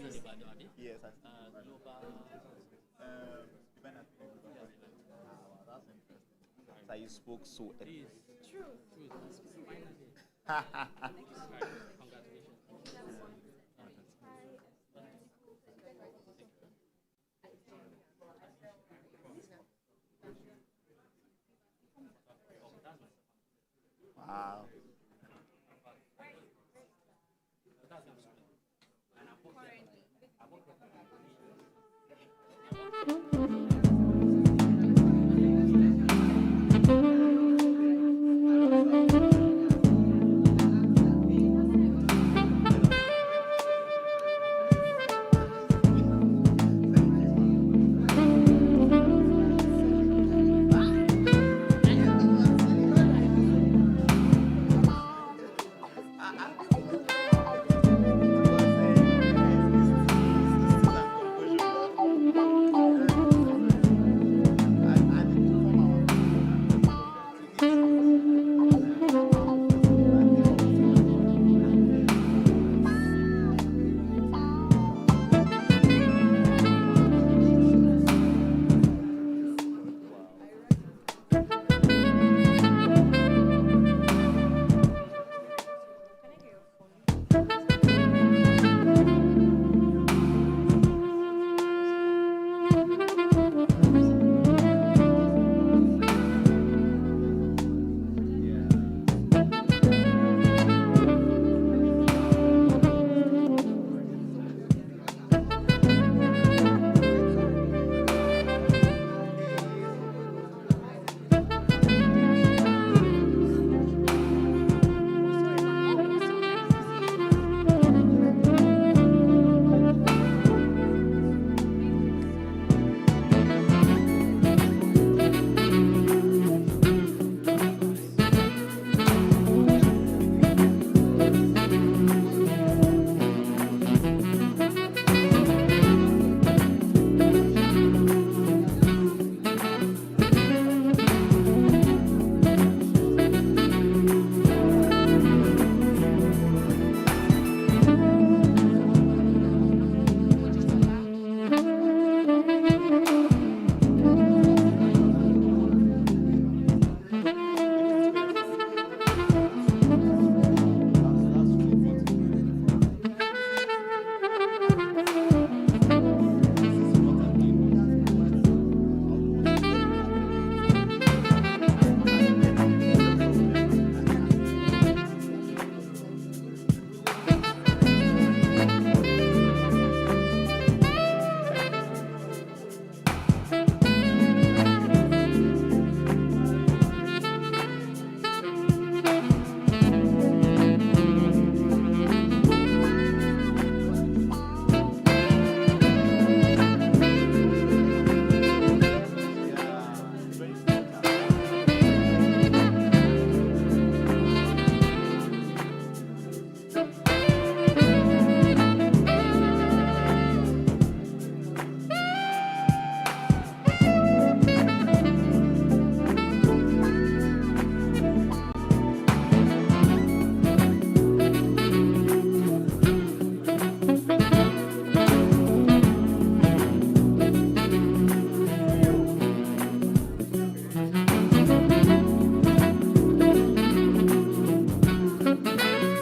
Yes, I that's interesting. So you spoke so Wow.